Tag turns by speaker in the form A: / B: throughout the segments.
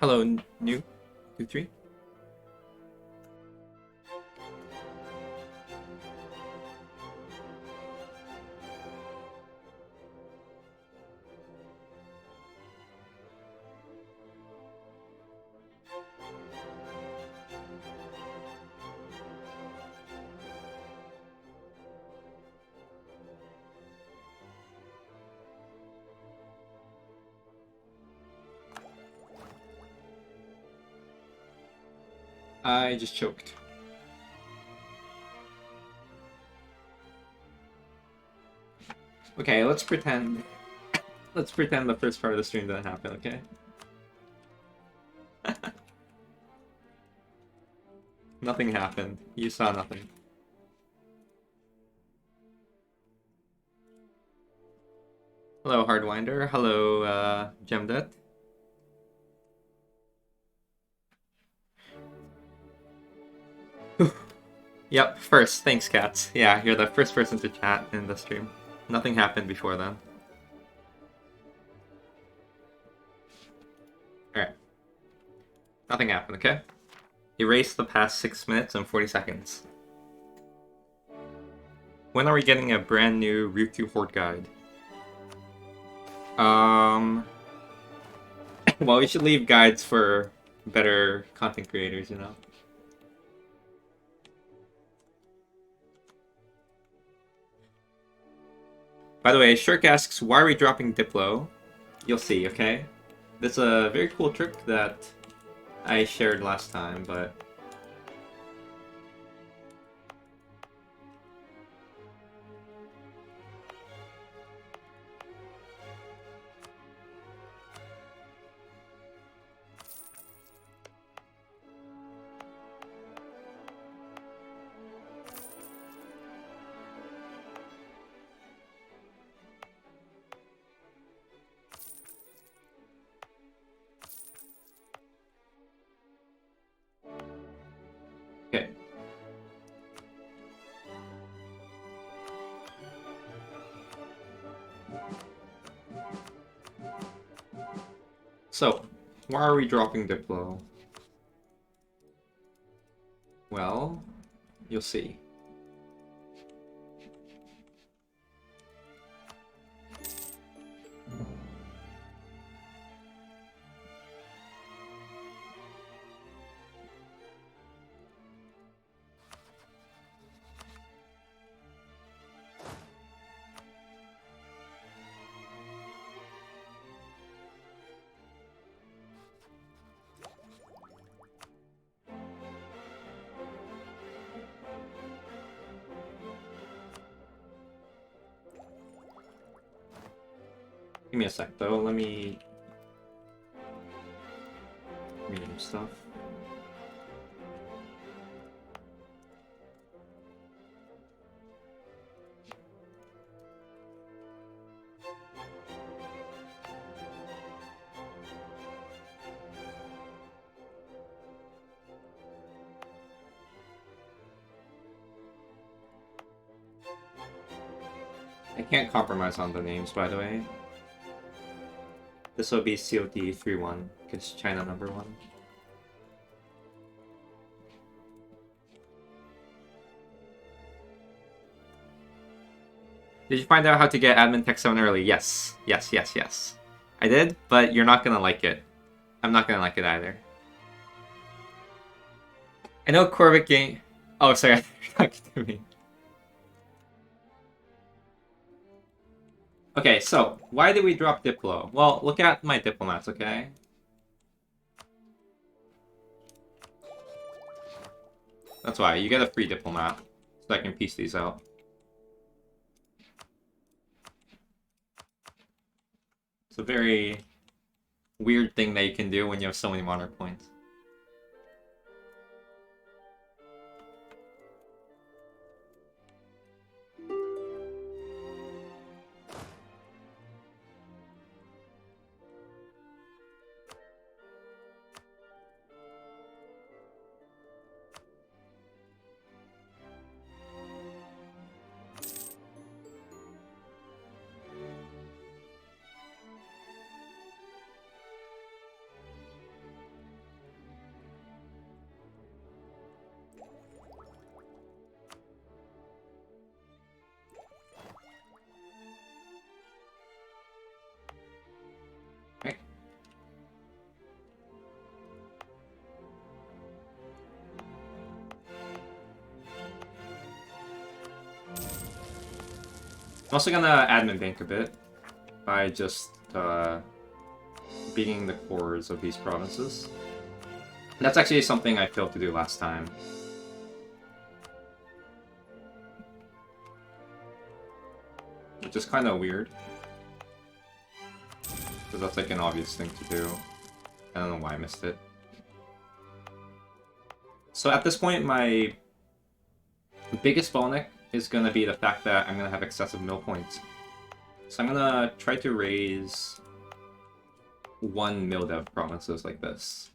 A: Hello, new 2-3. I just choked. Okay, let's pretend. Let's pretend the first part of the stream didn't happen. Okay. Nothing happened. You saw nothing. Hello, Hardwinder. Hello, Gemdet. Yep, first. Thanks, cats. Yeah, you're the first person to chat in the stream. Nothing happened before then. Alright. Nothing happened, okay? Erase the past 6 minutes and 40 seconds. When are we getting a brand new Route to Horde guide? Well, we should leave guides for better content creators, you know? By the way, Shirk asks, why are we dropping Diplo? You'll see, okay? This is a very cool trick that I shared last time, but... Okay. So, why are we dropping Diplo? Well, you'll see. Give me a sec, though. Let me... rename stuff. I can't compromise on the names, by the way. This will be COT 3-1, because China number 1. Did you find out how to get admin tech 7 early? Yes. Yes, yes, yes. I did, but you're not gonna like it. I'm not gonna like it either. I know Corvic game... Oh, sorry, you're talking to me. Okay, so, why did we drop Diplo? Well, look at my diplomats, okay? That's why, you get a free diplomat, so I can piece these out. It's a very weird thing that you can do when you have so many monarch points. I'm also gonna admin bank a bit by just beating the cores of these provinces. That's actually something I failed to do last time. Which is kind of weird. Because that's like an obvious thing to do. I don't know why I missed it. So at this point, my biggest bottleneck is going to be the fact that I'm going to have excessive mill points. So I'm going to try to raise 1 mill dev provinces like this.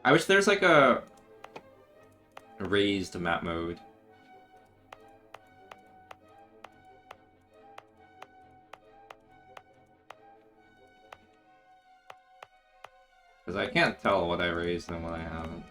A: I wish there's like a raised map mode. Because I can't tell what I raised and what I haven't.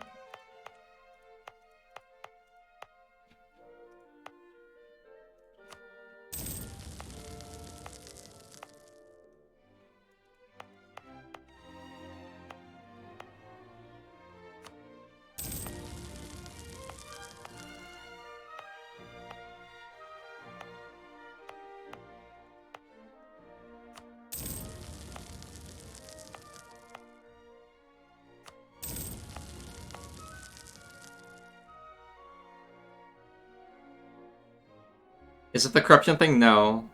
A: Is it the corruption thing? No.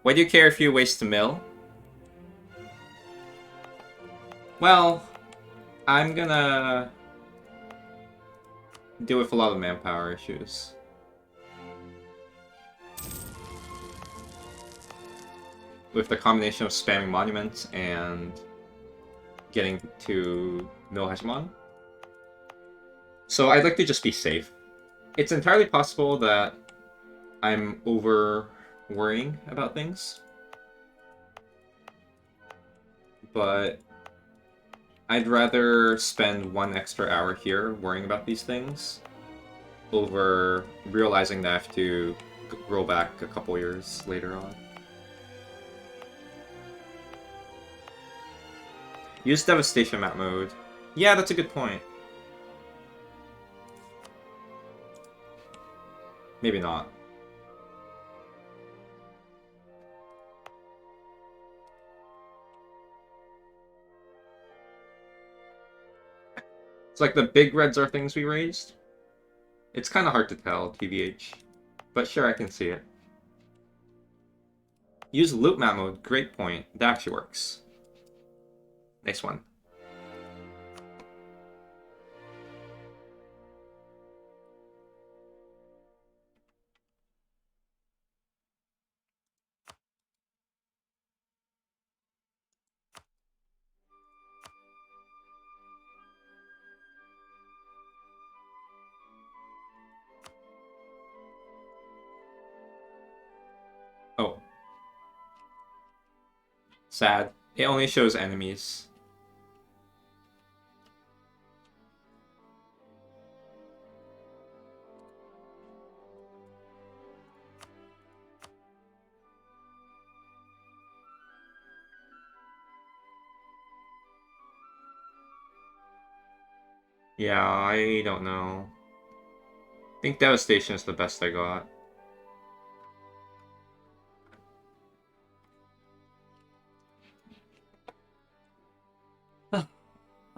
A: Why do you care if you waste a mill? Well, I'm gonna deal with a lot of manpower issues. With the combination of spamming monuments and getting to mill hegemon. So I'd like to just be safe. It's entirely possible that I'm over worrying about things, but I'd rather spend 1 extra hour here worrying about these things over realizing that I have to roll back a couple years later on. Use Devastation map mode. Yeah, that's a good point. Maybe not. It's like the big reds are things we raised. It's kind of hard to tell, TBH. But sure, I can see it. Use loop map mode. Great point. That actually works. Nice one. Oh. Sad. It only shows enemies. Yeah, I don't know. I think Devastation is the best I got.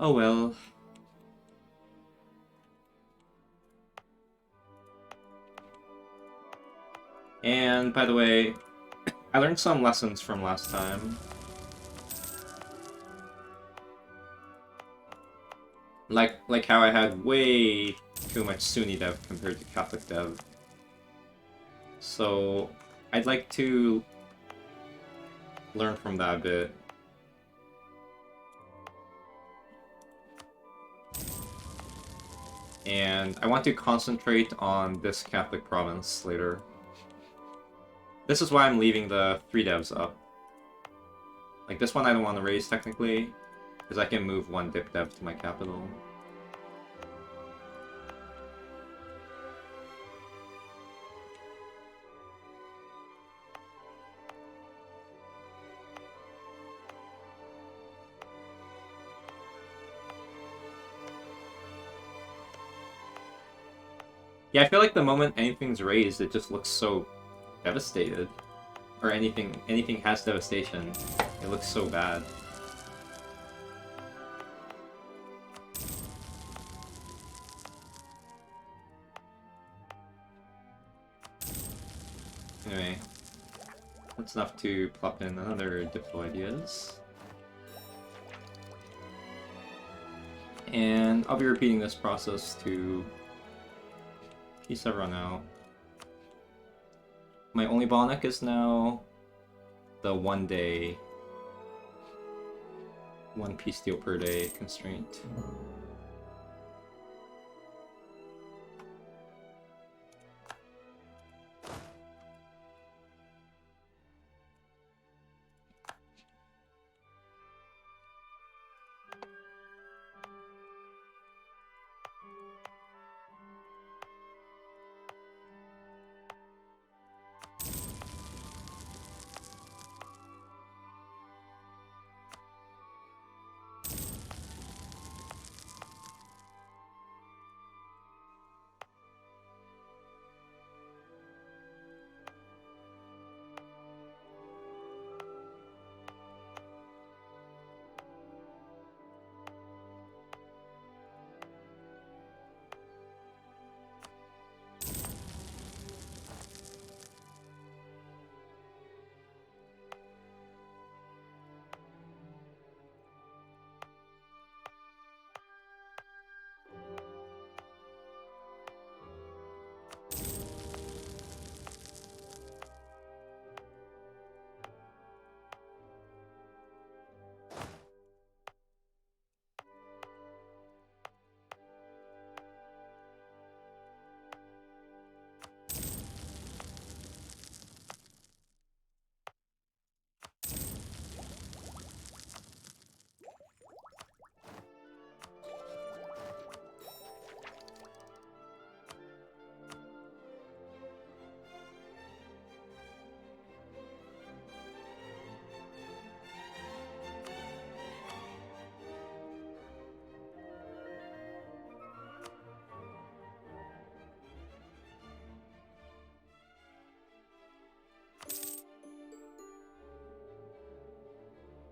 A: Oh well. And, by the way, I learned some lessons from last time. Like how I had way too much Sunni dev compared to Catholic dev. So, I'd like to learn from that a bit. And I want to concentrate on this Catholic province later. This is why I'm leaving the 3 devs up. Like, this one I don't want to raise, technically, because I can move 1 dip dev to my capital. Yeah, I feel like the moment anything's raised, it just looks so devastated. Or anything has devastation. It looks so bad. Anyway, that's enough to plop in another Diplo ideas. And I'll be repeating this process to piece everyone out. My only bottleneck is now the 1 day, 1 piece steel per day constraint.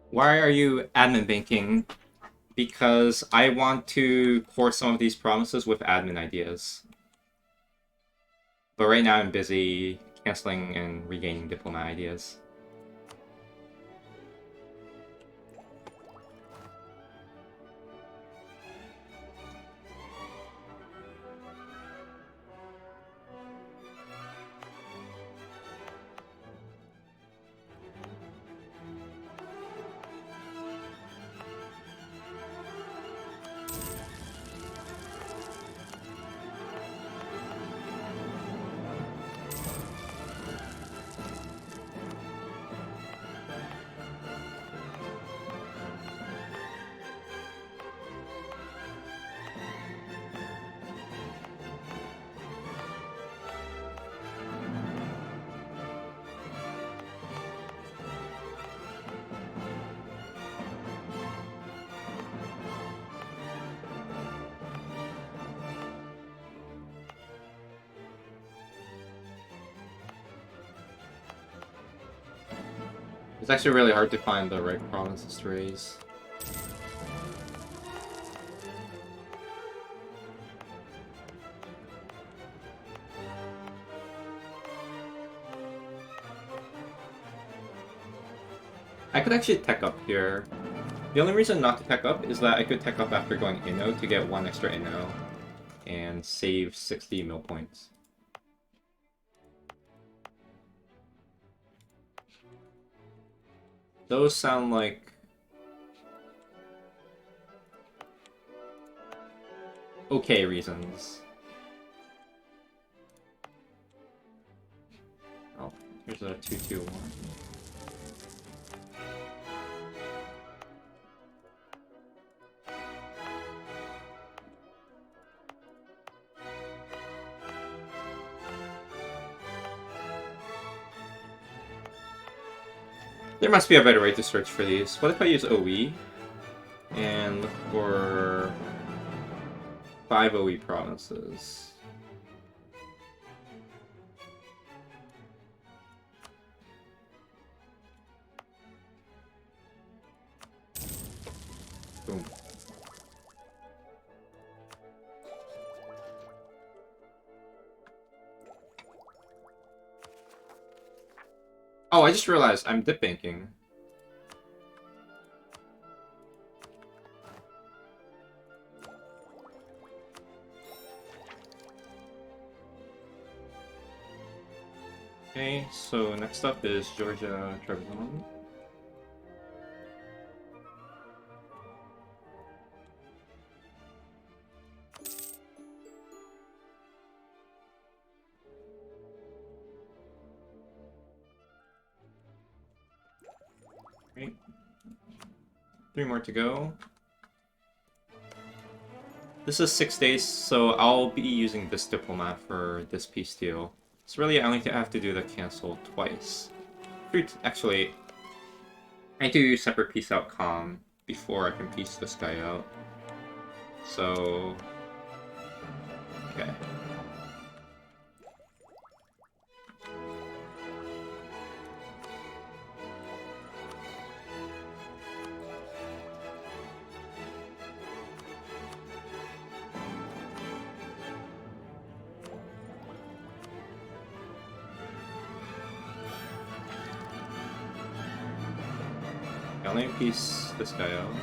A: Why are you admin banking? Because I want to core some of these promises with admin ideas. But right now I'm busy canceling and regaining diplomat ideas. It's actually really hard to find the right provinces to raise. I could actually tech up here. The only reason not to tech up is that I could tech up after going Inno to get 1 extra Inno and save 60 mil points. Those sound like okay reasons. Oh, here's a 2-2-1. There must be a better way to search for these. What if I use OE and look for 5 OE provinces? Oh, I just realized I'm dip banking. Okay, so next up is Georgia Trebizond. Okay. 3 more to go. This is 6 days, so I'll be using this diplomat for this peace deal. So really, I only have to do the cancel twice. Actually, I do separate peace out calm before I can peace this guy out. So, okay. I'll only piece this guy out.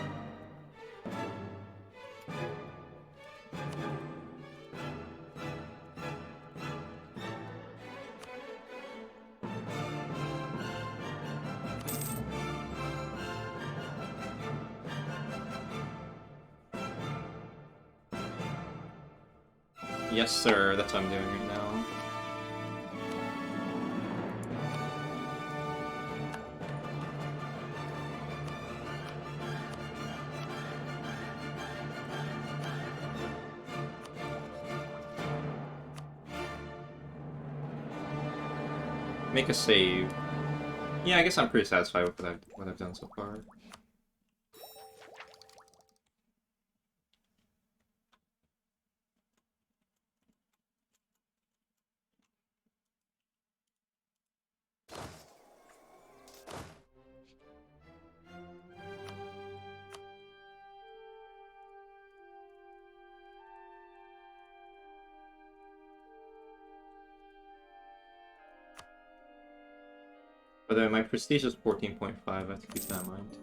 A: Yes, sir, that's what I'm doing right now. Make a save. Yeah, I guess I'm pretty satisfied with what I've done so far. But my prestige is 14.5, I have to keep that in mind.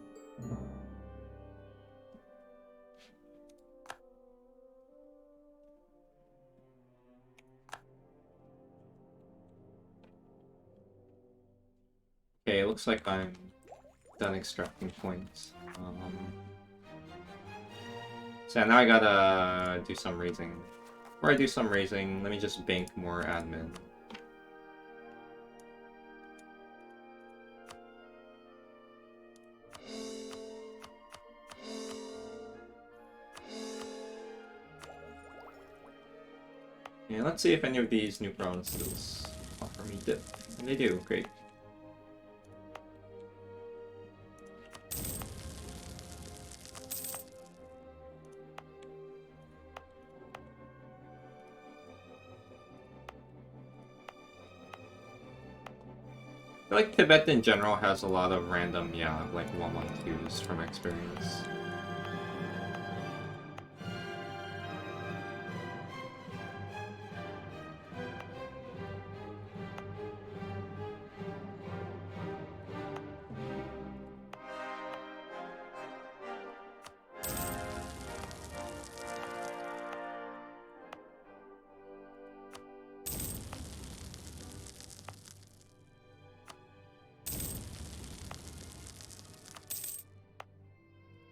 A: Okay, it looks like I'm done extracting points. So now I gotta do some raising. Before I do some raising, let me just bank more admin. Yeah, let's see if any of these new provinces offer me dip. And they do, great. I feel like Tibet in general has a lot of random, yeah, like 1-1-2s from experience.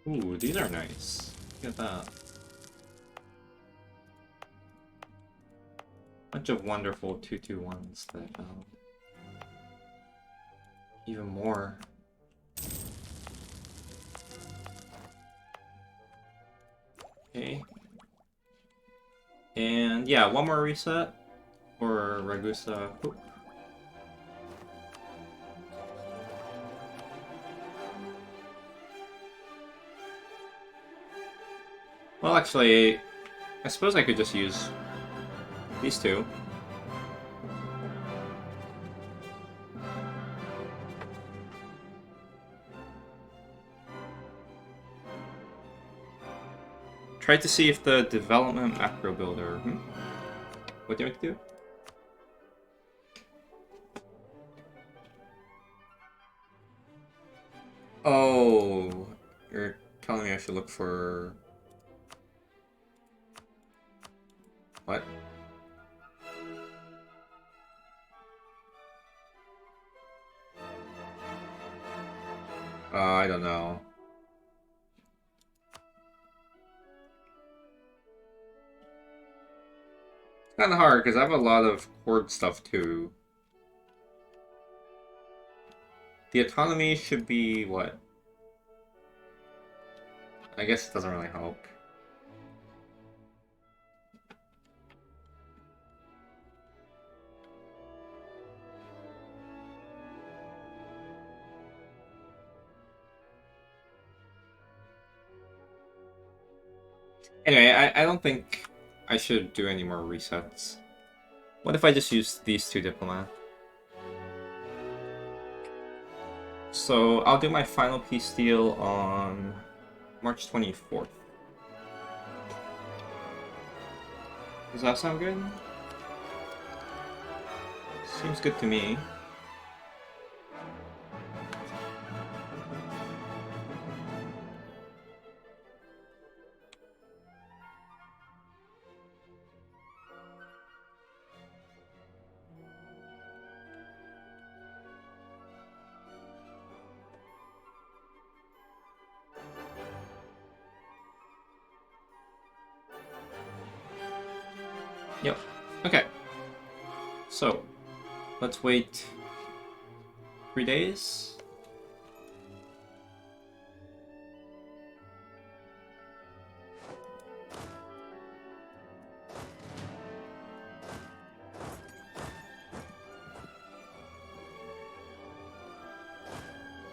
A: Ooh, these are nice. Look at that. Bunch of wonderful 2-2-1s that I found. Even more. Okay. And yeah, one more reset for Ragusa. Oop. Well, actually, I suppose I could just use these two. Try to see if the development macro builder... What do you want to do? should look for... What? I don't know. It's kind of hard because I have a lot of chord stuff too. The autonomy should be what? I guess it doesn't really help. Anyway, I don't think I should do any more resets. What if I just use these two Diplomat? So I'll do my final peace deal on March 24th. Does that sound good? Seems good to me. Yep. Okay. So, let's wait 3 days.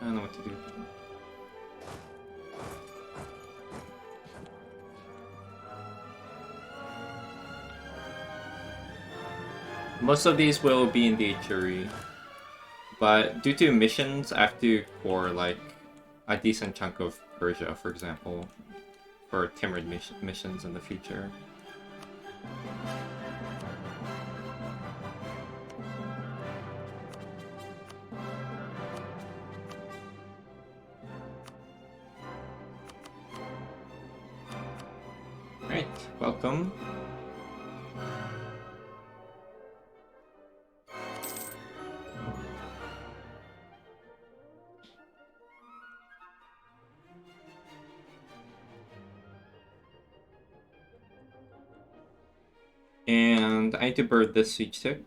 A: I don't know what to do. Most of these will be in the jury, but due to missions, I have to core like a decent chunk of Persia, for example, for Timrid missions in the future. Alright, welcome. And I need to bird this siege tick.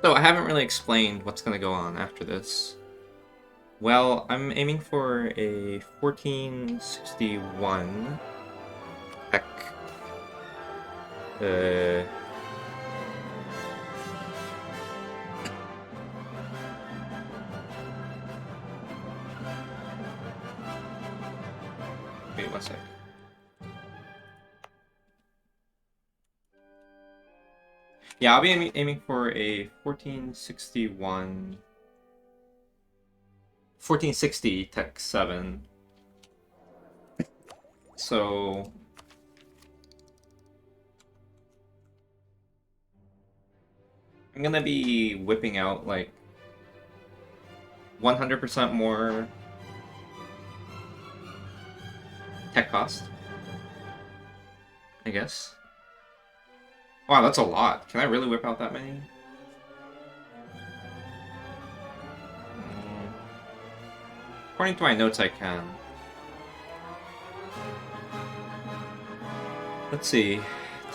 A: So I haven't really explained what's going to go on after this. Well, I'm aiming for a 1461 tech. Wait, one sec. Yeah, I'll be aiming for a 1460 Tech 7. So... I'm gonna be whipping out, like, 100% more tech cost, I guess. Wow, that's a lot. Can I really whip out that many? According to my notes, I can. Let's see.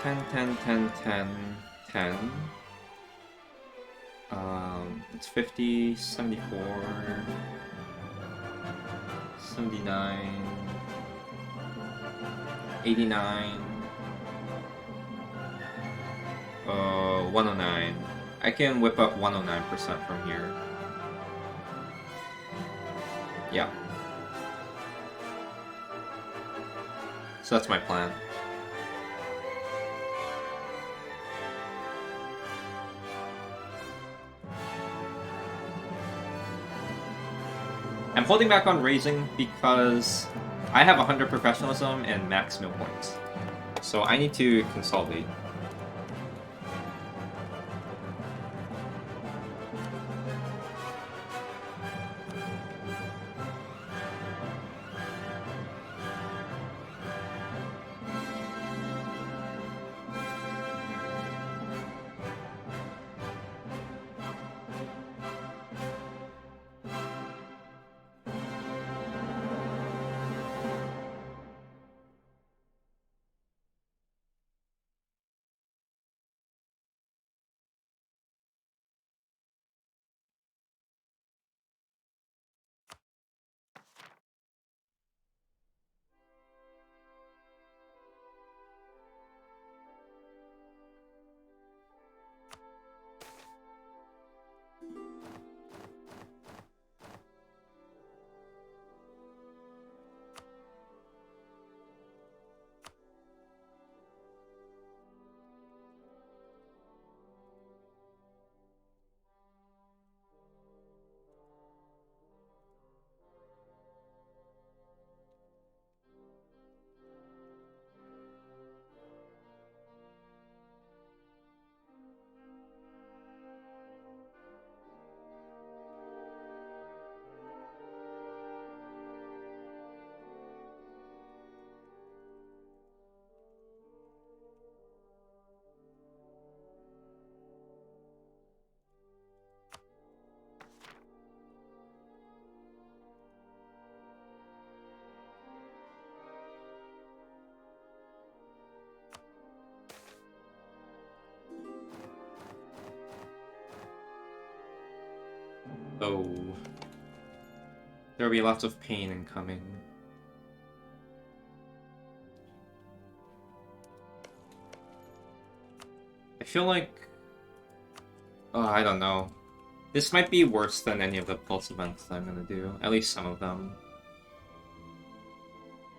A: 10, 10, 10, 10, 10. It's 50, 74, 79. 89. 109. I can whip up 109% from here. Yeah. So that's my plan. I'm holding back on raising because I have 100 professionalism and max mill points. So I need to consolidate. Oh. There'll be lots of pain incoming. I feel like... Oh, I don't know. This might be worse than any of the pulse events I'm gonna do. At least some of them.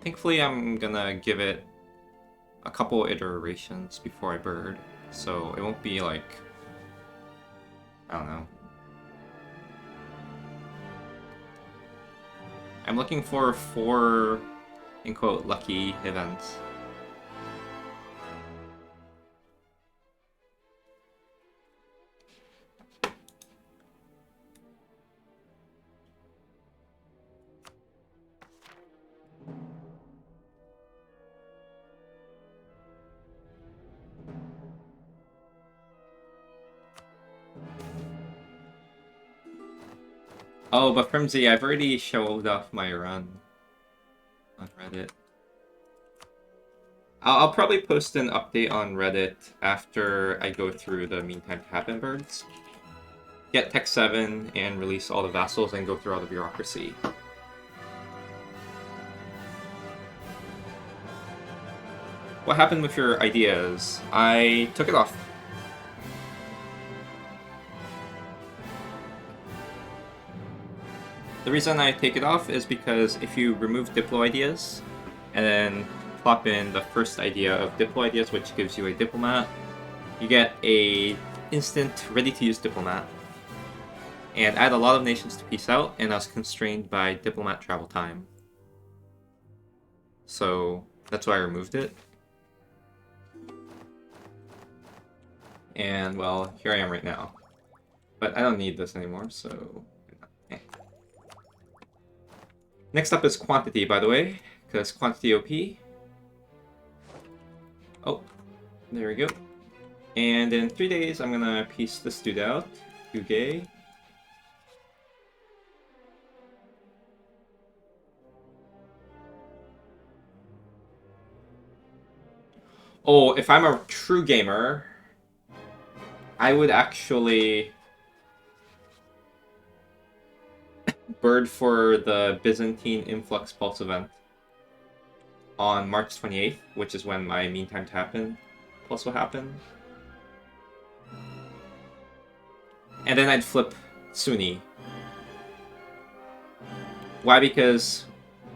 A: Thankfully, I'm gonna give it a couple iterations before I bird. So it won't be like... I don't know. I'm looking for 4, in quote, lucky events. Oh, but Frimsy, I've already showed off my run on Reddit. I'll probably post an update on Reddit after I go through the Meantime to Happen birds. Get Tech 7 and release all the vassals and go through all the bureaucracy. What happened with your ideas? I took it off. The reason I take it off is because if you remove Diplo ideas and then plop in the first idea of Diplo ideas, which gives you a diplomat, you get a instant ready-to-use diplomat. And add a lot of nations to peace out, and I was constrained by diplomat travel time. So that's why I removed it. And well, here I am right now. But I don't need this anymore, so... eh. Next up is quantity, by the way, because quantity OP. Oh, there we go. And in 3 days, I'm gonna piece this dude out. Hugay. Oh, if I'm a true gamer, I would actually bird for the Byzantine Influx Pulse event on March 28th, which is when my mean time to happen plus will happen. And then I'd flip Sunni. Why? Because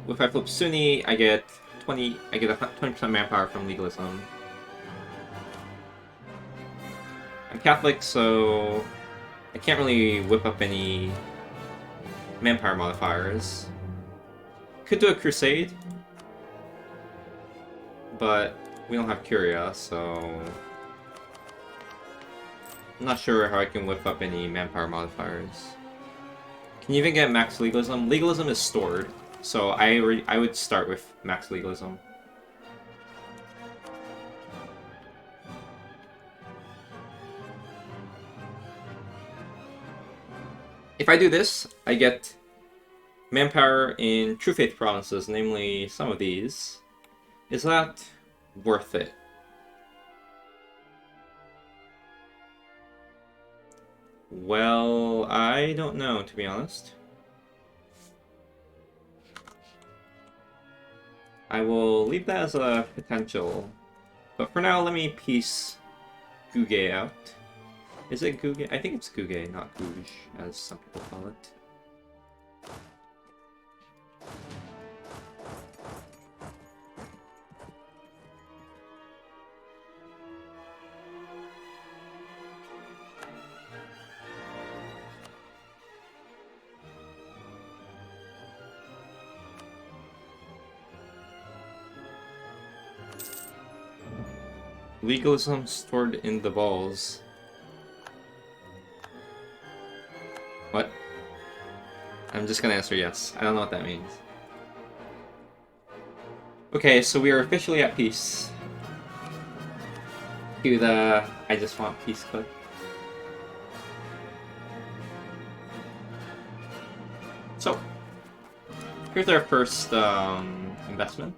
A: if I flip Sunni, I get 20% manpower from legalism. I'm Catholic, so I can't really whip up any manpower modifiers. Could do a crusade, but we don't have Curia, so I'm not sure how I can whip up any manpower modifiers. Can you even get max legalism? Legalism is stored, so I would start with max legalism. If I do this, I get manpower in True Faith provinces, namely some of these. Is that worth it? Well, I don't know, to be honest. I will leave that as a potential. But for now, let me piece Guge out. Is it Guge? I think it's Guge, not Gouge, as some people call it. Legalism stored in the balls. What? I'm just gonna answer yes. I don't know what that means. Okay, so we are officially at peace. Do the I just want peace clip. So, here's our first investment.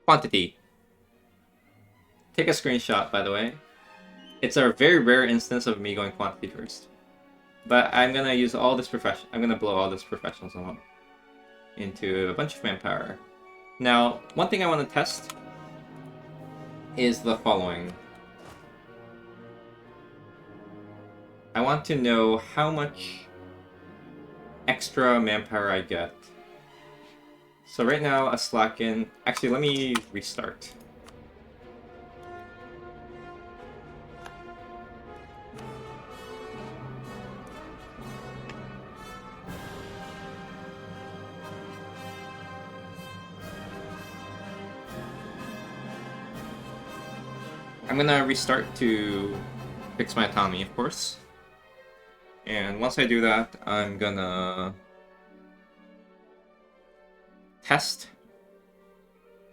A: Quantity. Take a screenshot, by the way. It's a very rare instance of me going quantity first. But I'm gonna use all this I'm gonna blow all this professionalism up into a bunch of manpower. Now, one thing I want to test is the following. I want to know how much extra manpower I get. So right now, a slacken... Actually, let me restart. I'm gonna restart to fix my autonomy, of course. And once I do that, I'm gonna test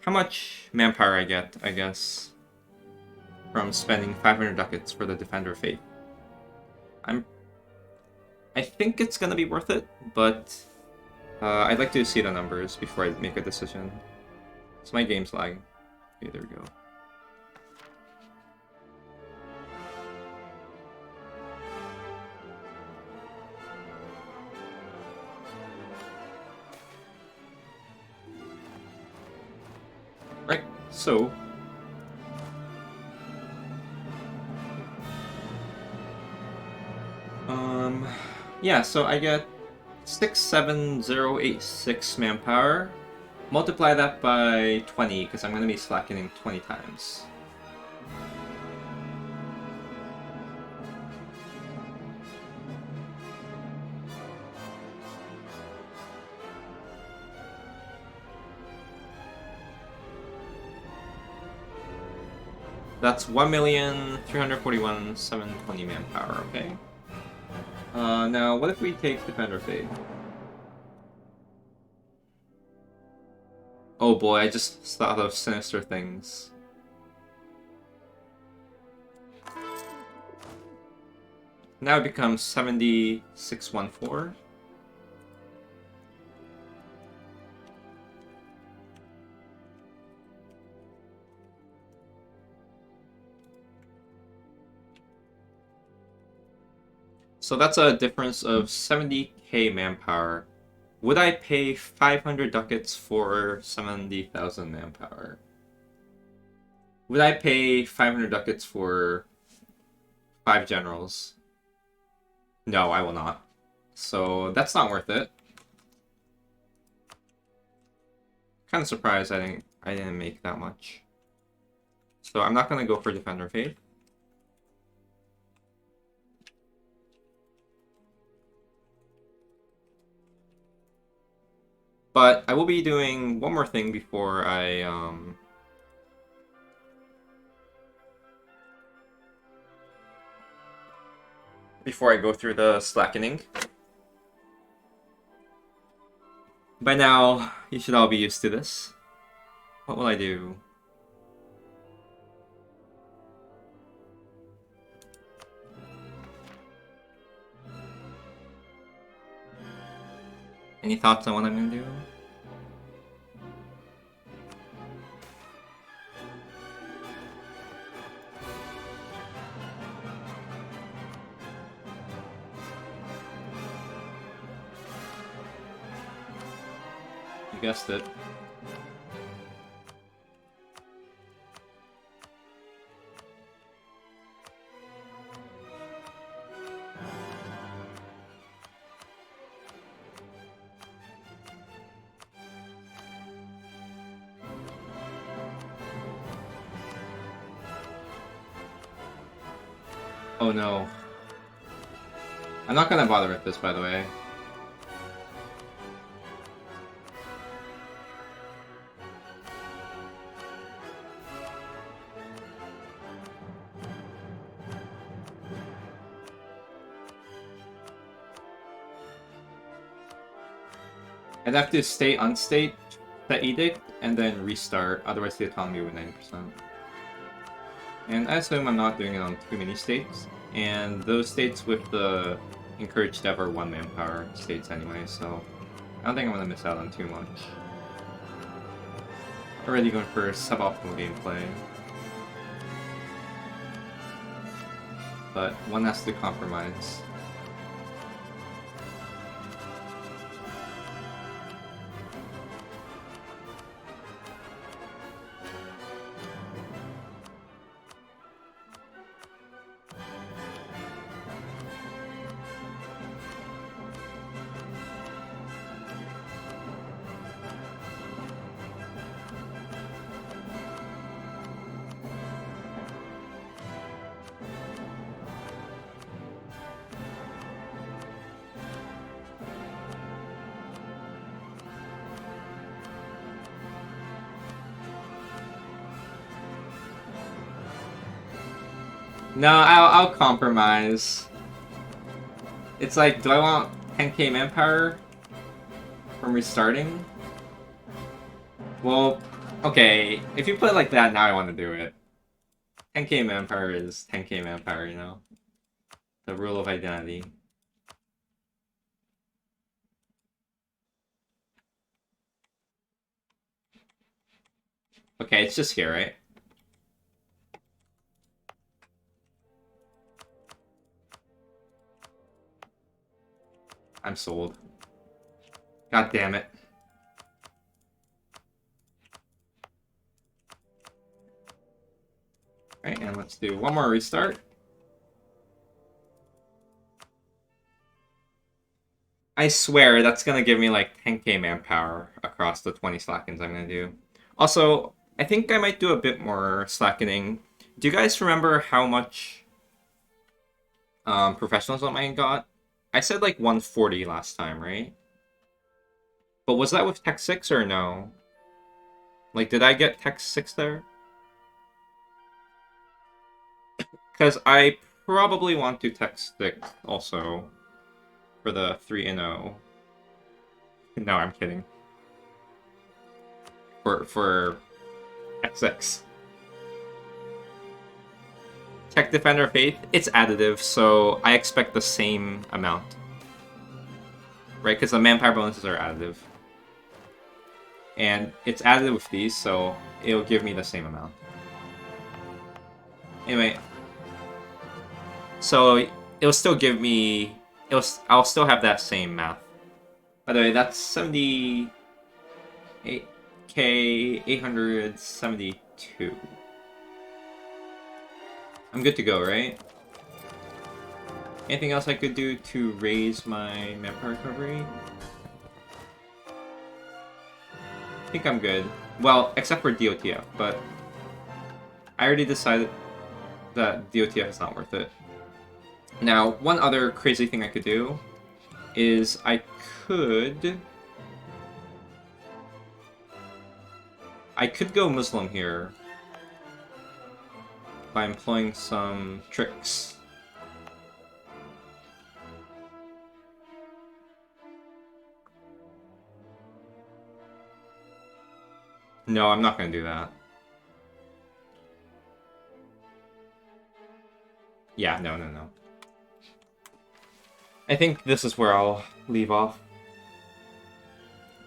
A: how much manpower I get, I guess, from spending 500 ducats for the Defender of Faith. I think it's gonna be worth it, but I'd like to see the numbers before I make a decision. So my game's lagging. Okay, there we go. Right, so yeah, so I get 67086 manpower. Multiply that by 20, because I'm going to be slackening 20 times. That's 1,341,720 manpower, okay? Now, what if we take Defender Fade? Oh boy, I just thought of sinister things. Now it becomes 7614. So that's a difference of 70k manpower. Would I pay 500 ducats for 70,000 manpower? Would I pay 500 ducats for 5 generals? No, I will not. So that's not worth it. Kind of surprised I didn't make that much. So I'm not gonna go for Defender Faith. But I will be doing one more thing before I go through the slackening. By now, you should all be used to this. What will I do? Any thoughts on what I'm gonna do? You guessed it. Oh no. I'm not gonna bother with this, by the way. I'd have to stay unstate the edict and then restart, otherwise the autonomy would 90%. And I assume I'm not doing it on too many states, and those states with the encouraged ever 1 manpower states anyway, so I don't think I'm gonna miss out on too much. Already going for suboptimal gameplay. But one has to compromise. No, I'll compromise. It's like, do I want 10k manpower from restarting? Well, okay, if you put it like that, now I want to do it. 10k manpower is 10k manpower, you know? The rule of identity. Okay, it's just here, right? I'm sold. God damn it. Alright, and let's do one more restart. I swear that's gonna give me like 10k manpower across the 20 slackens I'm gonna do. Also, I think I might do a bit more slackening. Do you guys remember how much professionalism I got? I said like 140 last time, right? But was that with Tech 6 or no? Like, did I get Tech 6 there? Because I probably want to Tech 6 also for the 3-0. No, I'm kidding. For X6. Tech Defender Faith, it's additive, so I expect the same amount. Right, because the manpower bonuses are additive. And it's additive with these, so it'll give me the same amount. Anyway. So, it'll still give me... I'll still have that same math. By the way, that's 78k872. I'm good to go, right? Anything else I could do to raise my manpower recovery? I think I'm good. Well, except for DOTF, but I already decided that DOTF is not worth it. Now, one other crazy thing I could do is I could go Muslim here by employing some tricks. No, I'm not going to do that. Yeah, no. I think this is where I'll leave off.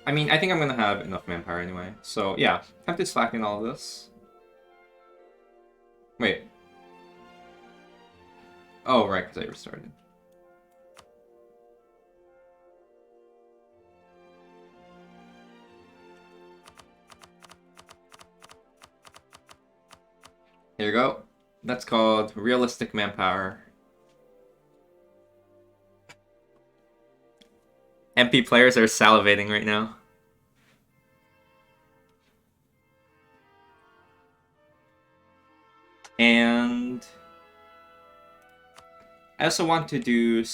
A: I mean, I think I'm going to have enough manpower anyway. So, yeah, have to slacken all of this. Wait. Oh, right, because I restarted. Here you go. That's called realistic manpower. MP players are salivating right now. And I also want to do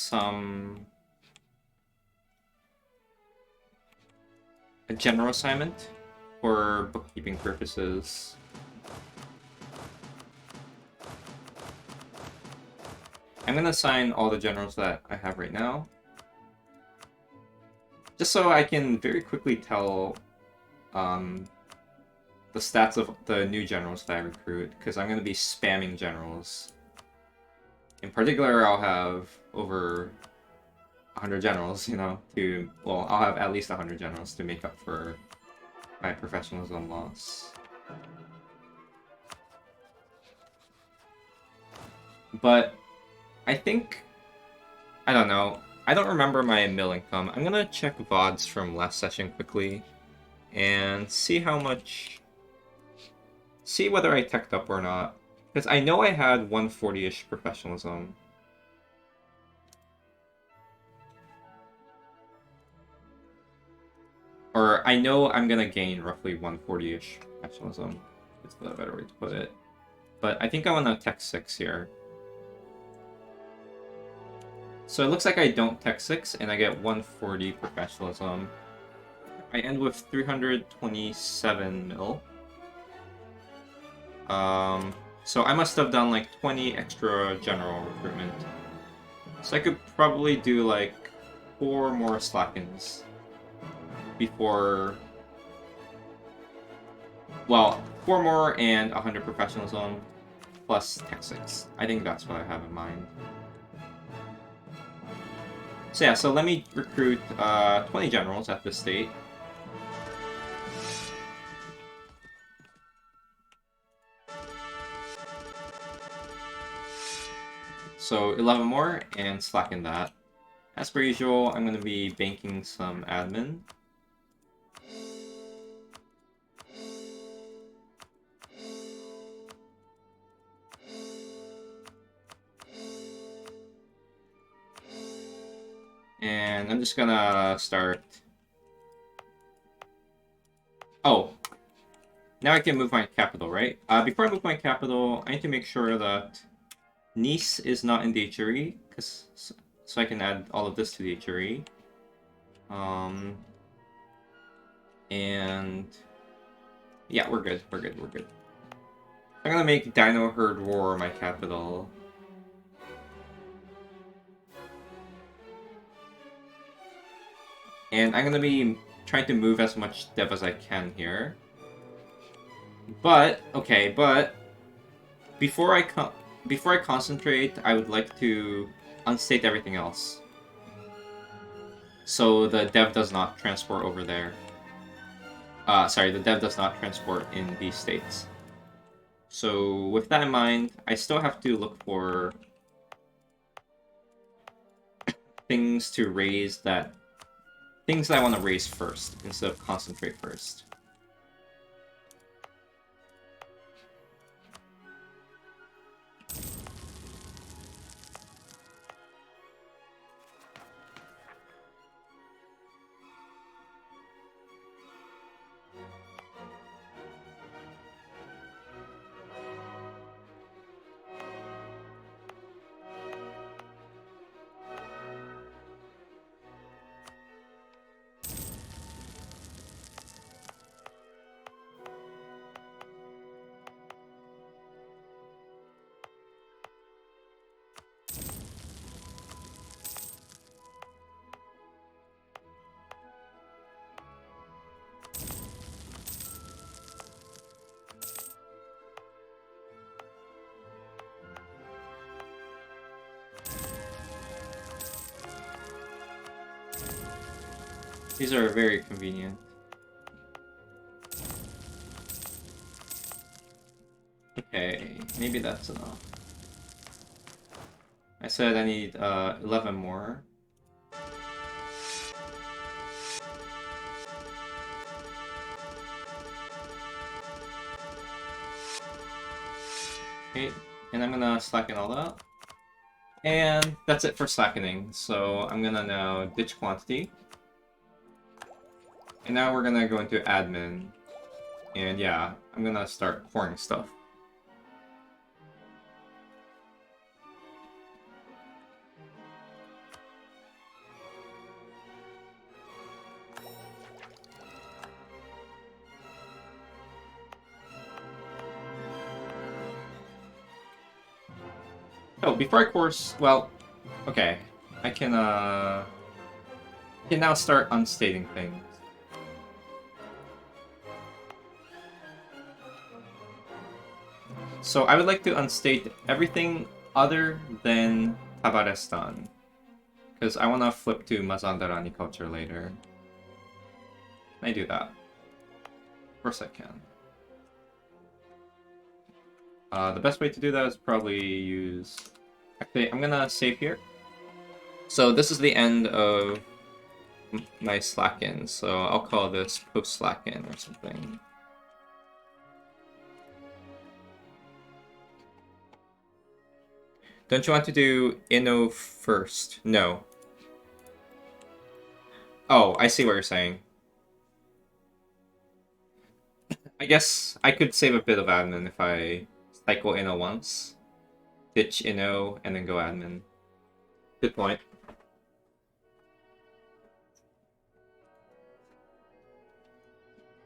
A: a general assignment for bookkeeping purposes. I'm going to assign all the generals that I have right now. Just so I can very quickly tell the stats of the new generals that I recruit, because I'm going to be spamming generals. In particular, I'll have over 100 generals, you know, well, I'll have at least 100 generals to make up for my professionalism loss. But I think, I don't know, I don't remember my mill income. I'm gonna check VODs from last session quickly and see whether I teched up or not. Because I know I had 140-ish professionalism. Or I know I'm gonna gain roughly 140-ish professionalism. That's the better way to put it. But I think I want to tech 6 here. So it looks like I don't tech 6 and I get 140 professionalism. I end with 327 mil. So I must have done like 20 extra general recruitment. So I could probably do like 4 more slackens before... Well, 4 more and 100 professionalism plus tech 6. I think that's what I have in mind. So yeah, so let me recruit 20 generals at this state. So 11 more and slacken that. As per usual, I'm going to be banking some admin. And I'm just gonna start... Oh! Now I can move my capital, right? Before I move my capital, I need to make sure that Nice is not in the HRE, so I can add all of this to the HRE. And... yeah, we're good. I'm gonna make Dino Herd War my capital. And I'm going to be trying to move as much dev as I can here. But, okay, before I concentrate, I would like to unstate everything else. So the dev does not transport over there. Sorry, the dev does not transport in these states. So with that in mind, I still have to look for things to raise that... Things that I want to raise first, instead of concentrate first. These are very convenient. Okay, maybe that's enough. I said I need 11 more. Okay, and I'm gonna slacken all that. And that's it for slackening, so I'm gonna now ditch quantity. And now we're gonna go into admin. And yeah, I'm gonna start pouring stuff. Oh, before I course, well, okay. I can now start unstating things. So I would like to unstate everything other than Tabarestan. Because I want to flip to Mazandarani culture later. Can I do that? Of course I can. The best way to do that is probably use... Actually, I'm gonna save here. So this is the end of my slacken, so I'll call this post-slacken or something. Don't you want to do Inno first? No. Oh, I see what you're saying. I guess I could save a bit of admin if I cycle Inno once, ditch Inno, and then go admin. Good point.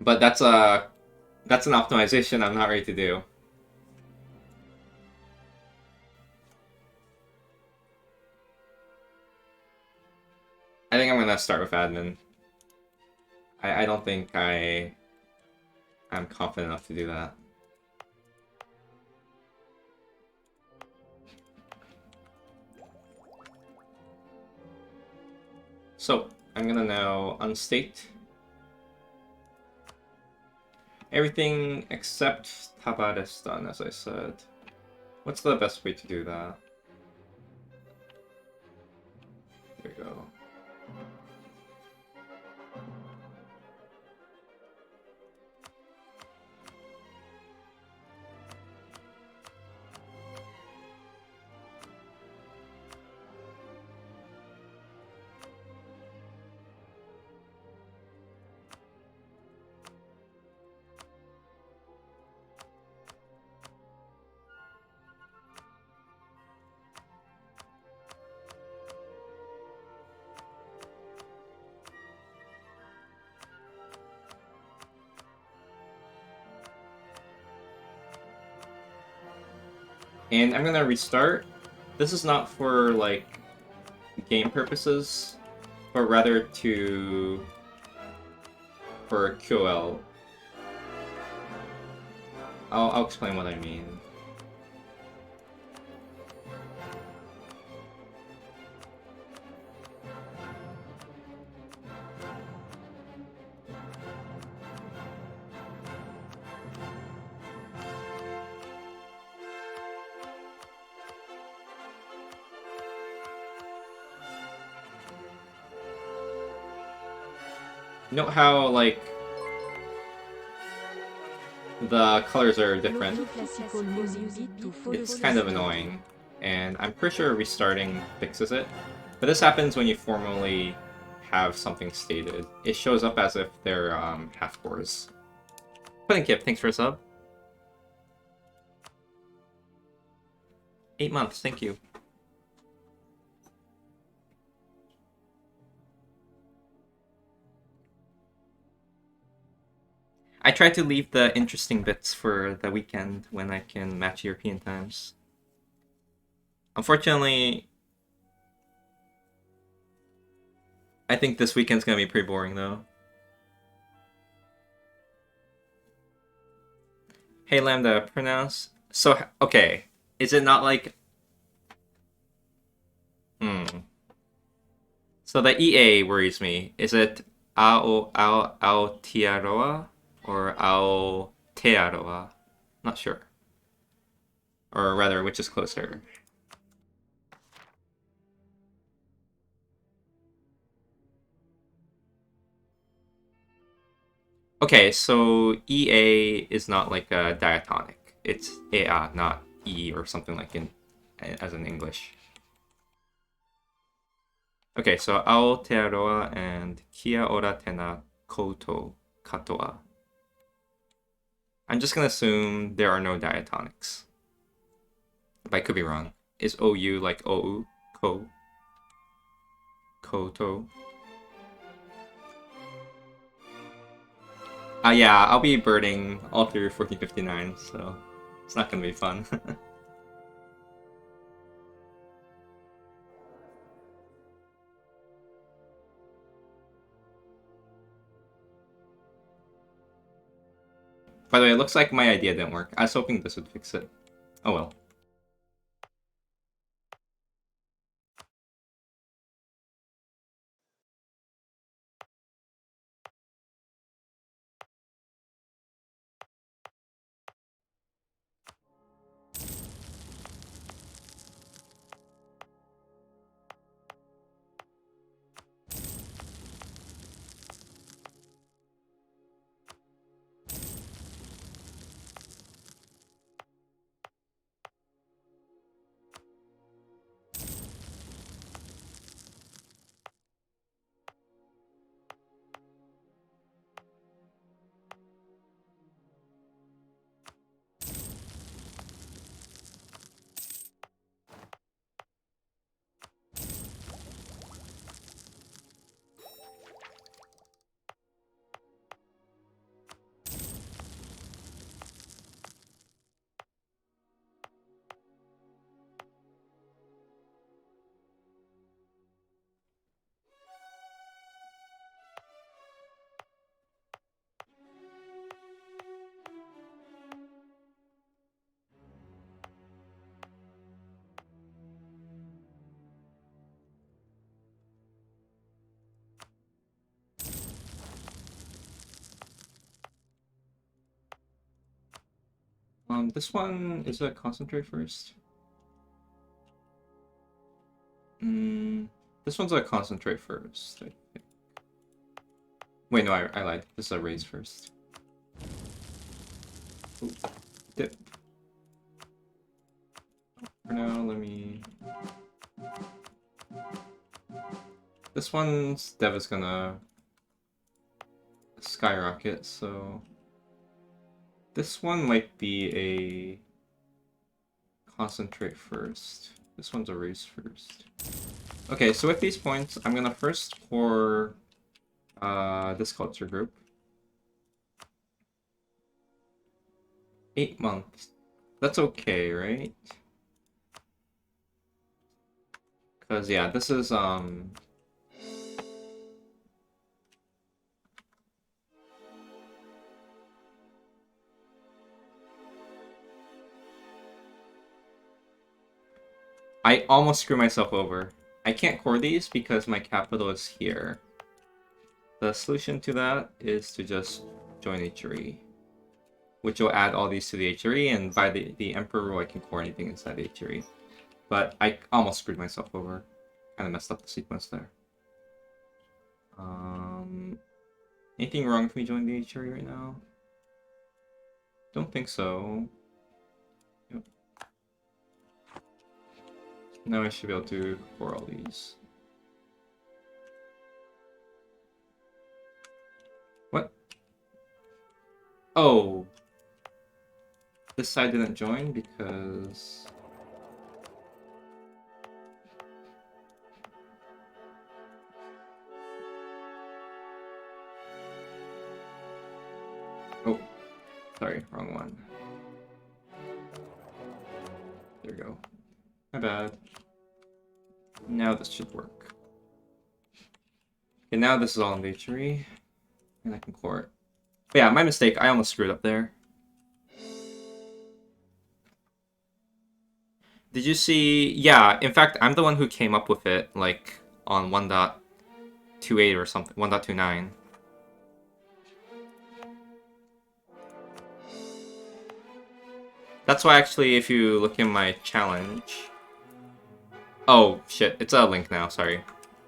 A: But that's an optimization I'm not ready to do. I think I'm gonna start with admin. I don't think I'm confident enough to do that. So, I'm gonna now unstate everything except Tabarestan, as I said. What's the best way to do that? There we go. And I'm gonna restart. This is not for, like, game purposes, but rather for QL. I'll explain what I mean. Note how, like, the colors are different. It's kind of annoying, and I'm pretty sure restarting fixes it. But this happens when you formally have something stated. It shows up as if they're half cores. Pudding Kip, thanks for a sub. 8 months, thank you. I try to leave the interesting bits for the weekend when I can match European times. Unfortunately, I think this weekend's gonna be pretty boring though. Hey Lambda, pronounce. So, okay. Is it not like. So the EA worries me. Is it Aotearoa or Aotearoa? Not sure. Or rather, which is closer? Okay, so EA is not like a diatonic. It's EA, not E or something like in as in English. Okay, so Aotearoa and Kia ora tena koutou katoa. I'm just gonna assume there are no diatonics. But I could be wrong. Is OU like OU? Ko? Koto? Yeah, I'll be birding all through 1459, so it's not gonna be fun. By the way, it looks like my idea didn't work. I was hoping this would fix it. Oh well. This one is a concentrate first. This one's a concentrate first, I think. Wait, no, I lied. This is a raise first. Ooh, dip. For now, let me. This one's dev is gonna skyrocket, so this one might be a concentrate first. This one's a raise first. Okay, so with these points, I'm gonna first pour this culture group. 8 months. That's okay, right? Because yeah, this is I almost screw myself over. I can't core these because my capital is here. The solution to that is to just join H3, which will add all these to the H3, and by the Emperor rule, I can core anything inside the H3. But I almost screwed myself over. Kind of messed up the sequence there. Anything wrong with me joining the HRE right now? Don't think so. Yep. Now I should be able to pour all these. What? Oh. This side didn't join because... Oh. Sorry, wrong one. There we go. My bad. Now this should work. Okay, now this is all in the HRE. And I can core it. But yeah, my mistake. I almost screwed up there. Did you see... Yeah, in fact, I'm the one who came up with it, like, on 1.28 or something. 1.29. That's why, actually, if you look in my challenge... Oh, shit. It's a link now, sorry.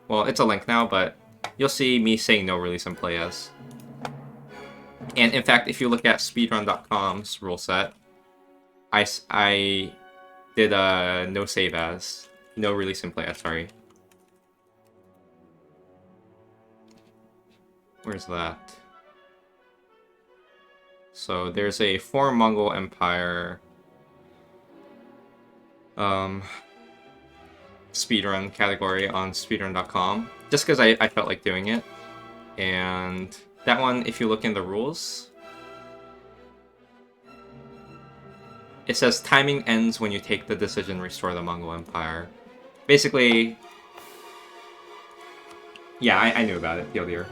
A: Well, it's a link now, but you'll see me saying no release and play as. And, in fact, if you look at speedrun.com's rule set, I did a no save as. No release and play as, sorry. Where's that? So, there's a former Mongol Empire... speedrun category on speedrun.com just because I felt like doing it. And that one, if you look in the rules, it says timing ends when you take the decision restore the Mongol Empire. Basically, yeah, I knew about it, dear.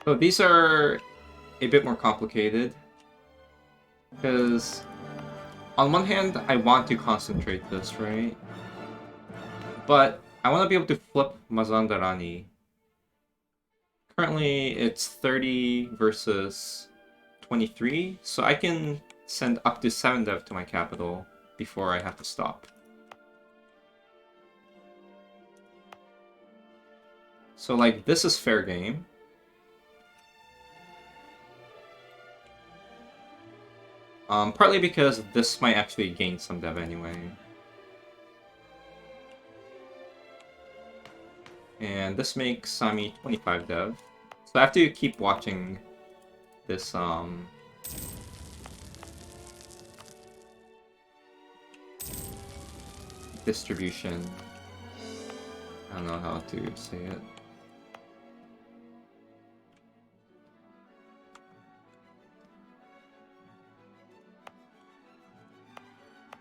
A: So these are a bit more complicated, because on one hand, I want to concentrate this, right? But I want to be able to flip Mazandarani. Currently, it's 30 versus 23, so I can send up to 7 dev to my capital before I have to stop. So, like, this is fair game. Partly because this might actually gain some dev anyway. And this makes Sami 25 dev. So I have to keep watching this, distribution. I don't know how to say it.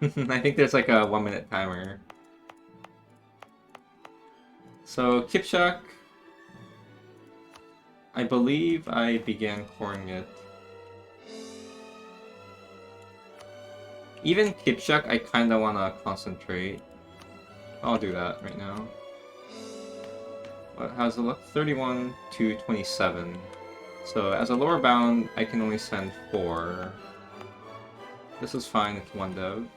A: I think there's like a 1-minute timer. So, Kipchak, I believe I began coring it. Even Kipchak, I kinda wanna concentrate. I'll do that right now. How's it look? 31 to 27. So, as a lower bound, I can only send 4. This is fine, it's 1 dev.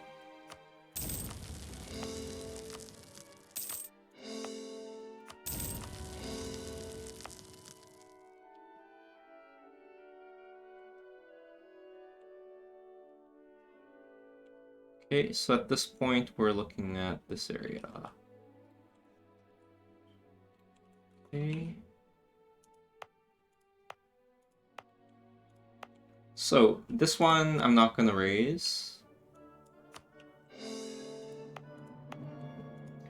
A: Okay, so at this point, we're looking at this area. Okay. So, this one I'm not gonna raise,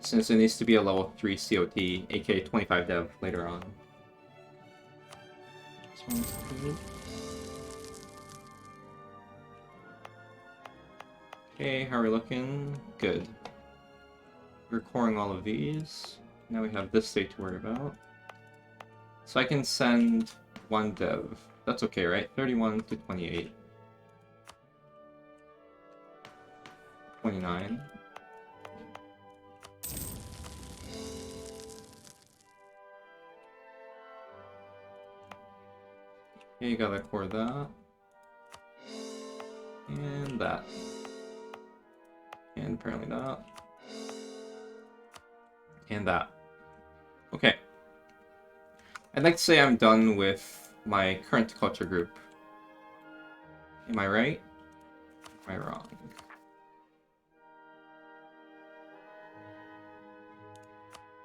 A: since it needs to be a level 3 COT, aka 25 dev later on. This one's good. Okay, how are we looking? Good. We're coring all of these. Now we have this state to worry about. So I can send one dev. That's okay, right? 31 to 28. 29. Okay, you gotta core that. And that. And apparently that. And that. Okay. I'd like to say I'm done with my current culture group. Am I right? Am I wrong?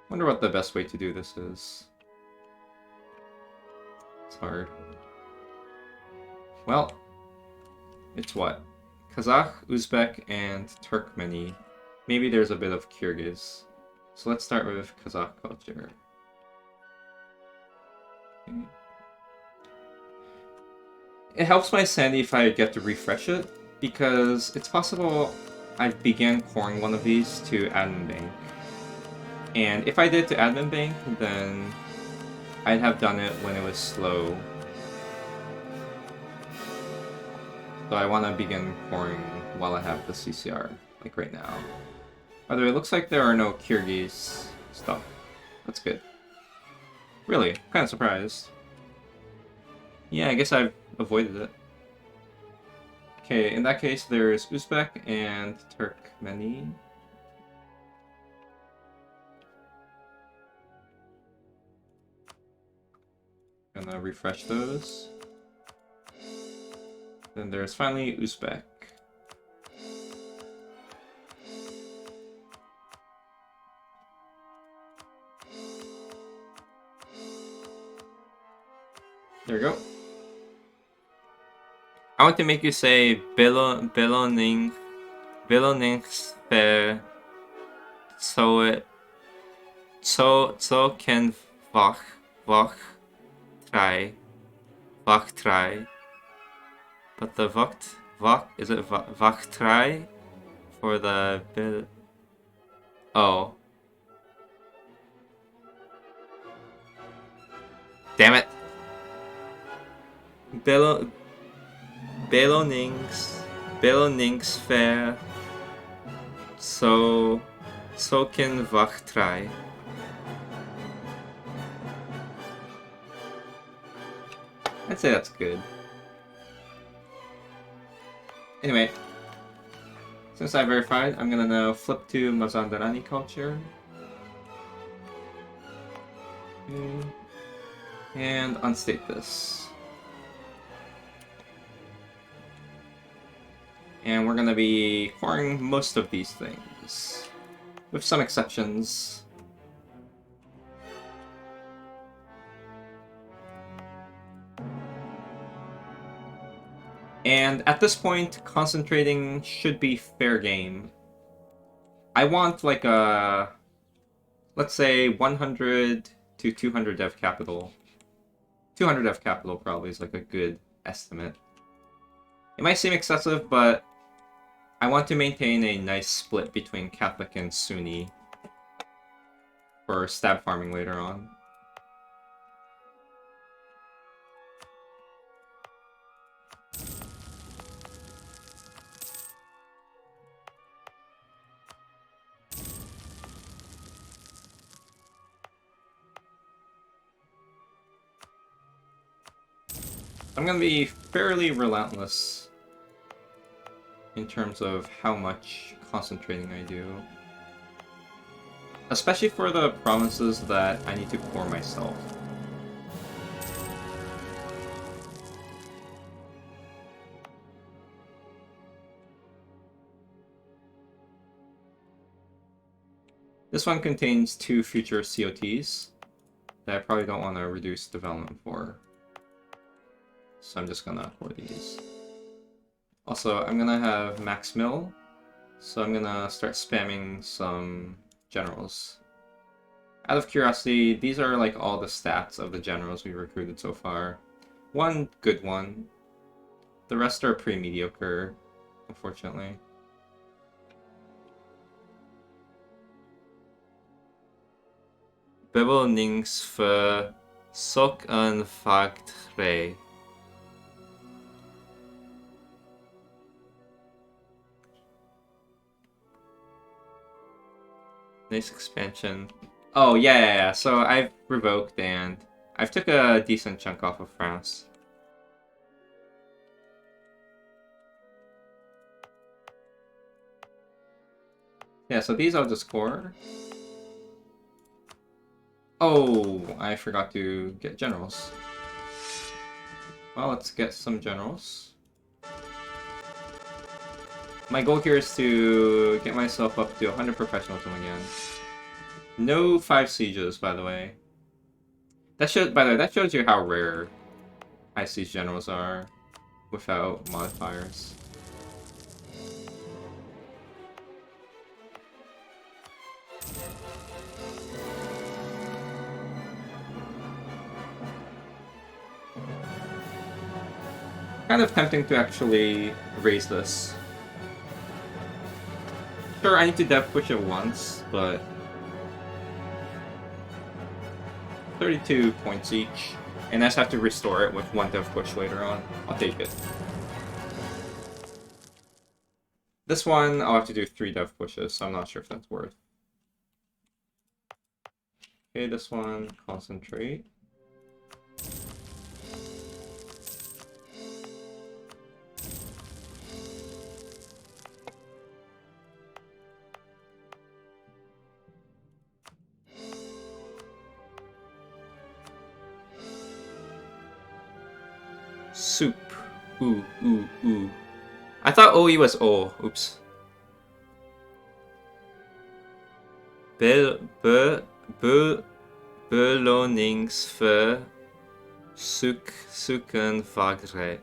A: Wonder what the best way to do this is. It's hard. Well, it's what? Kazakh, Uzbek, and Turkmeni. Maybe there's a bit of Kyrgyz. So let's start with Kazakh culture. Okay. It helps my sanity if I get to refresh it, because it's possible I began coring one of these to admin bank. And if I did to admin bank, then I'd have done it when it was slow. So I want to begin coring while I have the CCR, like right now. By the way, it looks like there are no Kyrgyz stuff. That's good. Really, kind of surprised. Yeah, I guess I've avoided it. Okay, in that case, there's Uzbek and Turkmeni. Gonna refresh those. Then there's finally Uzbek. There we go. I want to make you say Beloning per so can vach try but the vach is it vach try for the bil. Oh, damn it. Belonings fair so can vach try. I'd say that's good. Anyway, since I verified, I'm gonna now flip to Mazandarani culture. And unstate this. And we're gonna be coring most of these things, with some exceptions. And at this point, concentrating should be fair game. I want like a, let's say 100 to 200 dev capital. 200 dev capital probably is like a good estimate. It might seem excessive, but I want to maintain a nice split between Catholic and Sunni for stab farming later on. I'm gonna be fairly relentless in terms of how much concentrating I do. Especially for the provinces that I need to core myself. This one contains 2 future COTs that I probably don't want to reduce development for. So I'm just gonna core these. Also, I'm gonna have max mill, so I'm gonna start spamming some generals. Out of curiosity, these are like all the stats of the generals we recruited so far. One good one. The rest are pretty mediocre, unfortunately. Bevelningsfö Sok en Fagtre. Nice expansion. Oh, yeah. So I've revoked and I've took a decent chunk off of France. Yeah, so these I'll just core. Oh, I forgot to get generals. Well, let's get some generals. My goal here is to get myself up to 100 professionalism again. No 5 sieges, by the way. That shows you how rare high siege generals are without modifiers. Kind of tempting to actually raise this. Sure, I need to dev push it once, but 32 points each, and I just have to restore it with one dev push later on. I'll take it. This one, I'll have to do 3 dev pushes, so I'm not sure if that's worth. Okay, this one, concentrate. Soup. Ooh. I thought OE was O. Oops. Beloningsför sukken wachtre.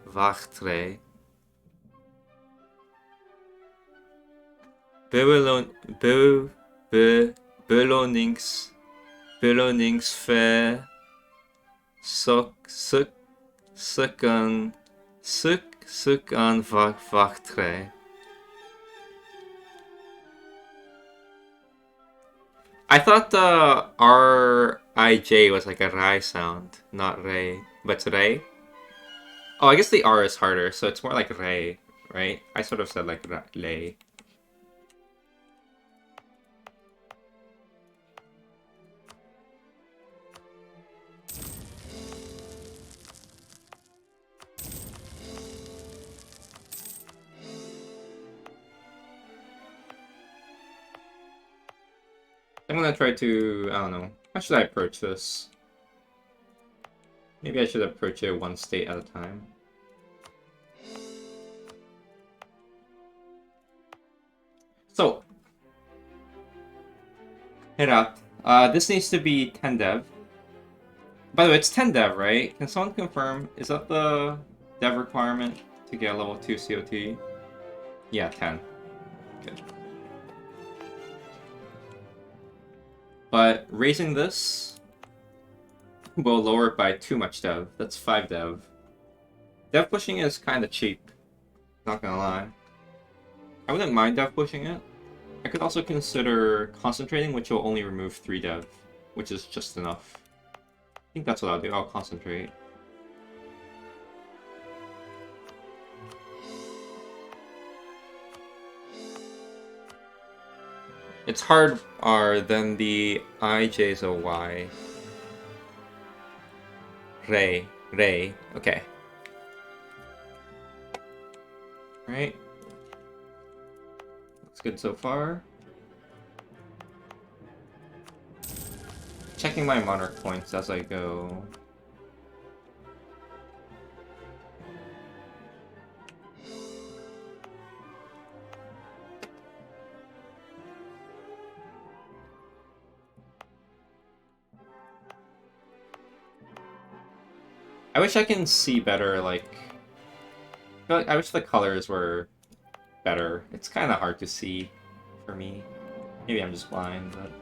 A: Beloningsför sukken wachtre. I thought the R-I-J was like a Rai sound, not Ray, but it's Ray. Oh, I guess the R is harder, so it's more like Ray, right? I sort of said like Lay. I'm gonna try to, I don't know, how should I approach this? Maybe I should approach it one state at a time. So, Herat, this needs to be 10 dev. By the way, it's 10 dev, right? Can someone confirm, is that the dev requirement to get a level 2 COT? Yeah, 10. Good. But raising this will lower it by too much dev. That's 5 dev. Dev pushing is kind of cheap, not gonna lie. I wouldn't mind dev pushing it. I could also consider concentrating, which will only remove 3 dev, which is just enough. I think that's what I'll do. I'll concentrate. It's hard R, then the IJ is a Y. Ray. Okay. Right. That's good so far. Checking my monarch points as I go. I wish I can see better, like... I wish the colors were better. It's kind of hard to see for me. Maybe I'm just blind, but...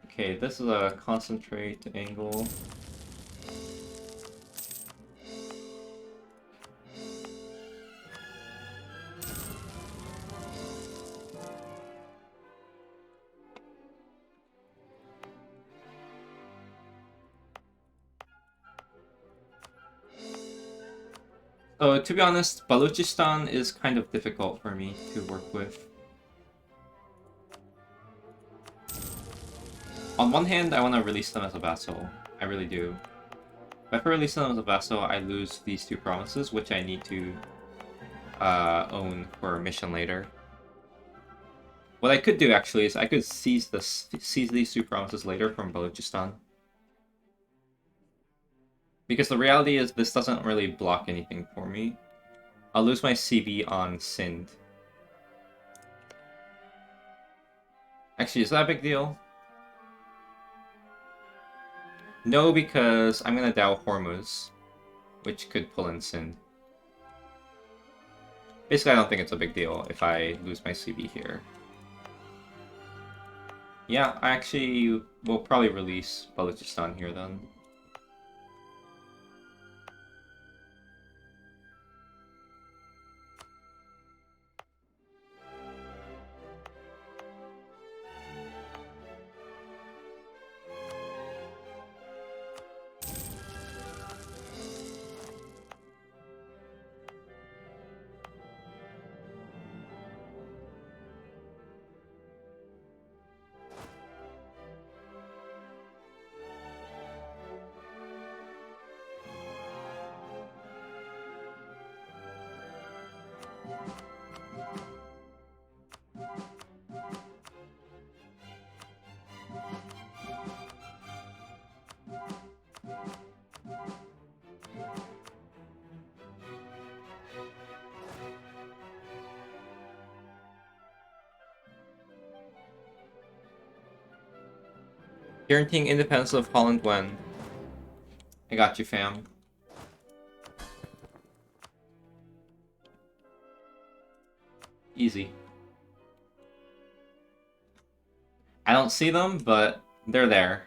A: Okay, this is a concentrate angle. Oh, to be honest, Balochistan is kind of difficult for me to work with. On one hand, I want to release them as a vassal. I really do. If I release them as a vassal, I lose these two provinces, which I need to own for a mission later. What I could do, actually, is I could seize these two provinces later from Balochistan. Because the reality is, this doesn't really block anything for me. I'll lose my CB on Sind. Actually, is that a big deal? No, because I'm gonna Dow Hormuz, which could pull in Sind. Basically, I don't think it's a big deal if I lose my CB here. Yeah, I actually will probably release Balochistan here then. Guaranteeing independence of Holland when? I got you, fam. Easy. I don't see them, but they're there.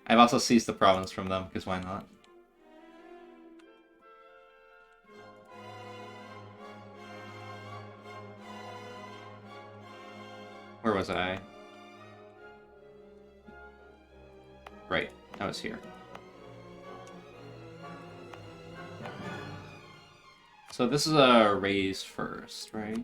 A: I've also seized the province from them, because why not? Where was I? Right, I was here. So this is a raise first, right?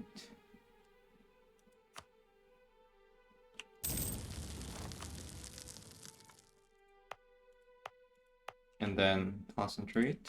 A: And then concentrate.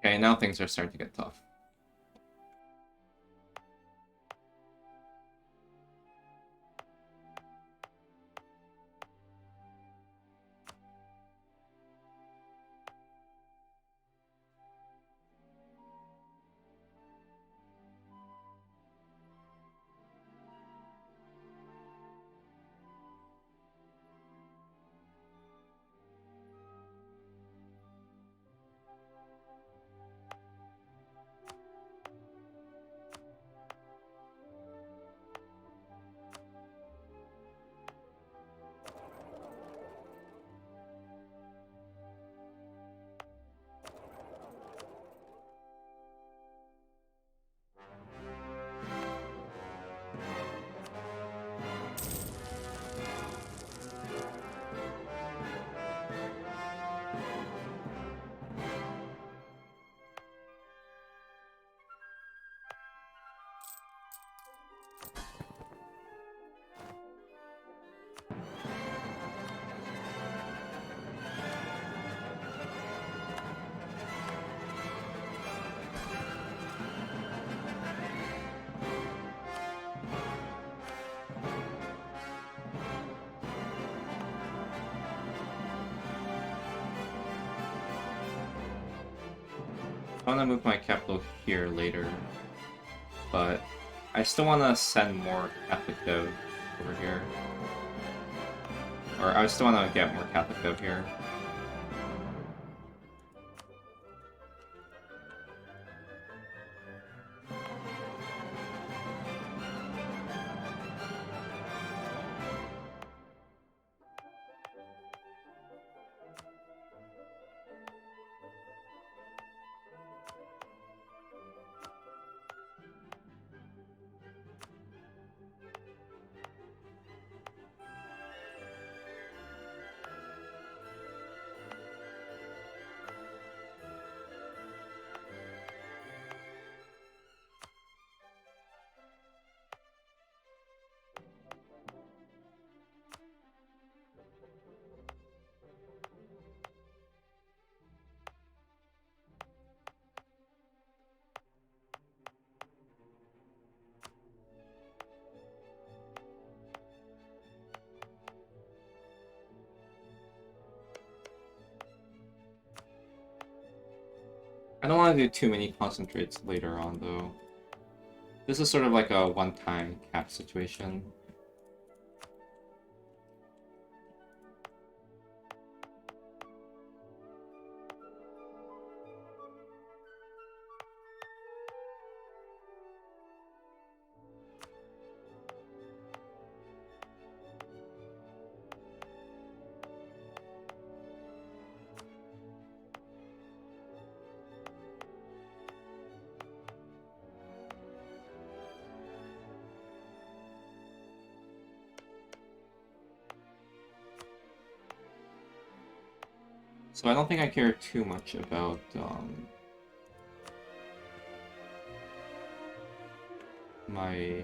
A: Okay, now things are starting to get tough. want to move my capital here later, but I still want to send more Catholic dev over here. Or I still want to get more Catholic dev here. I don't want to do too many concentrates later on, though. This is sort of like a one-time cap situation. So I don't think I care too much about my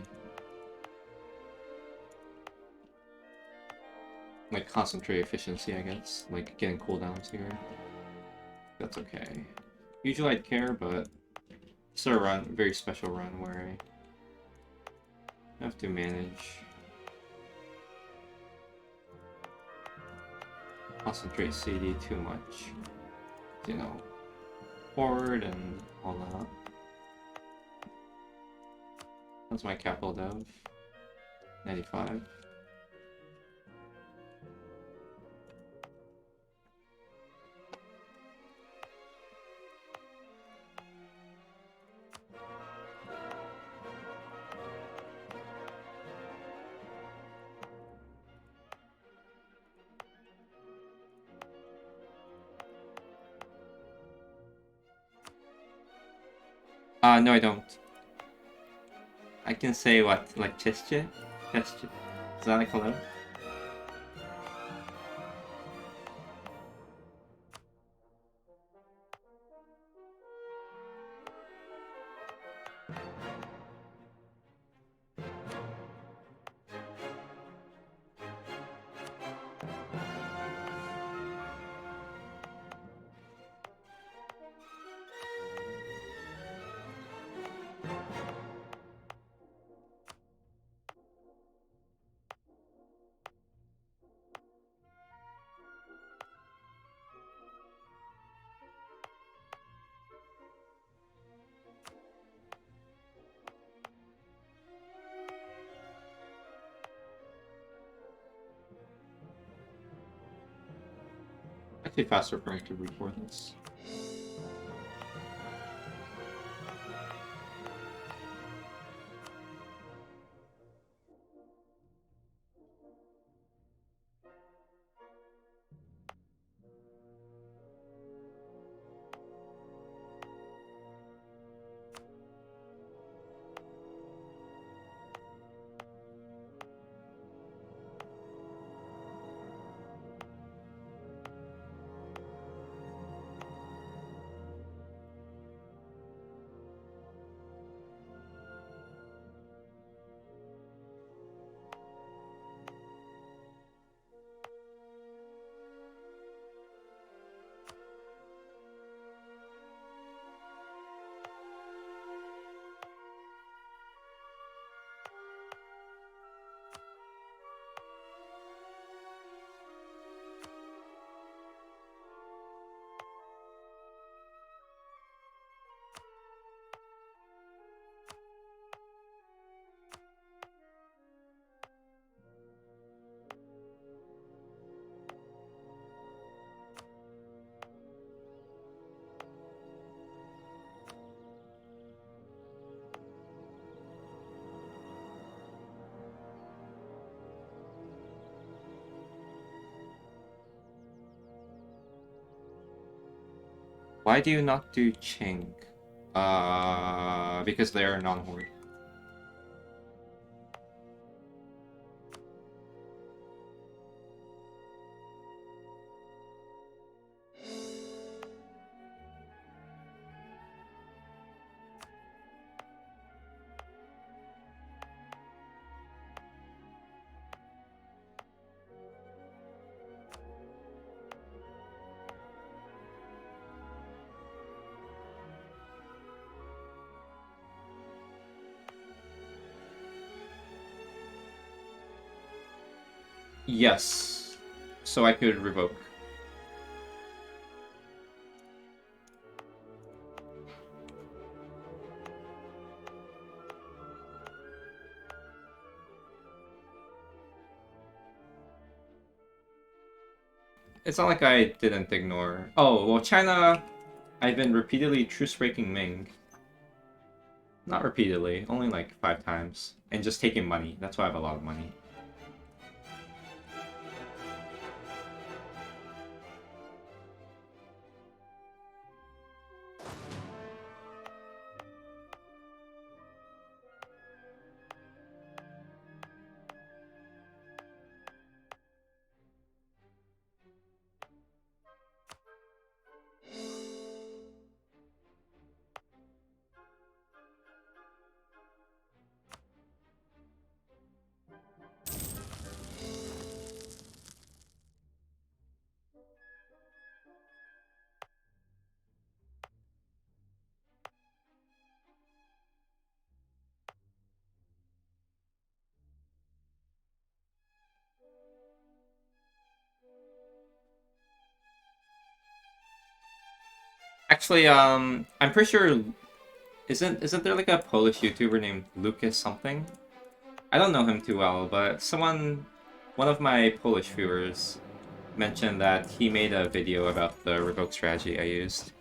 A: concentrate efficiency, I guess, like getting cooldowns here. That's okay. Usually I'd care, but it's a run, very special run where I have to manage concentrate CD too much, you know, forward and all that. That's my capital dev, 95. No, I don't. I can say what, like gesture? Gesture. Is that like hello? Actually faster for me to record this. Why do you not do Ching? Because they're non-horde. Yes. So I could revoke. It's not like I didn't ignore. Oh, well, China, I've been repeatedly truce-breaking Ming. Not repeatedly, only like 5 times. And just taking money. That's why I have a lot of money. Actually, I'm pretty sure isn't there like a Polish YouTuber named Lucas something? I don't know him too well, but one of my Polish viewers mentioned that he made a video about the revoke strategy I used.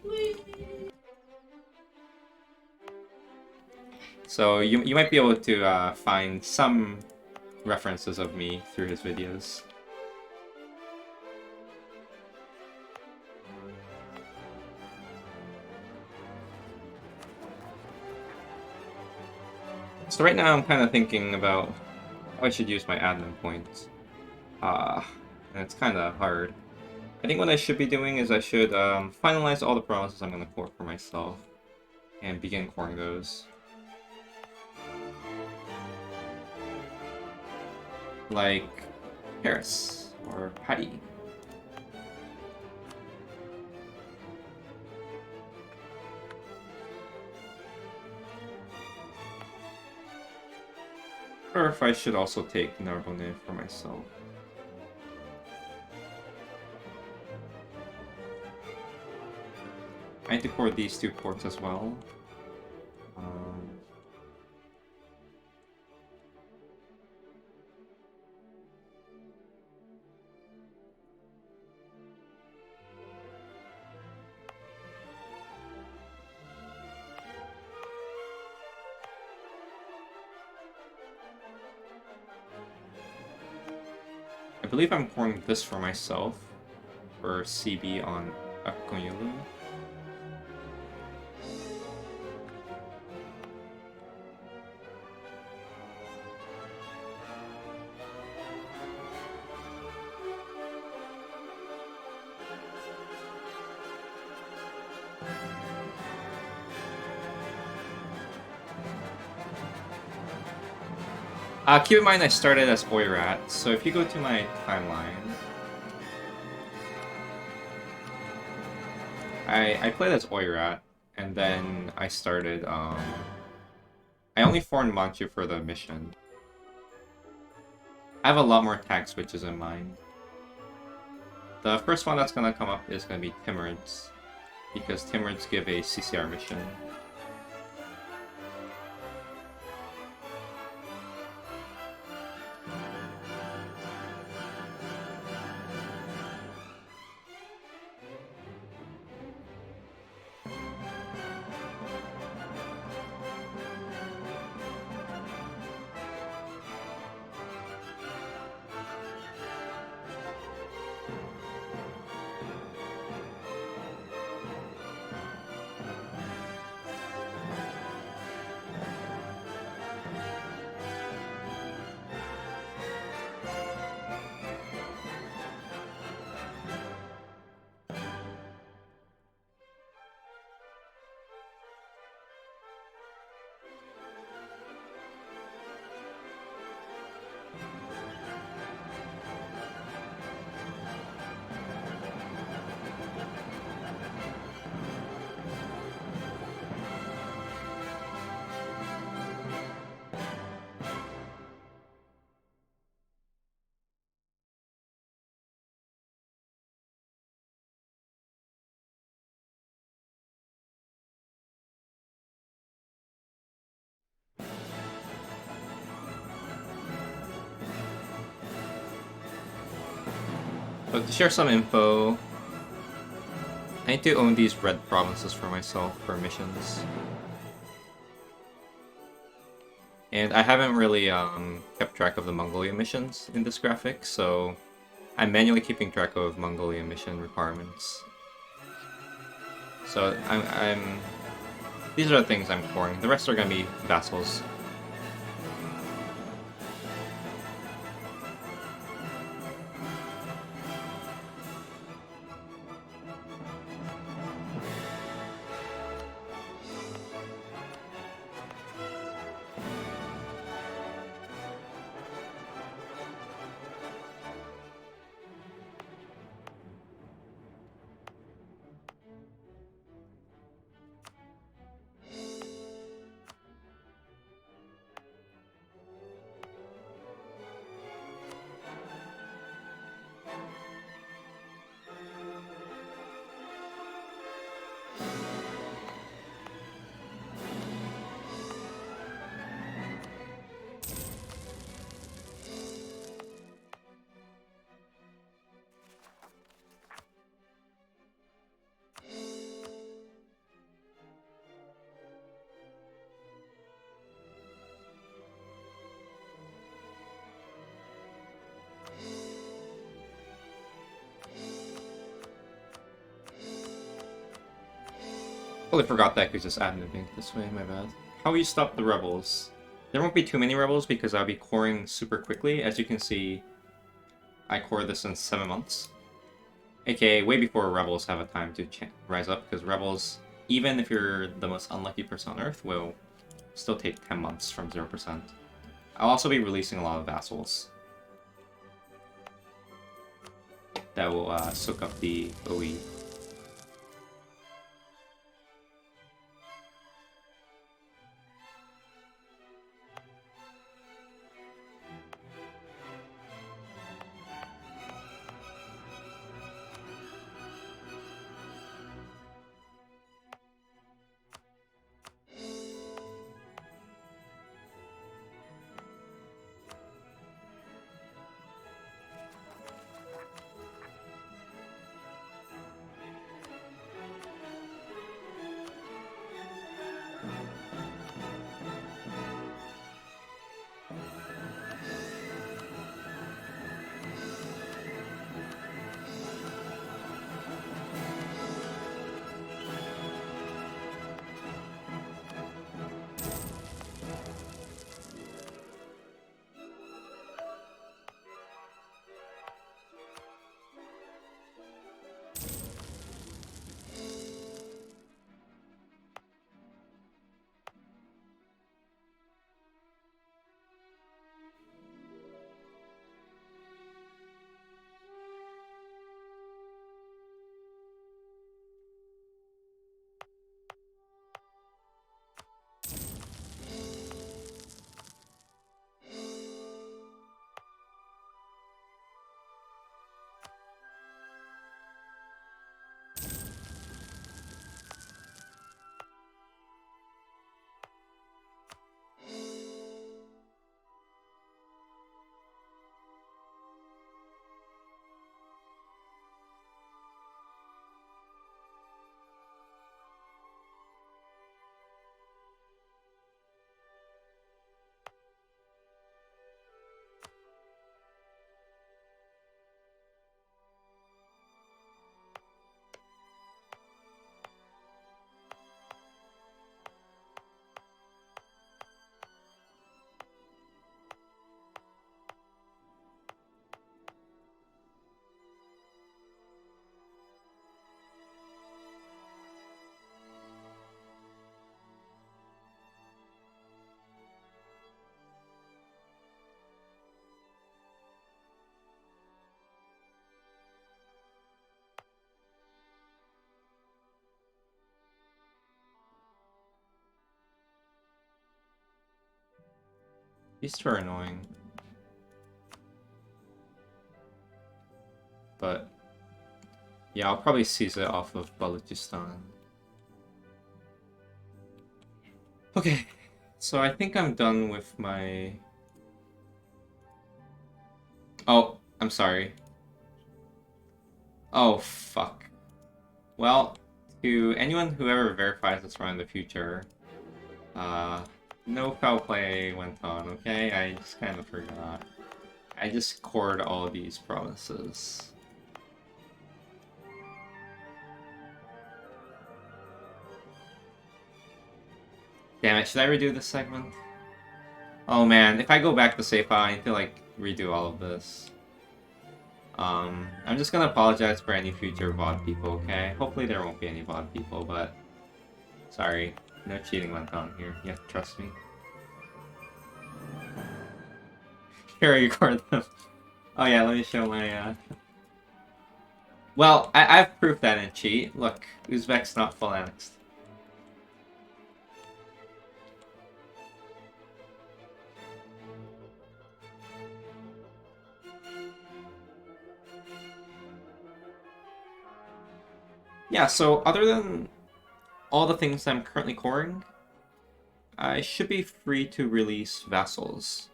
A: So you might be able to find some references of me through his videos. So right now I'm kind of thinking about how I should use my admin points. And it's kind of hard. I think what I should be doing is I should finalize all the provinces I'm going to core for myself and begin coring those. Like Paris or Paris. Or if I should also take Narbonne for myself. I need to core these 2 ports as well. I believe I'm coring this for myself for CB on Akonyulu. Keep in mind I started as oir30, so if you go to my timeline, I played as oir30, and then I started, I only formed Manchu for the mission. I have a lot more tag switches in mind. The first one that's gonna come up is gonna be Timurids, because Timurids give a CCR mission. So to share some info, I need to own these red provinces for myself for missions. And I haven't really kept track of the Mongolia missions in this graphic, so I'm manually keeping track of Mongolia mission requirements. So I'm these are the things I'm coring. The rest are gonna be vassals. Totally forgot that I could just add moving this way, my bad. How will you stop the rebels? There won't be too many rebels because I'll be coring super quickly. As you can see, I core this in 7 months. AKA way before rebels have a time to rise up, because rebels, even if you're the most unlucky person on Earth, will still take 10 months from 0%. I'll also be releasing a lot of vassals that will soak up the OE. These two are annoying. But yeah, I'll probably seize it off of Balochistan. Okay, so I think I'm done with my... Oh, I'm sorry. Oh, fuck. Well, to anyone who ever verifies this run in the future, no foul play went on, okay? I just kind of forgot. I just cored all these provinces. Damn it, should I redo this segment? Oh man, if I go back to save file, I need to like redo all of this. I'm just gonna apologize for any future VOD people, okay? Hopefully there won't be any VOD people, but sorry, no cheating went on here. You have to trust me. Here I record them. Oh yeah, let me show my, Well, I have proof that I didn't cheat. Look, Uzbek's not full annexed. Yeah, so other than all the things I'm currently coring, I should be free to release vassals.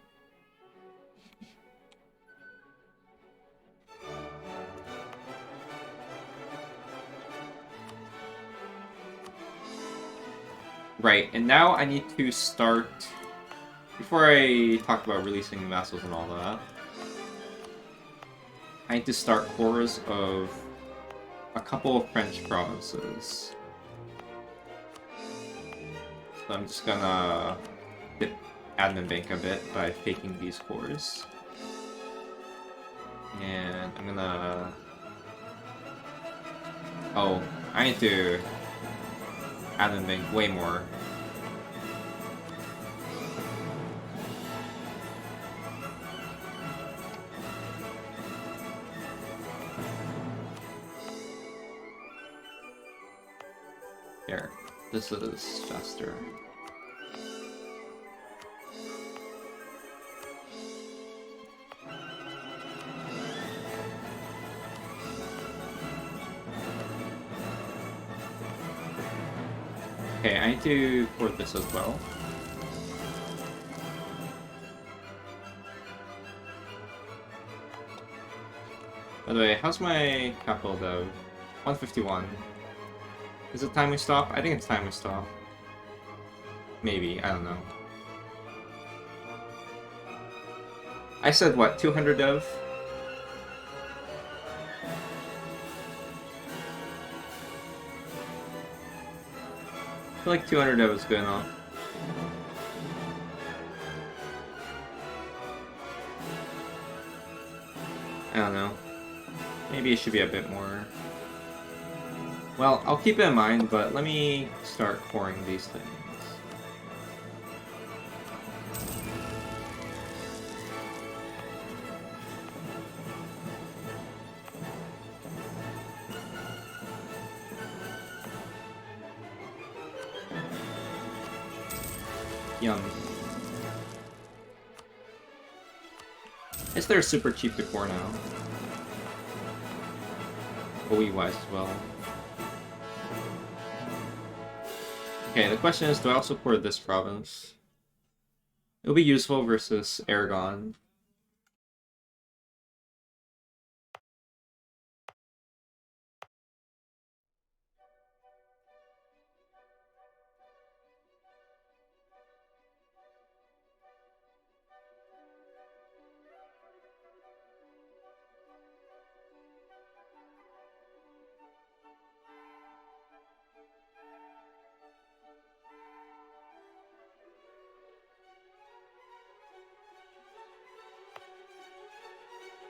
A: Right, and now I need to start... Before I talk about releasing vassals and all that, I need to start cores of a couple of French provinces. So I'm just gonna hit admin bank a bit by faking these cores. And I'm gonna... Oh, I need to admin bank way more. Here, this is faster. Okay, I need to port this as well. By the way, how's my capital though? 151. Is it time we stop? I think it's time we stop. Maybe, I don't know. I said what, 200 dev? I feel like 200 dev is good enough. I don't know. Maybe it should be a bit more. Well, I'll keep it in mind, but let me start coring these things. Yum. Is there super cheap to core now? OE-wise as well. Okay, the question is, do I also core this province? It'll be useful versus Aragon.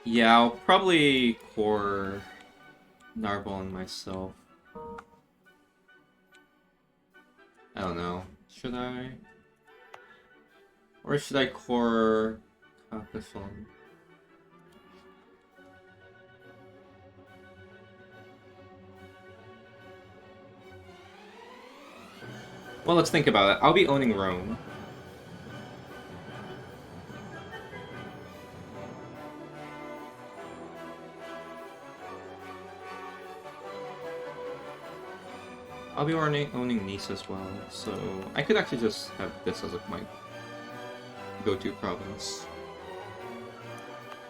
A: Yeah, I'll probably core Narbonne myself. I don't know. Should I? Or should I core Carcassonne? Well, let's think about it. I'll be owning Rome. I'll be owning Nice as well, so I could actually just have this as my go-to province.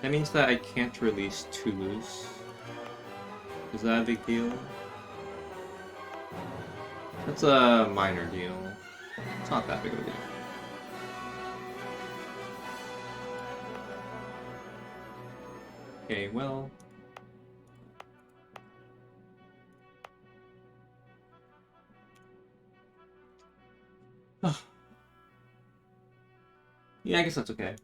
A: That means that I can't release Toulouse. Is that a big deal? That's a minor deal. It's not that big of a deal. Okay, well... yeah, I guess that's okay.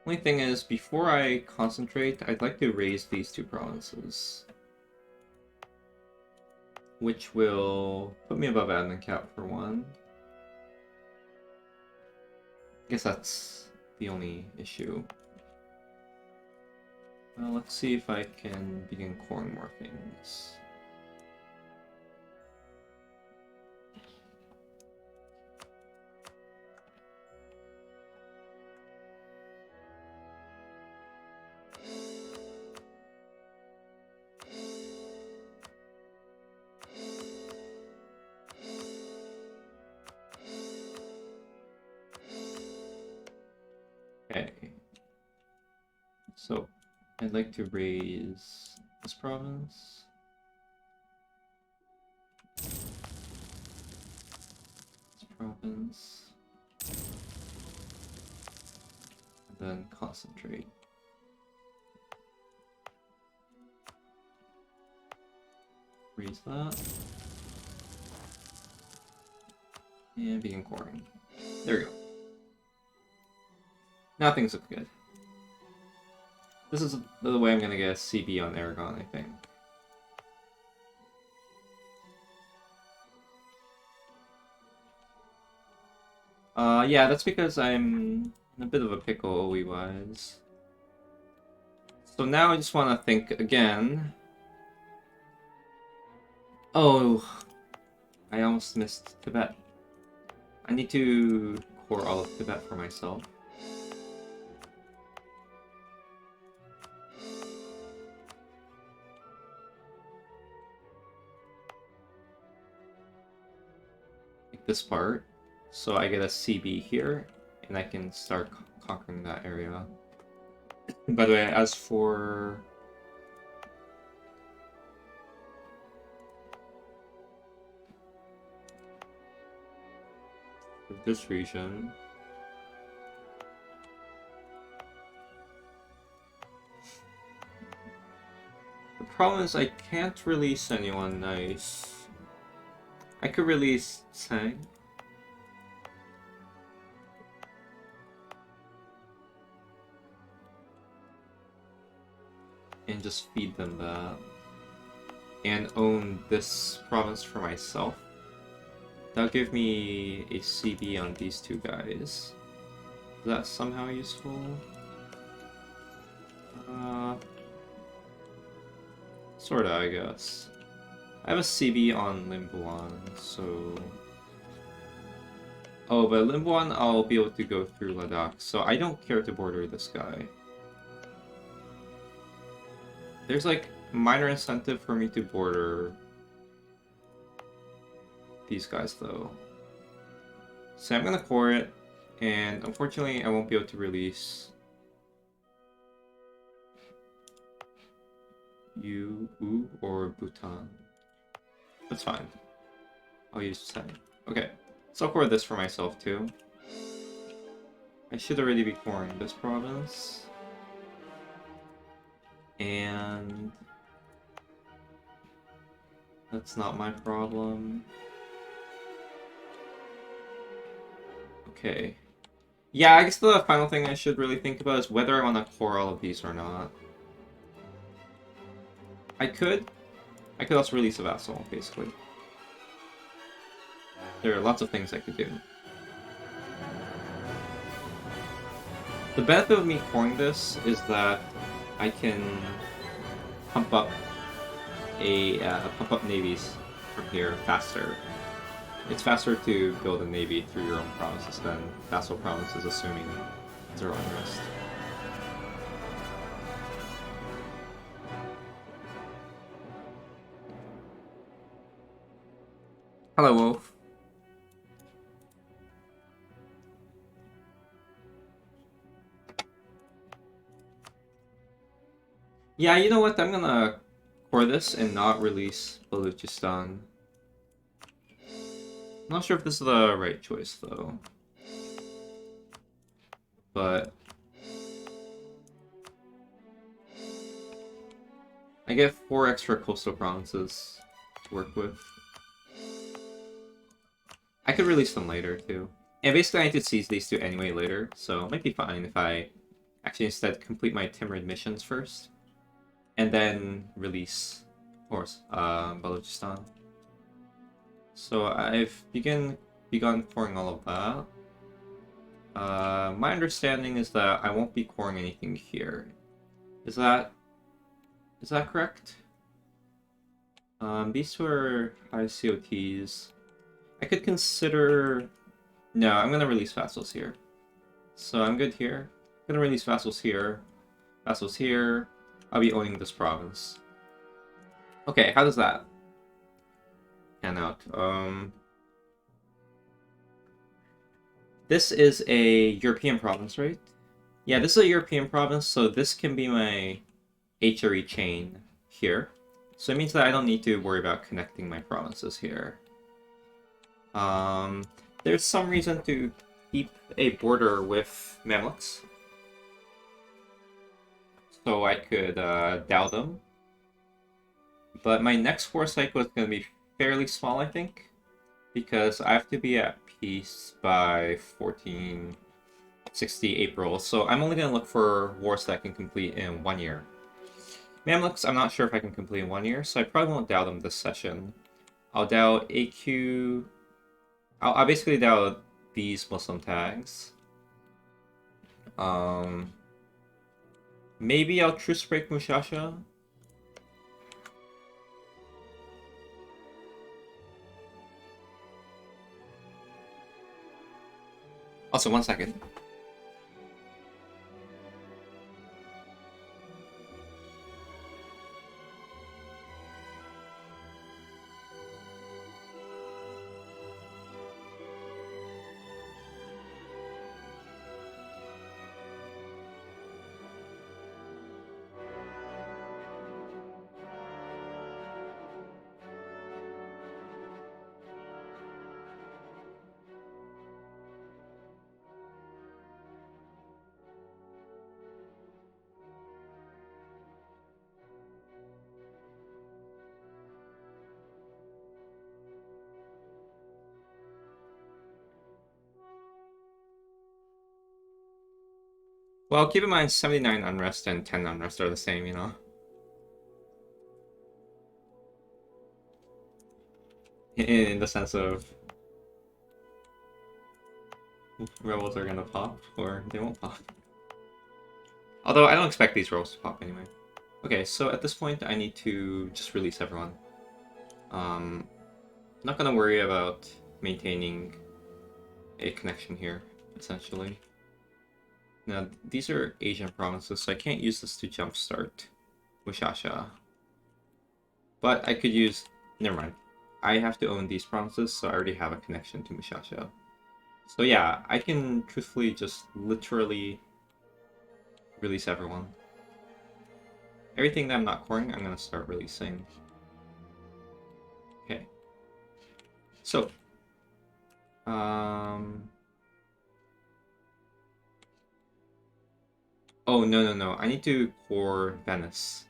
A: Only thing is, before I concentrate, I'd like to raise these two provinces. Which will put me above admin cap for one. I guess that's the only issue. Well, let's see if I can begin coring more things. Okay. So, I'd like to raise this province. This province. And then concentrate. Raise that. And begin coring. There we go. Now things look good. This is the way I'm gonna get a CB on Aragon, I think. Yeah, that's because I'm in a bit of a pickle OE-wise. So now I just want to think again. Oh, I almost missed Tibet. I need to core all of Tibet for myself. Like this part. So I get a CB here, and I can start conquering that area. By the way, as for... this region... the problem is I can't release anyone nice. I could release Tsang. And just feed them that. And own this province for myself. That'll give me a CB on these two guys. Is that somehow useful? Sorta, I guess. I have a CB on Limbuan, so... oh, but Limbuan I'll be able to go through Ladakh, so I don't care to border this guy. There's like minor incentive for me to border these guys though. So I'm gonna core it, and unfortunately I won't be able to release you or Bhutan. That's fine. I'll use 7. Okay, so I'll core this for myself too. I should already be coring this province. And that's not my problem. Okay. Yeah, I guess the final thing I should really think about is whether I want to core all of these or not. I could also release a vassal, basically. There are lots of things I could do. The benefit of me coring this is that I can pump up navies from here faster. It's faster to build a navy through your own provinces than vassal provinces, assuming 0 unrest. Hello, Wolf. Yeah, you know what? I'm gonna core this and not release Baluchistan. Not sure if this is the right choice, though. But I get 4 extra coastal provinces to work with. I could release them later, too. And basically I need to seize these two anyway later, so it might be fine if I actually instead complete my Timrid missions first. And then release, of course, Balochistan. So I've begun coring all of that. My understanding is that I won't be coring anything here. Is that correct? These two are high COTs. I could consider... No, I'm gonna release vassals here. So I'm good here. I'm gonna release vassals here. Vassals here. I'll be owning this province. Okay, how does that pan out? This is a European province, right? Yeah, this is a European province, so this can be my HRE chain here. So it means that I don't need to worry about connecting my provinces here. There's some reason to keep a border with Mamluks. So I could dow them. But my next war cycle is going to be fairly small, I think. Because I have to be at peace by 1460 April. So I'm only going to look for wars that I can complete in 1 year. Mamluks, I'm not sure if I can complete in 1 year, so I probably won't dow them this session. I'll dow AQ... I'll basically dow these Muslim tags. Maybe I'll truce break Mushasha. Also, 1 second. Well, keep in mind 79 unrest and 10 unrest are the same, you know? In the sense of... rebels are gonna pop, or they won't pop. Although I don't expect these rebels to pop anyway. Okay, so at this point I need to just release everyone. I'm not gonna worry about maintaining a connection here, essentially. Now, these are Asian provinces, so I can't use this to jumpstart Mushasha. But I could use... Never mind. I have to own these provinces, so I already have a connection to Mushasha. So yeah, I can truthfully just literally release everyone. Everything that I'm not coring, I'm gonna start releasing. Okay. So, oh, no. I need to core Venice.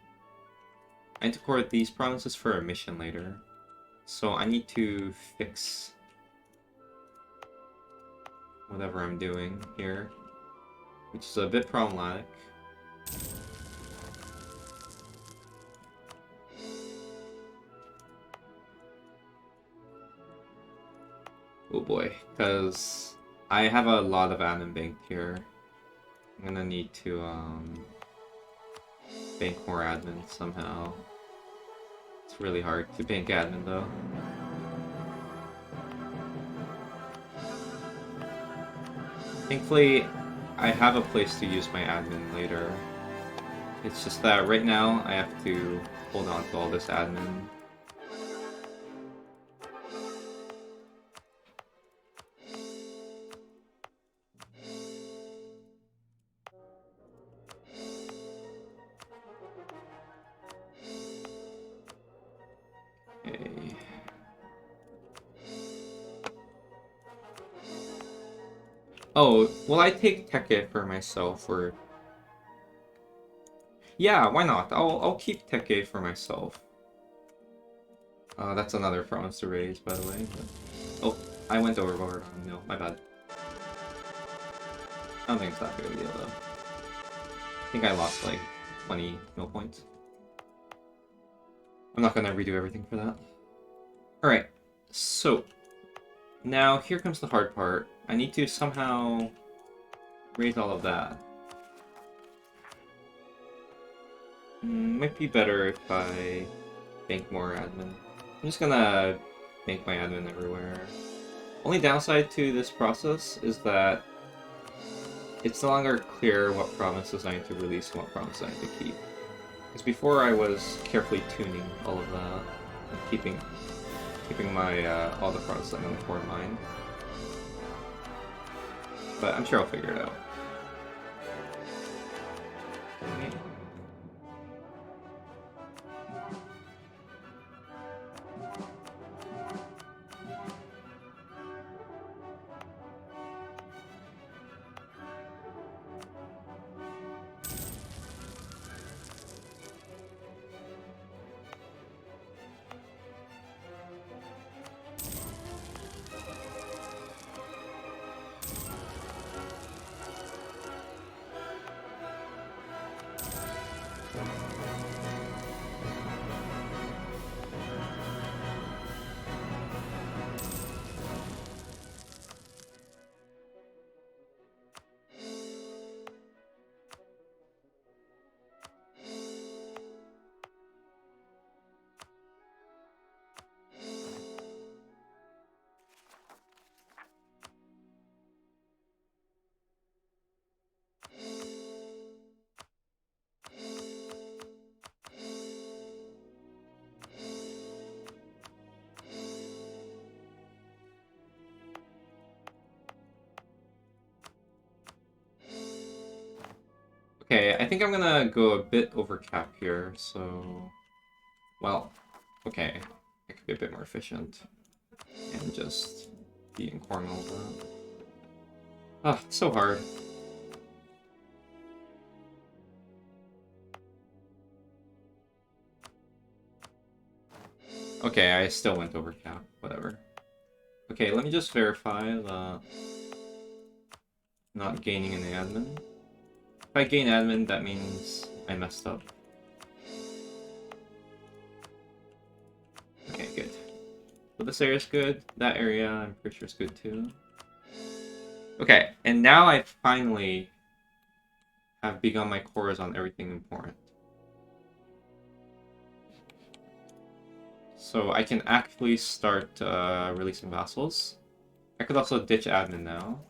A: I need to core these provinces for a mission later. So I need to fix whatever I'm doing here, which is a bit problematic. Oh boy, because I have a lot of admin banked here. I'm gonna need to bank more admin somehow. It's really hard to bank admin though. Thankfully, I have a place to use my admin later. It's just that right now I have to hold on to all this admin. Oh, will I take Teke for myself, or... Yeah, why not? I'll keep Teke for myself. That's another province to raise, by the way. But... Oh, I went overboard. No, my bad. I don't think it's that big of a deal, though. I think I lost, like, 20 mil points. I'm not gonna redo everything for that. Alright, so... Now, here comes the hard part. I need to somehow raise all of that. Might be better if I bank more admin. I'm just gonna bank my admin everywhere. Only downside to this process is that it's no longer clear what provinces I need to release and what provinces I need to keep. Because before I was carefully tuning all of that, and keeping my all the provinces I'm going for in mind. But I'm sure I'll figure it out. Okay. Okay, I think I'm gonna go a bit over cap here, so... Well, okay. I could be a bit more efficient. And just be in Cornwall that. Ah, it's so hard. Okay, I still went over cap, whatever. Okay, let me just verify that not gaining any admin. If I gain admin, that means I messed up. Okay, good. So this area's good. That area, I'm pretty sure is good too. Okay, and now I finally have begun my cores on everything important. So I can actually start releasing vassals. I could also ditch admin now.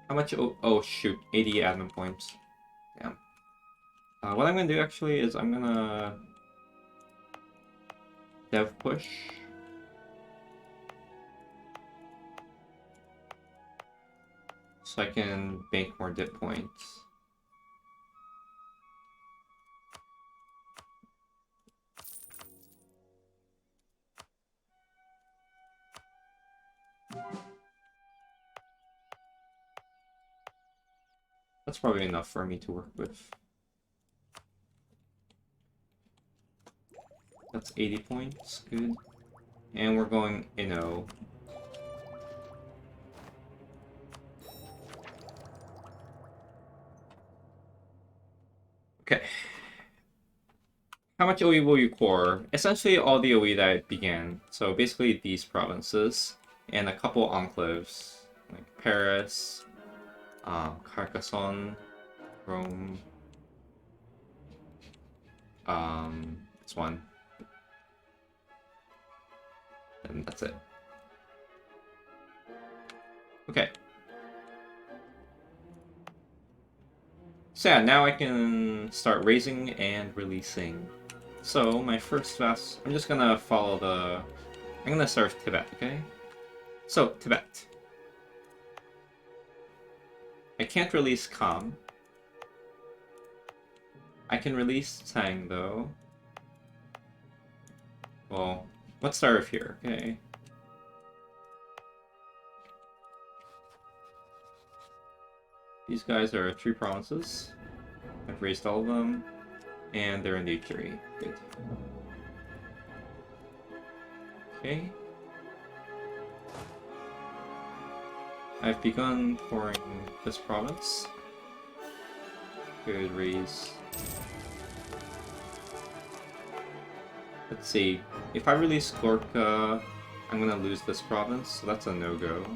A: How much? Oh shoot, 80 admin points. Damn. What I'm gonna do actually is I'm gonna dev push. So I can bank more dip points. That's probably enough for me to work with. That's 80 points, good. And we're going Inno. Okay. How much OE will you core? Essentially all the OE that I began. So basically these provinces and a couple enclaves like Paris, Carcassonne, Rome, this one. And that's it. Okay. So yeah, now I can start raising and releasing. So my first fast, I'm just gonna follow the, I'm gonna start with Tibet, okay? So, Tibet. I can't release Kam. I can release Tang though. Well, let's start with here, okay? These guys are 3 provinces. I've raised all of them, and they're in the H3. Good. Okay. I've begun pouring this province. Could raise. Let's see. If I release Gorka, I'm gonna lose this province, so that's a no-go.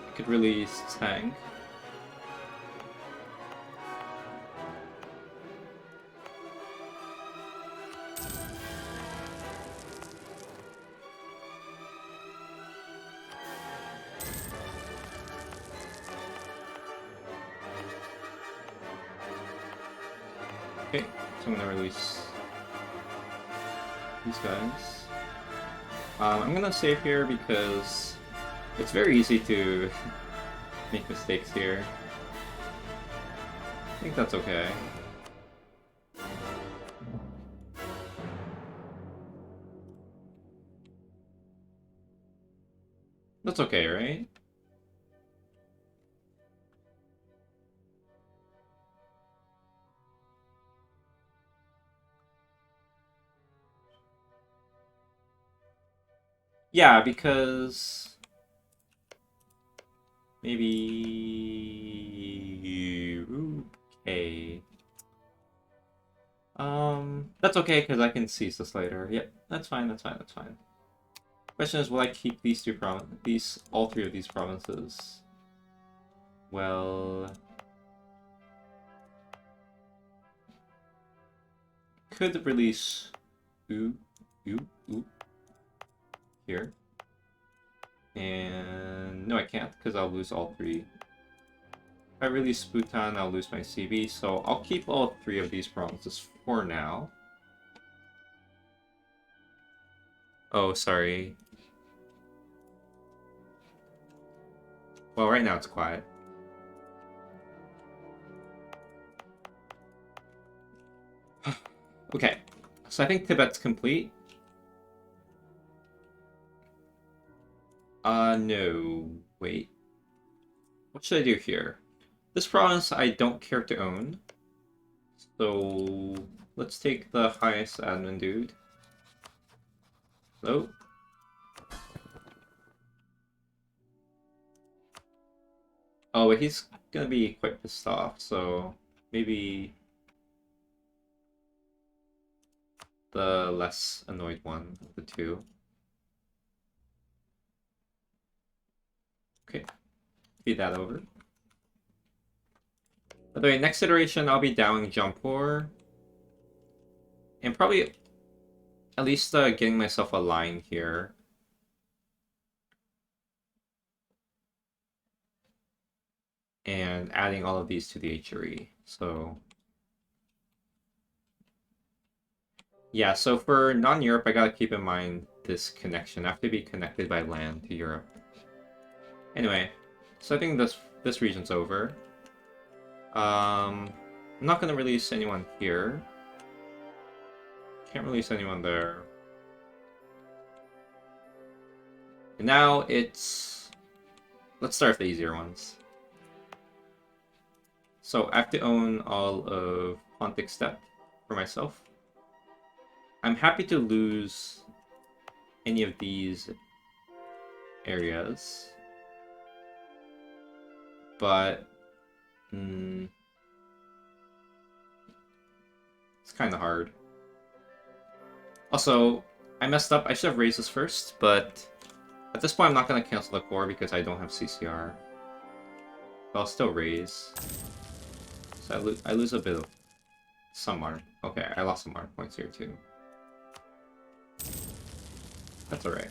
A: I could release Tang. Okay, so I'm gonna release these guys. I'm gonna save here because it's very easy to make mistakes here. I think that's okay. That's okay, right? Yeah, because maybe okay. That's okay because I can seize this later. Yep, that's fine. That's fine. That's fine. Question is, will I keep these all 3 of these provinces? Well, could release ooh here. And no, I can't because I'll lose all 3. If I release Bhutan, I'll lose my CB, so I'll keep all 3 of these provinces for now. Oh, sorry. Well, right now it's quiet. Okay, so I think Tibet's complete. No. Wait. What should I do here? This province I don't care to own. So let's take the highest admin dude. Hello? Oh, but he's gonna be quite pissed off, so maybe the less annoyed one of the 2. Okay, feed that over. By the way, next iteration I'll be downing Jampur. And probably at least getting myself a line here. And adding all of these to the HRE. So yeah, so for non-Europe, I gotta keep in mind this connection. I have to be connected by land to Europe. Anyway, so I think this region's over. I'm not gonna release anyone here. Can't release anyone there. And now it's... Let's start with the easier ones. So I have to own all of Pontic Steppe for myself. I'm happy to lose any of these areas. But... it's kind of hard. Also, I messed up. I should have raised this first, but at this point I'm not going to cancel the core because I don't have CCR. But I'll still raise. So I lose a bit of some mark. Okay, I lost some mark points here too. That's alright.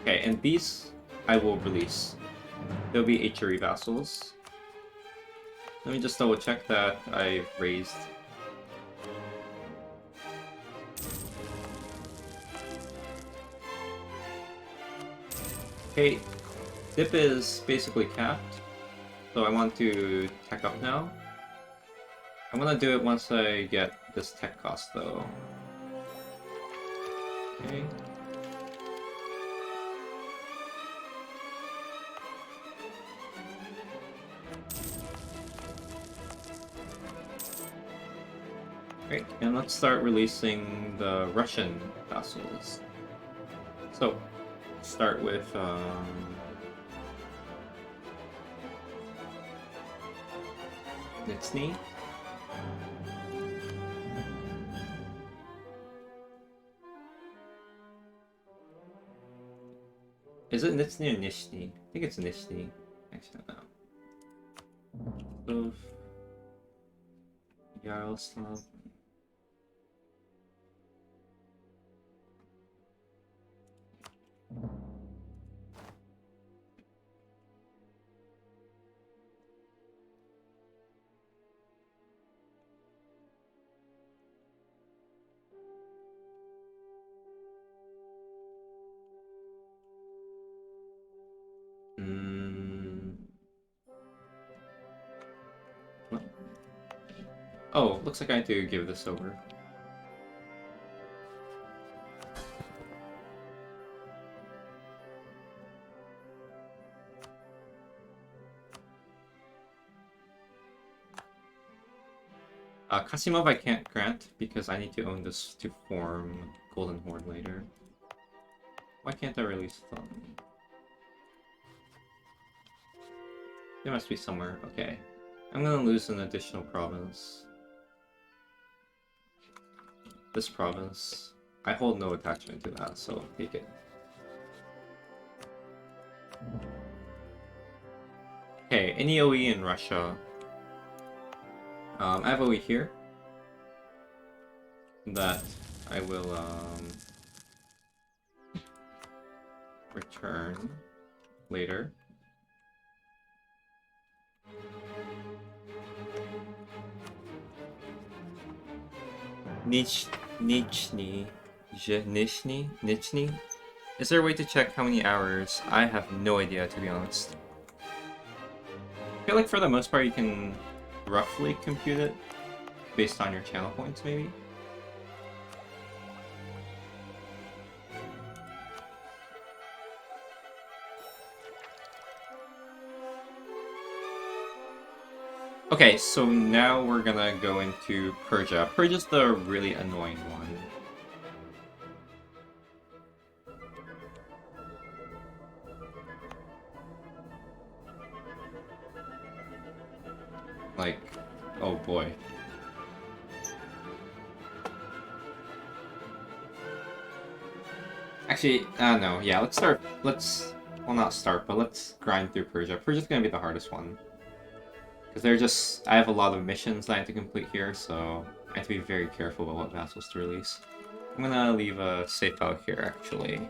A: Okay, and these I will release. They'll be HRE vassals. Let me just double check that I've raised. Okay, dip is basically capped, So I want to tech up now. I'm gonna do it once I get this tech cost though. Okay. Great, and let's start releasing the Russian vassals. So, start with Nizhny. Is it Nizhny or Nizhny? I think it's Nizhny. Actually, I don't know. Of Yaroslav. What? Oh, looks like I have to give this over. Kasimov I can't grant because I need to own this to form Golden Horde later. Why can't I release them? There must be somewhere. Okay. I'm gonna lose an additional province. This province. I hold no attachment to that, so take it. Okay, any OE in Russia. I have OE here. That I will return later. Nizhny. Is there a way to check how many hours? I have no idea, to be honest. I feel like for the most part you can roughly compute it based on your channel points, maybe? Okay, so now we're gonna go into Persia. Persia's the really annoying one. Like, oh boy. Actually, no, yeah, well, not start, but let's grind through Persia. Persia's gonna be the hardest one. Because I have a lot of missions that I have to complete here, so I have to be very careful about what vassals to release. I'm gonna leave a safe out here, actually.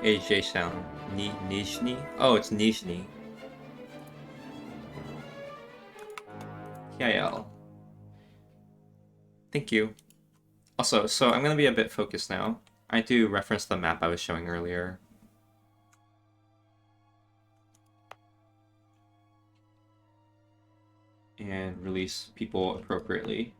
A: AJ sound. Nizhny? Oh, it's Nizhny. KIL. Thank you. Also, so I'm gonna be a bit focused now. I do reference the map I was showing earlier. And release people appropriately.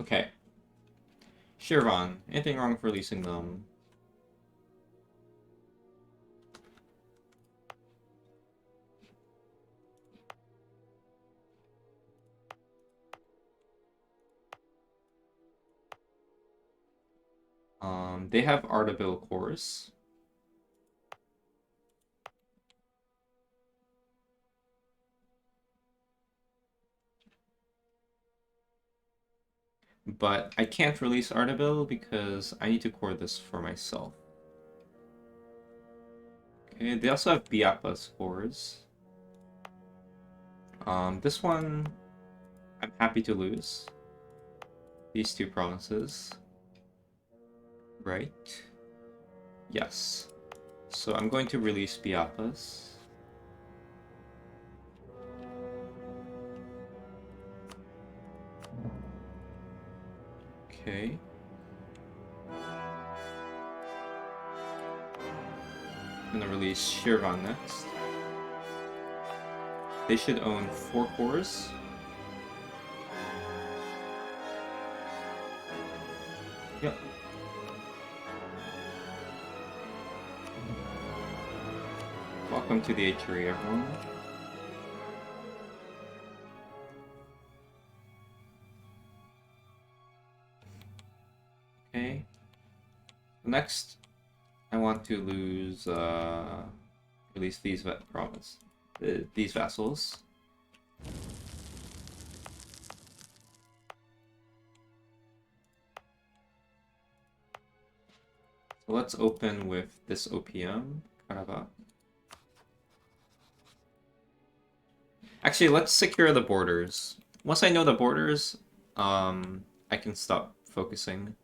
A: Okay. Shirvan, anything wrong with releasing them? They have Ardabil cores. But I can't release Ardabil because I need to core this for myself. Okay, they also have Biapa's cores. This one, I'm happy to lose. These two provinces. Right. Yes. So I'm going to release Biapas. Okay. I'm gonna release Shirvan next. They should own 4 cores. Yep. Welcome to the H3, everyone. Okay. Next, I want to lose, release these these vassals. So let's open with this OPM, Karabakh. Actually, let's secure the borders. Once I know the borders, I can stop focusing.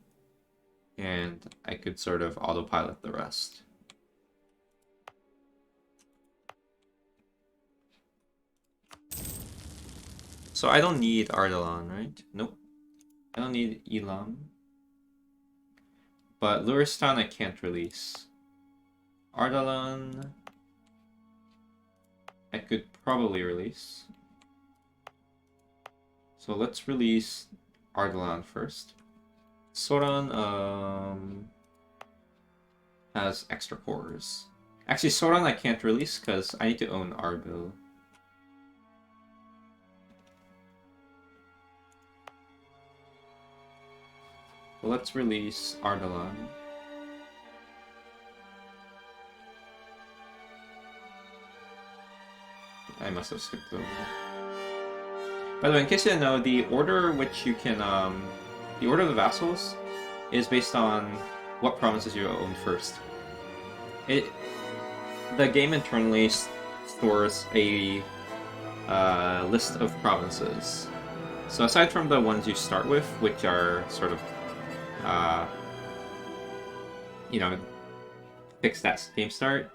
A: And I could sort of autopilot the rest. So I don't need Ardalan, right? Nope. I don't need Elam. But Luristan I can't release. Ardalan I could probably release. So let's release Ardalan first. Soran has extra cores. Actually, Soran I can't release because I need to own Arbil. So let's release Ardalan. I must have skipped them. By the way, in case you didn't know, the order which you can, the order of the vassals is based on what provinces you own first. The game internally stores a list of provinces. So aside from the ones you start with, which are sort of, you know, fixed at game start,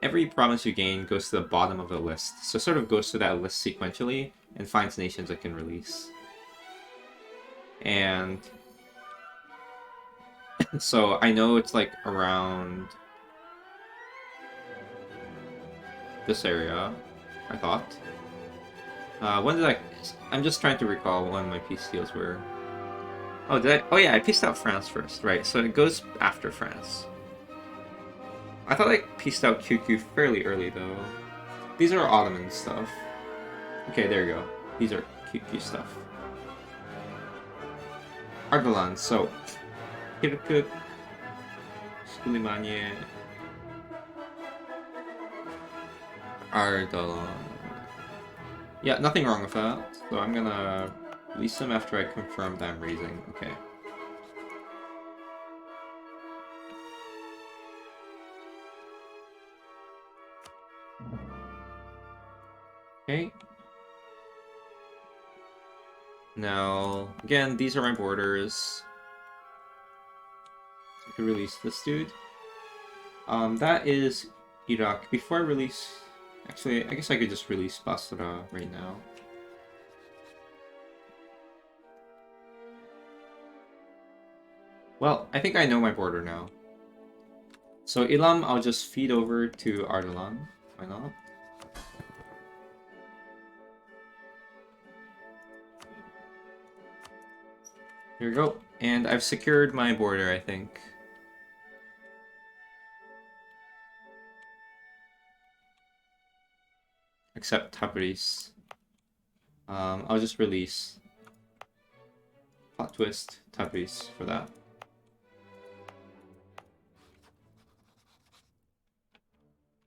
A: every province you gain goes to the bottom of the list. So it sort of goes to that list sequentially and finds nations it can release. And so I know it's like around this area, I thought. When did I'm just trying to recall when my peace deals were. Oh, did I? Oh yeah, I pieced out France first, right? So it goes after France. I thought I pieced out QQ fairly early, though. These are Ottoman stuff. Okay, there you go. These are QQ stuff. Ardalan, so... Kirkuk... Suleimaniye... Ardalan... Yeah, nothing wrong with that. So I'm gonna release them after I confirm that I'm raising. Okay. Okay. Now, again, these are my borders. So I can release this dude. That is Iraq. Before I release... Actually, I guess I could just release Basra right now. Well, I think I know my border now. So Ilam, I'll just feed over to Ardalan. Why not? Here we go. And I've secured my border, I think. Except Tabriz. I'll just release Plot Twist Tabriz for that.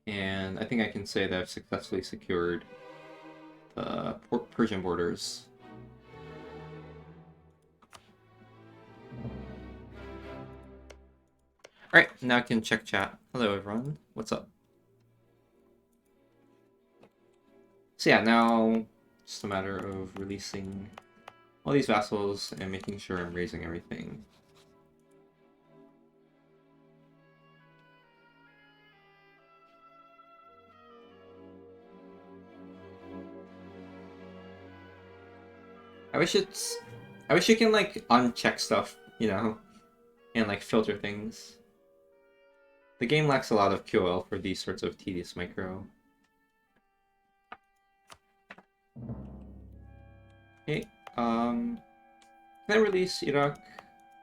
A: And I think I can say that I've successfully secured the Persian borders. Alright, now I can check chat. Hello everyone, what's up? So yeah, now it's a matter of releasing all these vassals and making sure I'm raising everything. I wish you can like uncheck stuff, you know, and like filter things. The game lacks a lot of QoL for these sorts of tedious micro. Okay, can I release Iraq?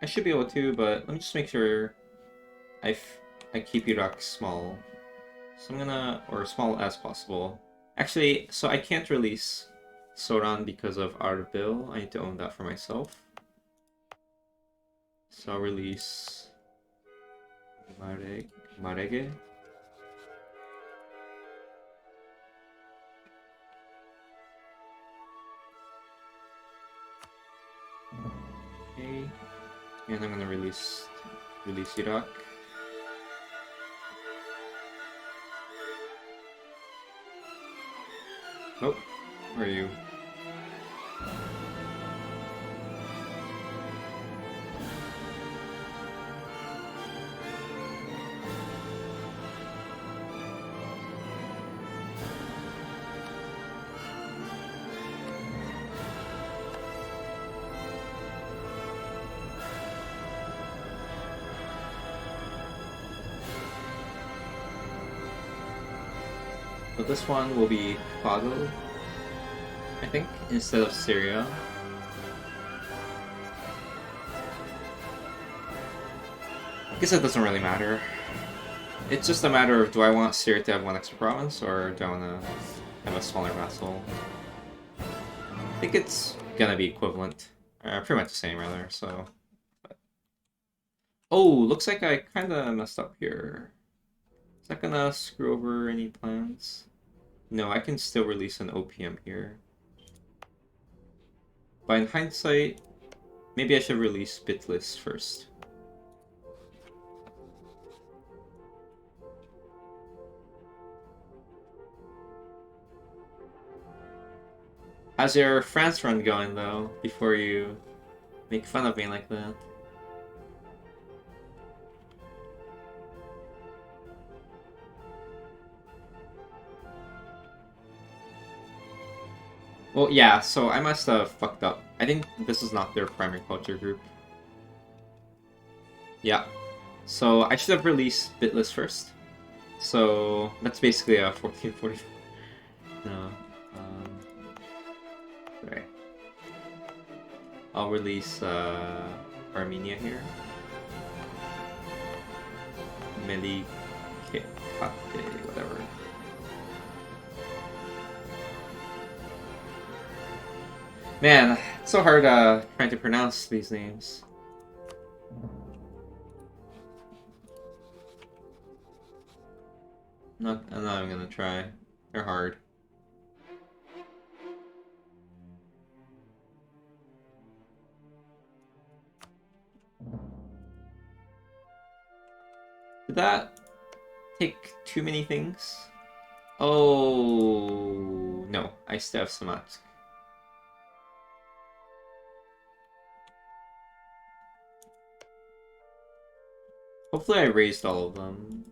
A: I should be able to, but let me just make sure I keep Iraq small. So I'm gonna, or small as possible. Actually, so I can't release Soran because of Arbil. I need to own that for myself. So I'll release Marege. Okay, and I'm gonna release Iraq. Oh, where are you? So this one will be Fagel, I think, instead of Syria. I guess it doesn't really matter. It's just a matter of, do I want Syria to have one extra province, or do I want to have a smaller vassal? I think it's gonna be equivalent. Pretty much the same, rather, so... Oh, looks like I kinda messed up here. Is that gonna screw over any plans? No, I can still release an OPM here. But in hindsight, maybe I should release Bitless first. How's your France run going, though, before you make fun of me like that? Well, yeah, so I must have fucked up. I think this is not their primary culture group. Yeah. So I should have released Bitless first. So that's basically a 1440. No. Sorry. I'll release Armenia here. Melikate, whatever. Man, it's so hard trying to pronounce these names. I'm not even gonna try. They're hard. Did that take too many things? Oh no, I still have Samatsk. Hopefully I raised all of them.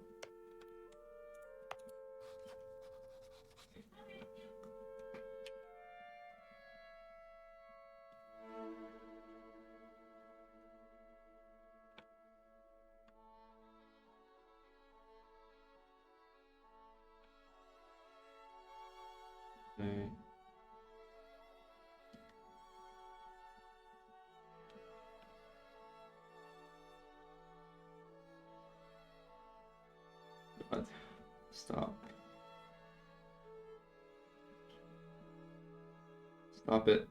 A: Okay. What? Stop. Stop it.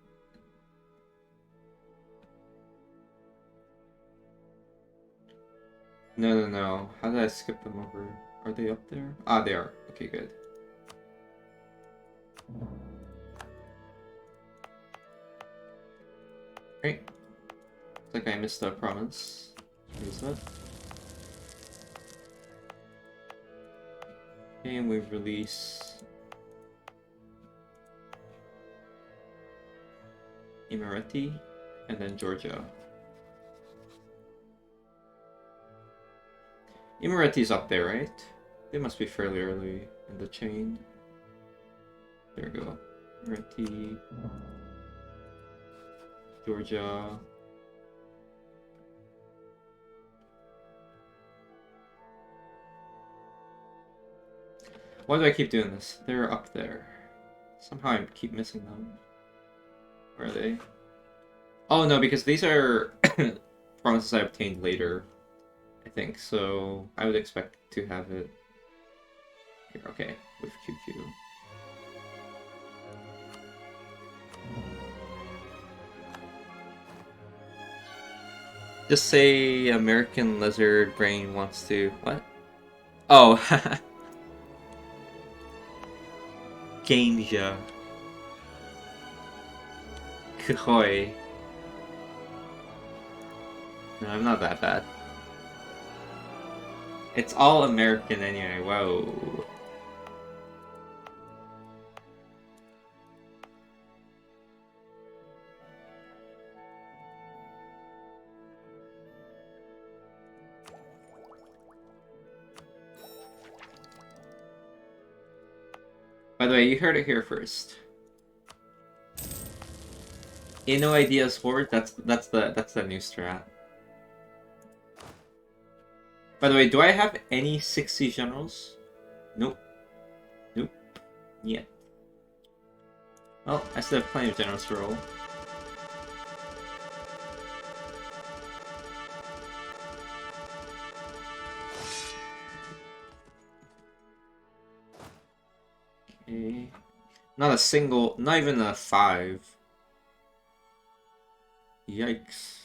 A: No. How did I skip them over? Are they up there? Ah, they are. Okay, good. Great. Looks like I missed a province. What is that? Okay, and we release Imereti, and then Georgia. Imereti's up there, right? They must be fairly early in the chain. There we go. Imereti, Georgia. Why do I keep doing this? They're up there. Somehow I keep missing them. Where are they? Oh no, because these are promises I obtained later, I think. So I would expect to have it here. Okay, with QQ. Just say American Lizard Brain wants to... What? Oh, Ganja. Kahoi. No, I'm not that bad. It's all American anyway, whoa. By the way, you heard it here first. Inno Ideas Horde, that's the new strat. By the way, do I have any 60 generals? Nope. Nope. Yet. Well, I still have plenty of generals to roll. Okay. Not a single, not even a 5. Yikes.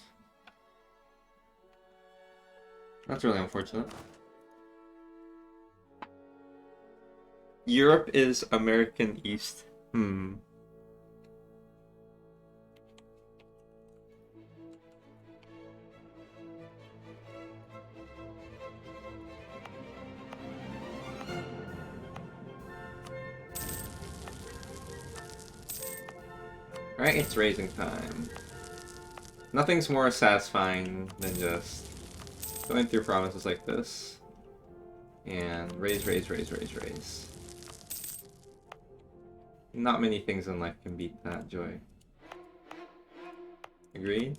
A: That's really unfortunate. Europe is American East. Alright, it's raising time. Nothing's more satisfying than just going through provinces like this. And raise, raise, raise, raise, raise. Not many things in life can beat that joy. Agreed?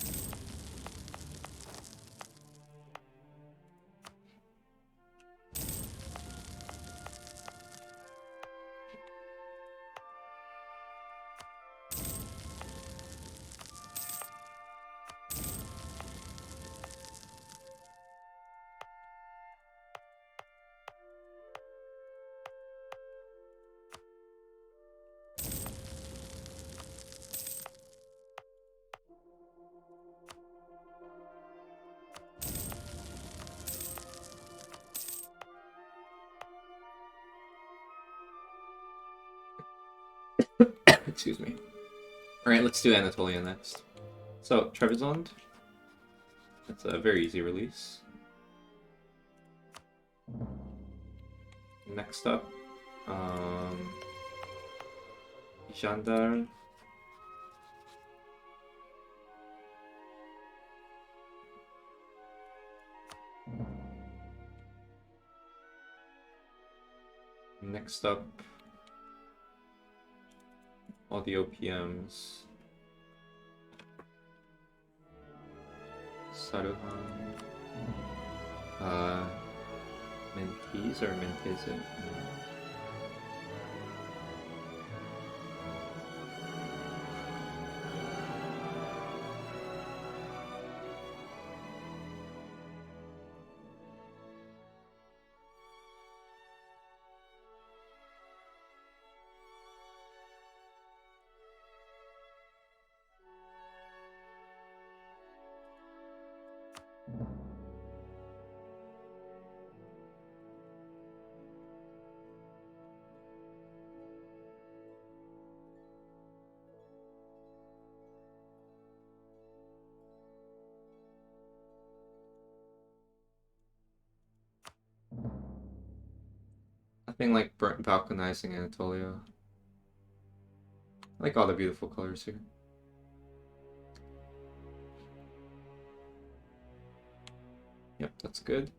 A: Excuse me. Alright, let's do Anatolia next. So, Trebizond. That's a very easy release. Next up, Jandar. Next up, all the OPMs. Saruhan. Mentees or Mentese? Nothing like balkanizing Anatolia. I like all the beautiful colors here. Yep, that's good.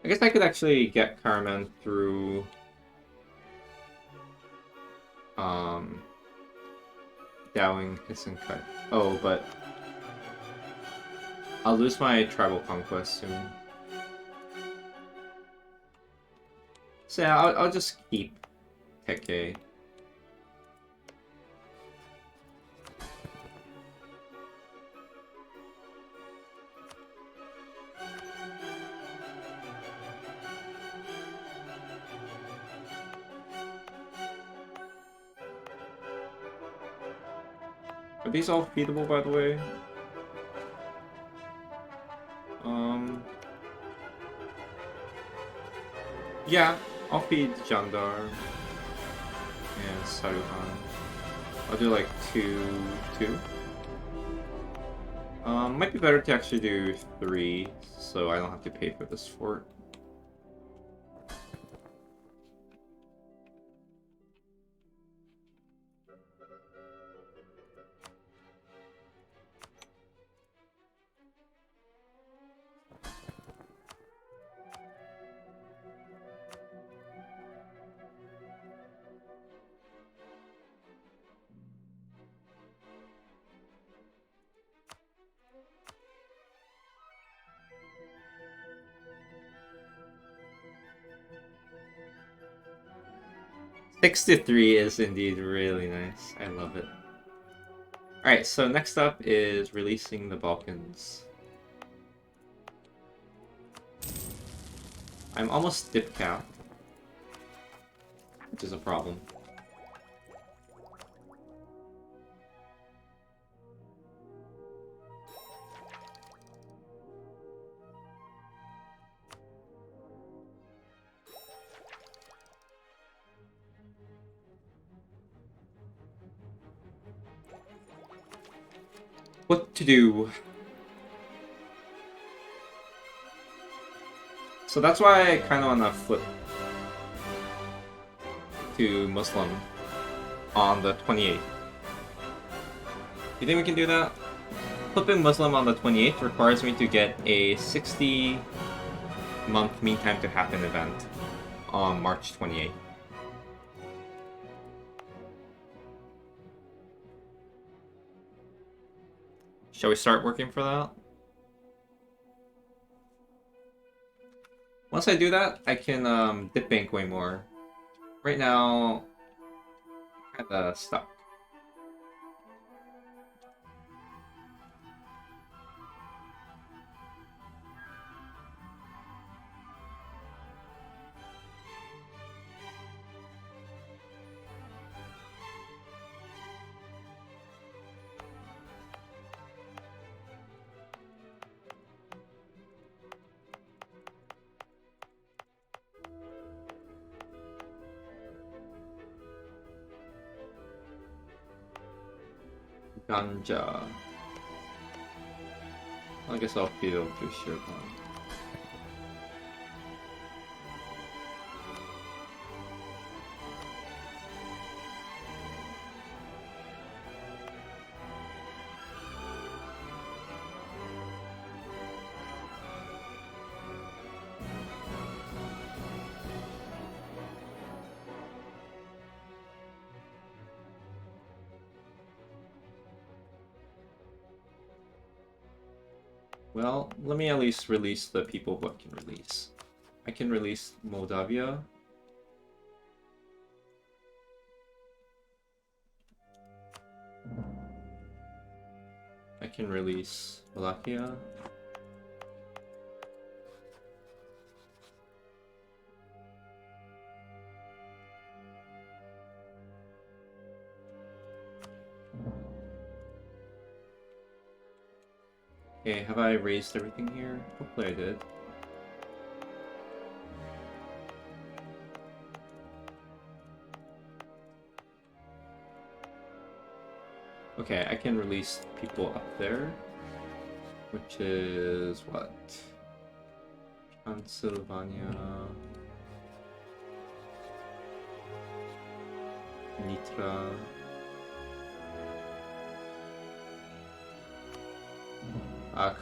A: I guess I could actually get Caraman through Dowing Hissing Cut. Oh, but I'll lose my tribal conquest soon. So yeah, I'll just keep Teke. Are these all feedable, by the way? Yeah, I'll feed Jandar and Saruhan. I'll do like 2. Might be better to actually do 3, so I don't have to pay for this fort. Six to 3 is indeed really nice. I love it. Alright, so next up is releasing the Balkans. I'm almost dip capped, which is a problem. What to do? So that's why I kind of want to flip to Muslim on the 28th. You think we can do that? Flipping Muslim on the 28th requires me to get a 60-month mean time to happen event on March 28th. Shall we start working for that? Once I do that, I can dip bank way more. Right now, kinda stuck. Ganja. I guess I'll feed over to Shirpan. Well, let me at least release the people who I can release. I can release Moldavia. I can release Wallachia. Okay, have I raised everything here? Hopefully I did. Okay, I can release people up there, which is what? Transylvania, Nitra.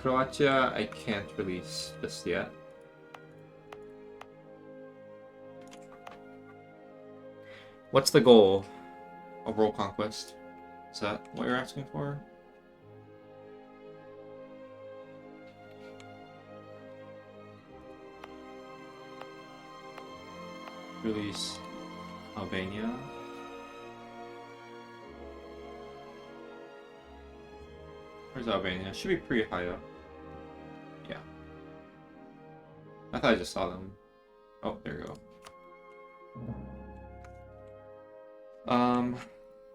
A: Croatia, I can't release just yet. What's the goal of world conquest? Is that what you're asking for? Release Albania. Where's Albania? Should be pretty high up. Yeah. I thought I just saw them. Oh, there you go.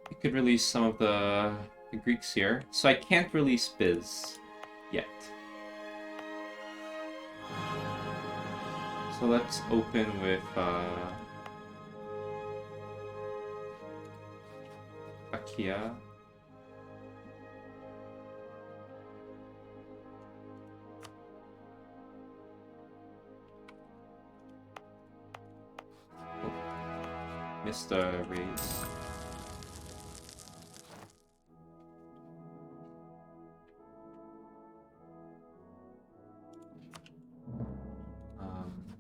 A: We could release some of the Greeks here. So I can't release Biz yet. So let's open with Akia. Missed the raise.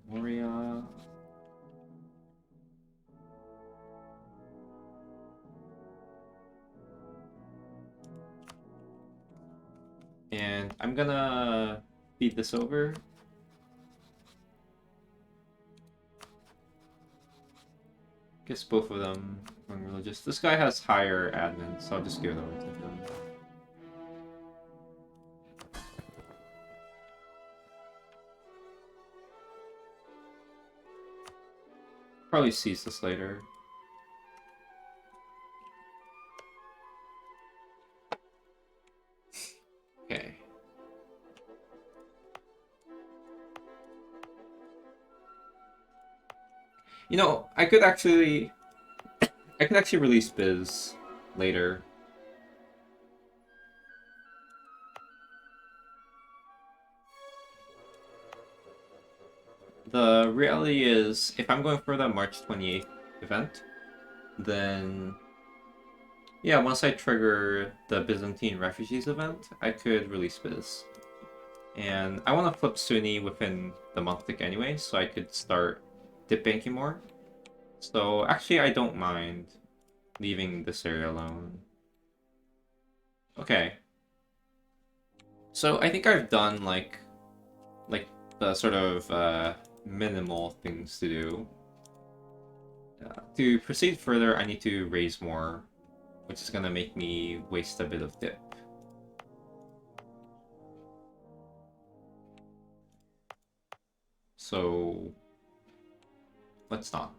A: Moria. And I'm gonna feed this over. Guess both of them are religious. This guy has higher admin, so I'll just give it over to him. Probably sees this later. Okay. You know, I could actually release Biz later. The reality is, if I'm going for the March 28th event, then yeah, once I trigger the Byzantine Refugees event, I could release Biz. And I want to flip Sunni within the month tick anyway, so I could start dip banking more. So actually, I don't mind leaving this area alone. Okay. So I think I've done like the sort of minimal things to do. To proceed further, I need to raise more, which is gonna make me waste a bit of dip. So let's not.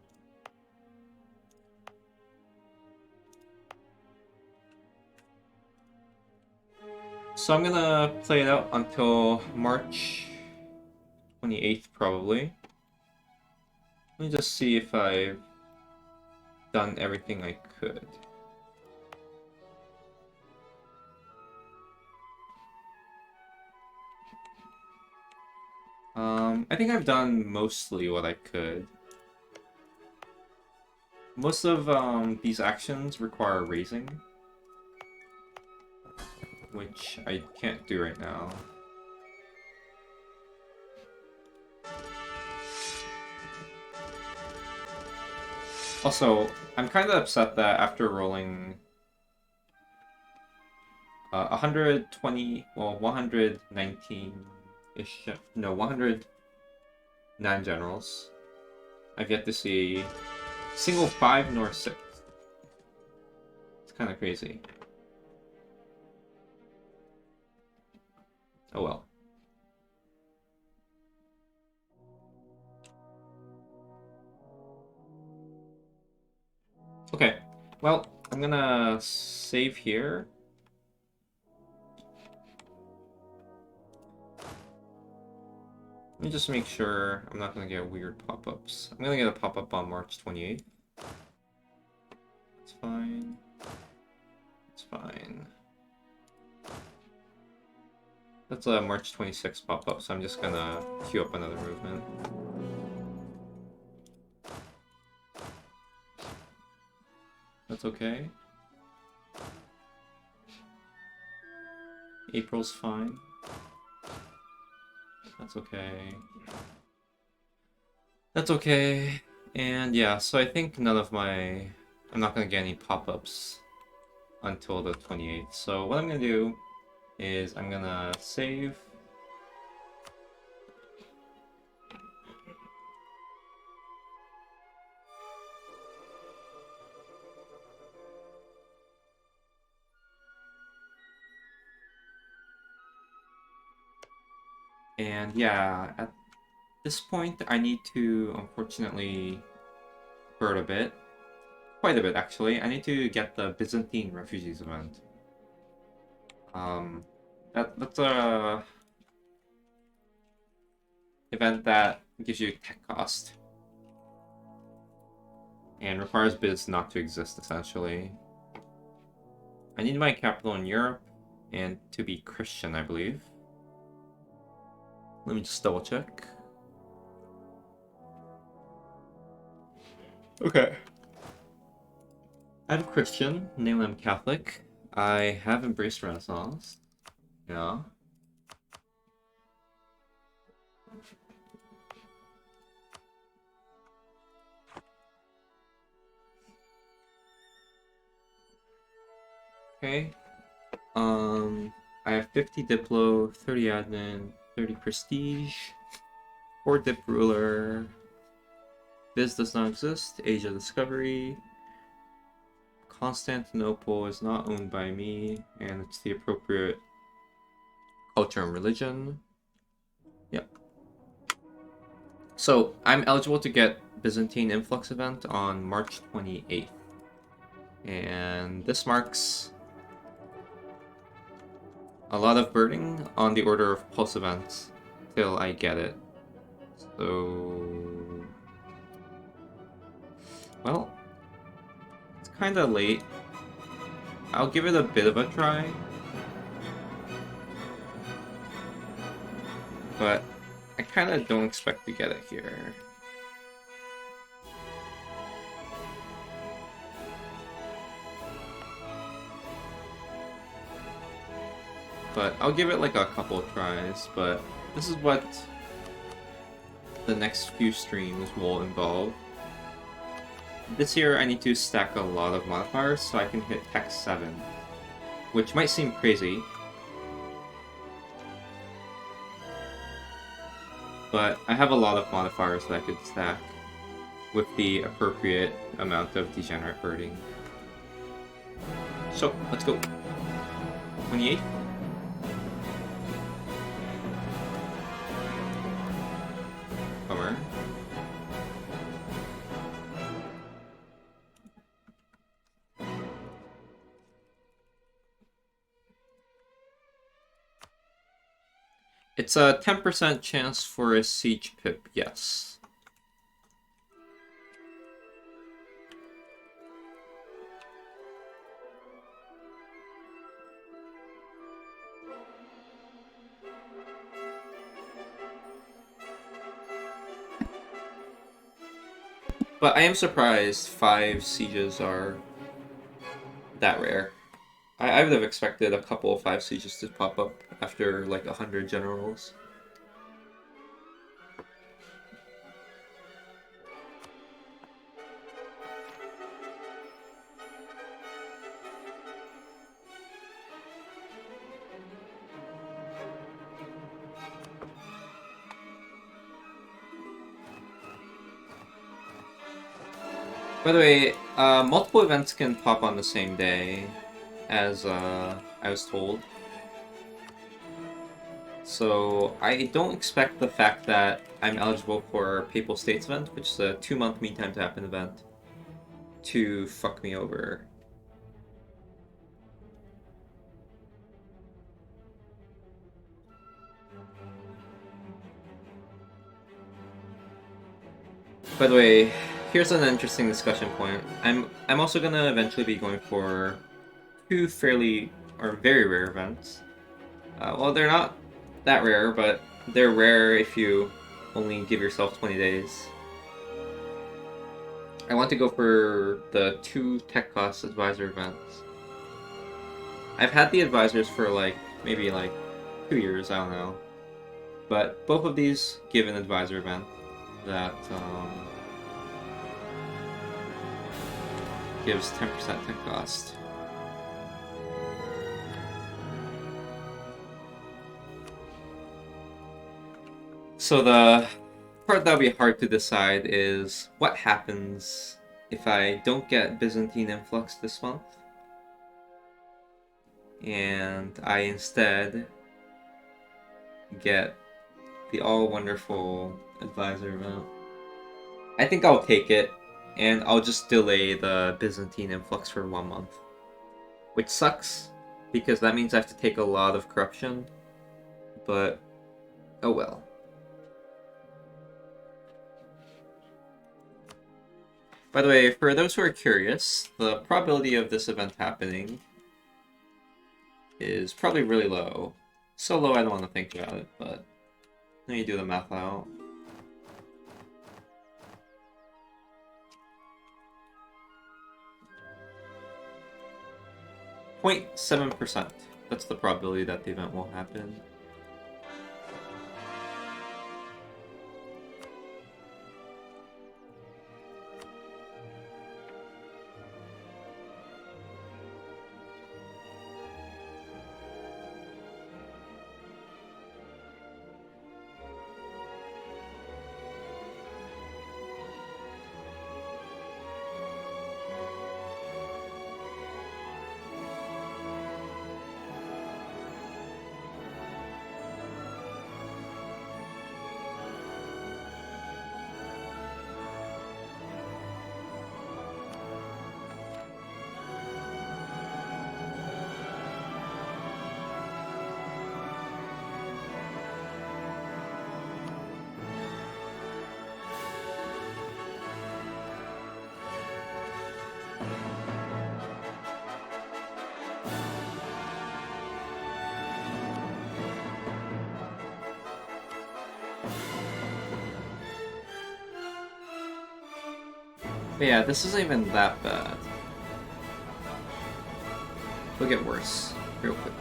A: So I'm gonna play it out until March 28th, probably. Let me just see if I've done everything I could. I think I've done mostly what I could. Most of these actions require raising, which I can't do right now. Also, I'm kind of upset that after rolling 120, well, 119-ish, no, 109 generals, I've yet to see single 5 nor 6. It's kind of crazy. Oh well. Okay, well, I'm gonna save here. Let me just make sure I'm not gonna get weird pop-ups. I'm gonna get a pop-up on March 28th. It's fine. It's fine. That's a March 26th pop-up, so I'm just gonna queue up another movement. That's okay. April's fine. That's okay. That's okay. And yeah, so I think none of my... I'm not gonna get any pop-ups until the 28th. So what I'm gonna do is I'm gonna save. And yeah, at this point I need to unfortunately bird a bit. Quite a bit actually. I need to get the Byzantine Refugees event. That's a event that gives you tech cost and requires bids not to exist essentially. I need my capital in Europe and to be Christian, I believe. Let me just double check. Okay. I'm Christian, namely I'm Catholic. I have embraced Renaissance. Yeah. Okay. I have 50 Diplo, 30 Admin, 30 Prestige, 4 Dip Ruler. Biz does not exist. Asia Discovery. Constantinople is not owned by me, and it's the appropriate culture and religion. Yep. So, I'm eligible to get Byzantine Influx event on March 28th. And this marks a lot of birding on the order of pulse events till I get it. So... well, it's kinda late. I'll give it a bit of a try. But I kinda don't expect to get it here. But I'll give it like a couple of tries, but this is what the next few streams will involve. This year I need to stack a lot of modifiers so I can hit Tech 7, which might seem crazy, but I have a lot of modifiers that I could stack with the appropriate amount of degenerate birding. So, let's go. 28th. Bummer. It's a 10% chance for a siege pip, yes. But I am surprised 5 sieges are that rare. I would have expected a couple of 5 sieges to pop up after like 100 generals. By the way, multiple events can pop on the same day, as I was told. So I don't expect the fact that I'm eligible for Papal States event, which is a 2-month meantime to happen event, to fuck me over. By the way, here's an interesting discussion point. I'm also gonna eventually be going for 2 fairly or very rare events. Well, they're not that rare, but they're rare if you only give yourself 20 days. I want to go for the 2 tech cost advisor events. I've had the advisors for like maybe like 2 years, I don't know. But both of these give an advisor event that gives 10% tech cost. So the part that'll be hard to decide is what happens if I don't get Byzantine influx this month and I instead get the all-wonderful advisor event. I think I'll take it, and I'll just delay the Byzantine influx for 1 month. Which sucks, because that means I have to take a lot of corruption, but oh well. By the way, for those who are curious, the probability of this event happening is probably really low. So low I don't want to think about it, but let me do the math out. .7%. That's the probability that the event will happen. But yeah, this isn't even that bad. It'll get worse real quick.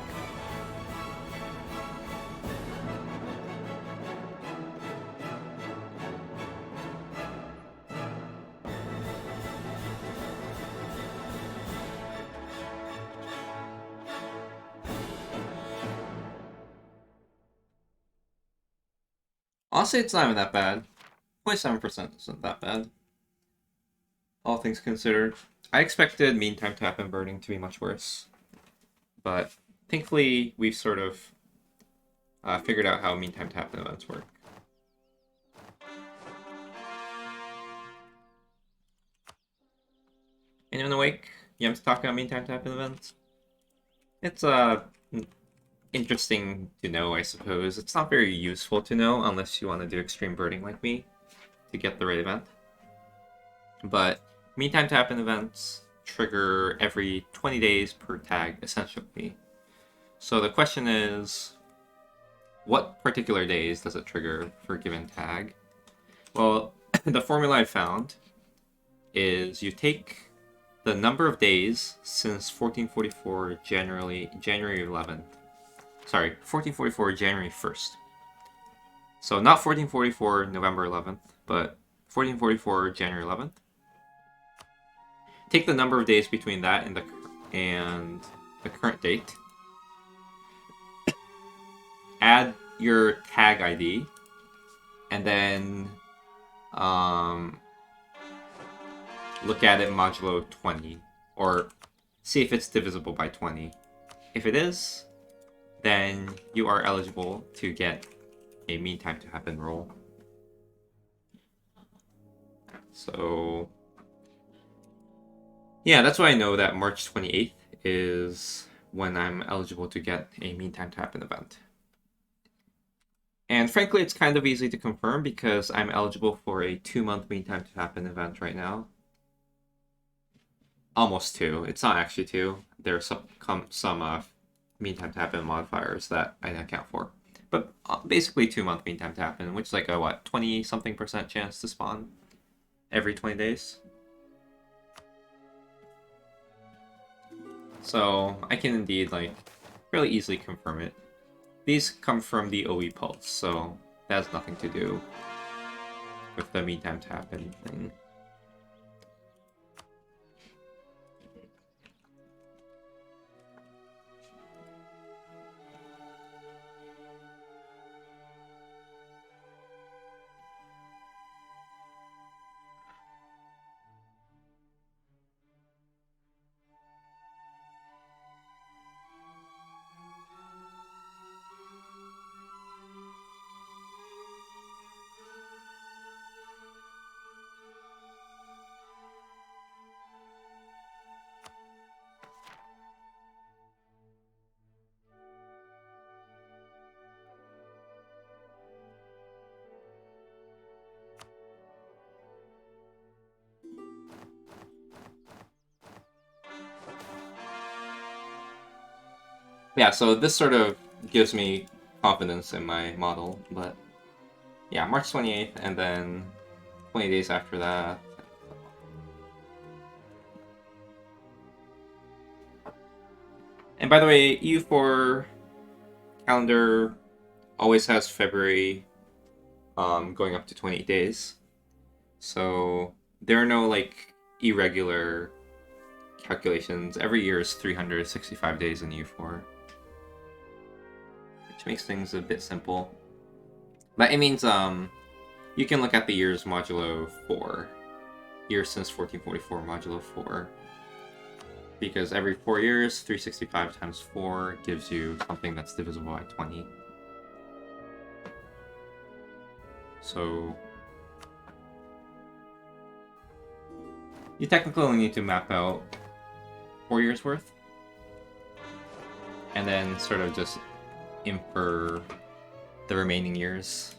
A: Honestly, it's not even that bad. 0.7% isn't that bad. All things considered. I expected meantime tap and burning to be much worse. But thankfully, we've sort of figured out how meantime tap and events work. Anyone awake? Yem's talking about meantime tap and events? It's interesting to know, I suppose. It's not very useful to know unless you want to do extreme burning like me to get the right event. But meantime tap and events trigger every 20 days per tag, essentially. So the question is, what particular days does it trigger for a given tag? Well, the formula I found is you take the number of days since 1444 January 11th. Sorry, 1444 January 1st. So not 1444 November 11th, but 1444 January 11th. Take the number of days between that and the current date. Add your tag ID, and then look at it modulo 20, or see if it's divisible by 20. If it is, then you are eligible to get a meantime to happen roll. So yeah, that's why I know that March 28th is when I'm eligible to get a meantime to happen event. And frankly, it's kind of easy to confirm because I'm eligible for a 2-month meantime to happen event right now. Almost 2. It's not actually 2. There are some meantime to happen modifiers that I didn't account for. But basically 2-month mean time to happen, which is like a, what, 20-something% chance to spawn every 20 days. So I can indeed, like, fairly easily confirm it. These come from the OE pulse, so that has nothing to do with the mean time to happen thing. Yeah, so this sort of gives me confidence in my model, but yeah, March 28th, and then 20 days after that. And by the way, EU4 calendar always has February going up to 28 days. So there are no, like, irregular calculations. Every year is 365 days in EU4. Which makes things a bit simple. But it means you can look at the years modulo 4. Years since 1444 modulo 4. Because every 4 years, 365 times 4 gives you something that's divisible by 20. So you technically only need to map out 4 years worth. And then sort of just infer the remaining years.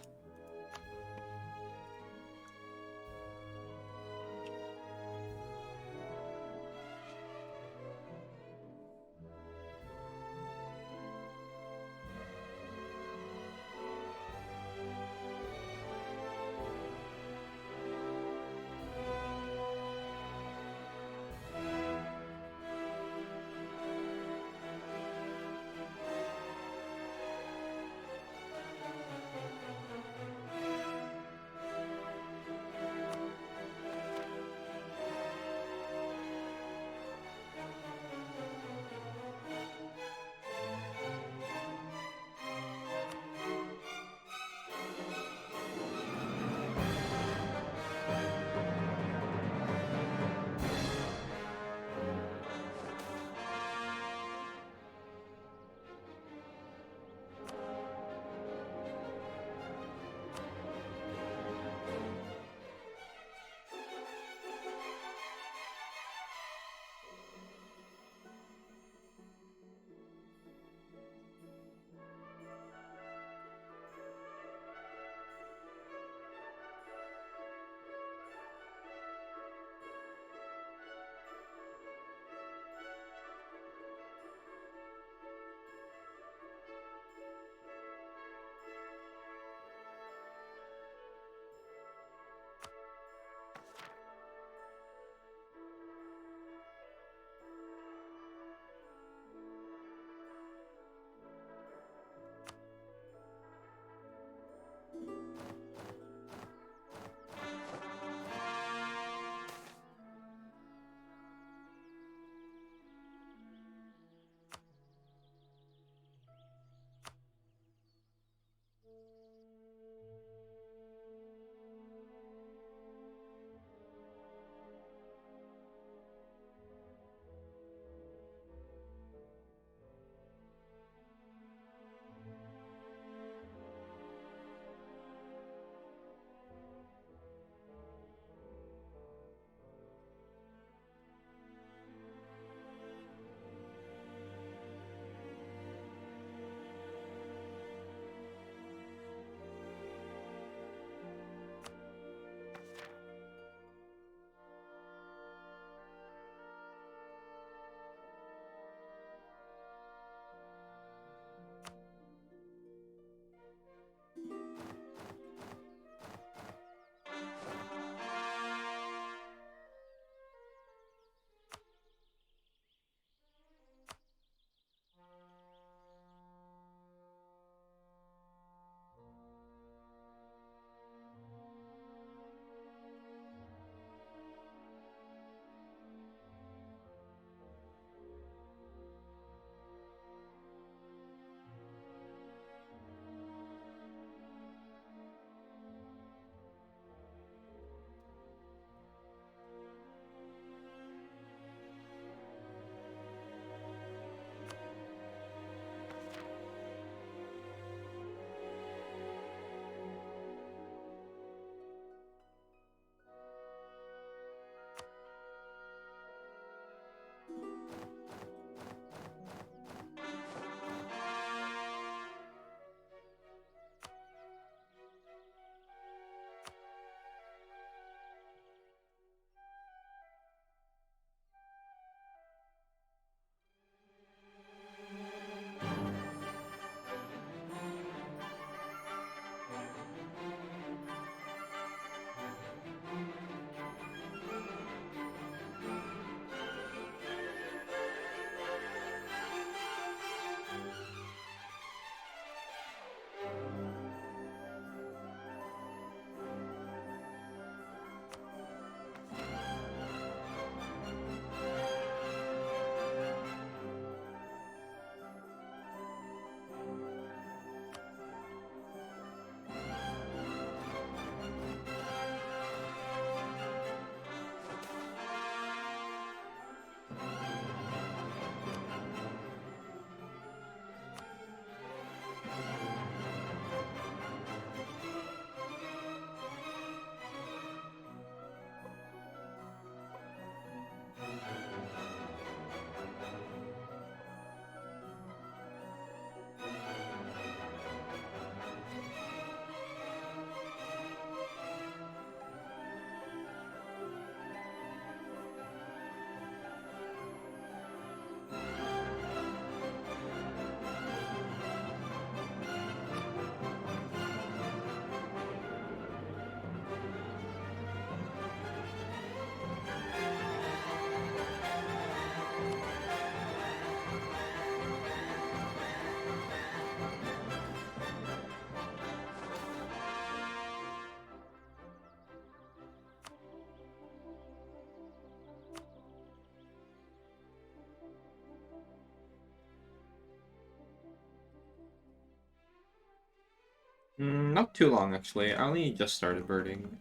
A: Not too long actually. I only just started birding.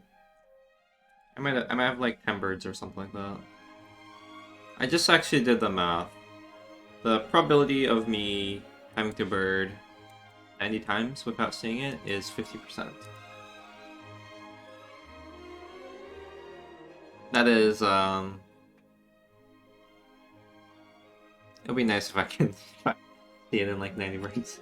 A: I might have like 10 birds or something like that. I just actually did the math. The probability of me having to bird 90 times without seeing it is 50%. That is, it'd be nice if I can see it in like 90 birds.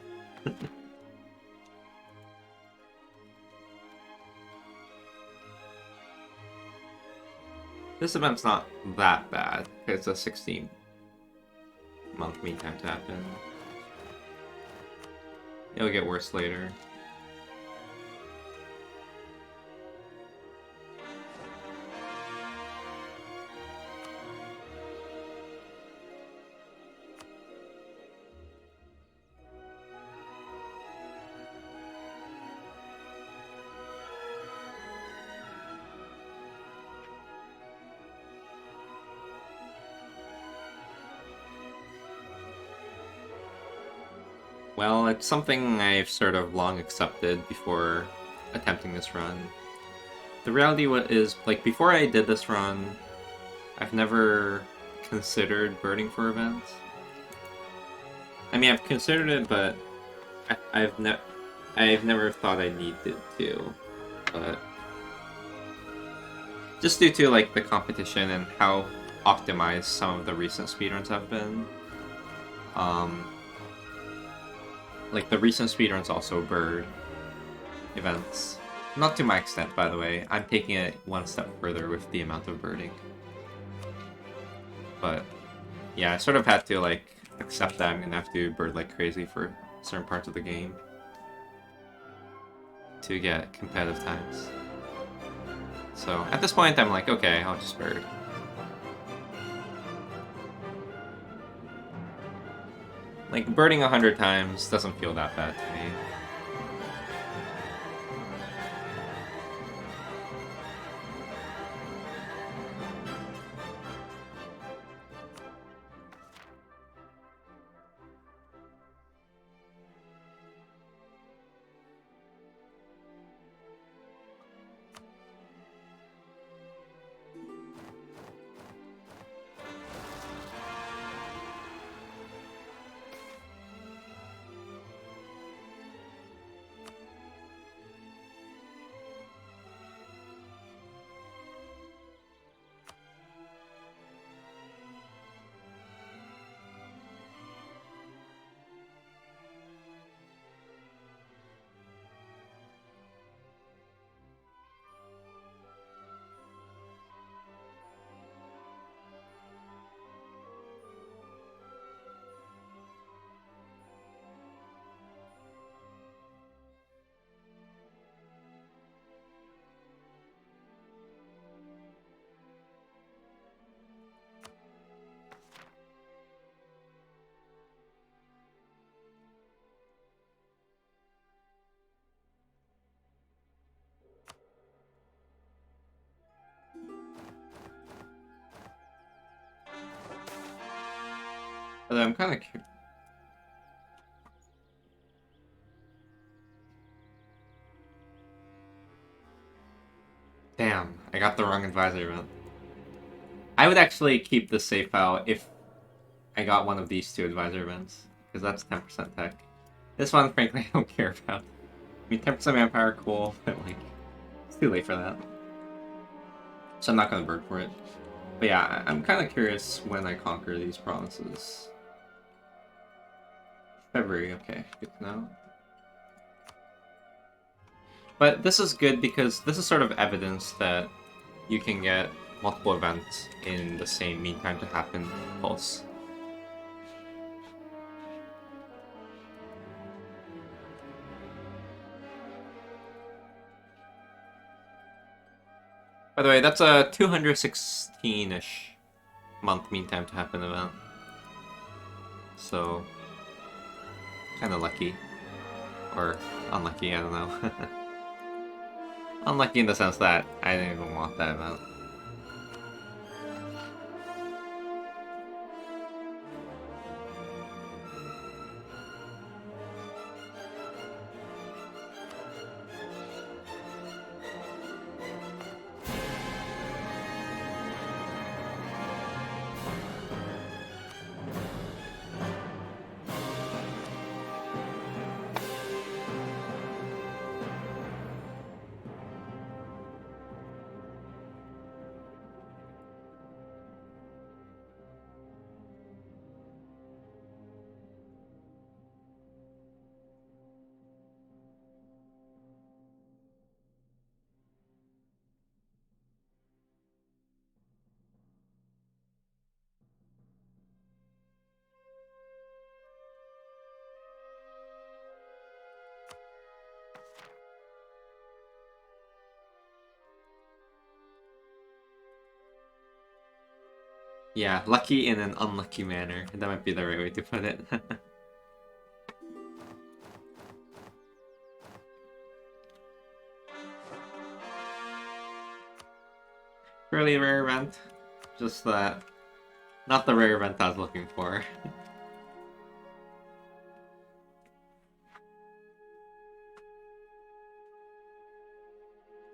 A: This event's not that bad. It's a 16-month mean time to happen. It'll get worse later. Well, it's something I've sort of long accepted before attempting this run. The reality is, like, before I did this run, I've never considered birding for events. I mean, I've considered it, but I've never thought I needed to. But just due to like the competition and how optimized some of the recent speedruns have been, like the recent speedruns also bird events. Not to my extent, by the way. I'm taking it one step further with the amount of birding. But yeah, I sort of had to like accept that I'm gonna have to bird like crazy for certain parts of the game to get competitive times. So at this point, I'm like, okay, I'll just bird. Like, birding 100 times doesn't feel that bad to me. But I'm kind of curious. Damn, I got the wrong advisor event. I would actually keep the save file if I got one of these two advisor events, because that's 10% tech. This one, frankly, I don't care about. I mean, 10% manpower, cool, but like, it's too late for that. So I'm not gonna bird for it. But yeah, I'm kind of curious when I conquer these provinces. February, okay, good to know. But this is good because this is sort of evidence that you can get multiple events in the same mean time to happen pulse. By the way, that's a 216-ish month mean time to happen event. So, kind of lucky. Or unlucky, I don't know. Unlucky in the sense that I didn't even want that event. Yeah, lucky in an unlucky manner. That might be the right way to put it. Fairly rare event. Just that. Not the rare event I was looking for.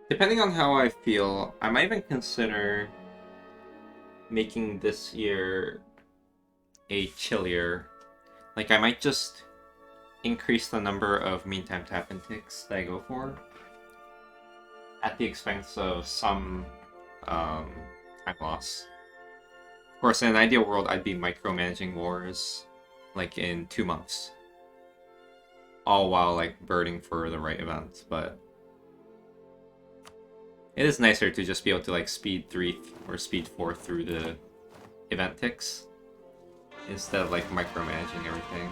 A: Depending on how I feel, I might even consider making this year a chillier. Like, I might just increase the number of meantime tap and ticks that I go for at the expense of some time loss. Of course, in an ideal world, I'd be micromanaging wars like in 2 months, all while like birding for the right events. But it is nicer to just be able to like speed 3 or speed 4 through the event ticks instead of like micromanaging everything.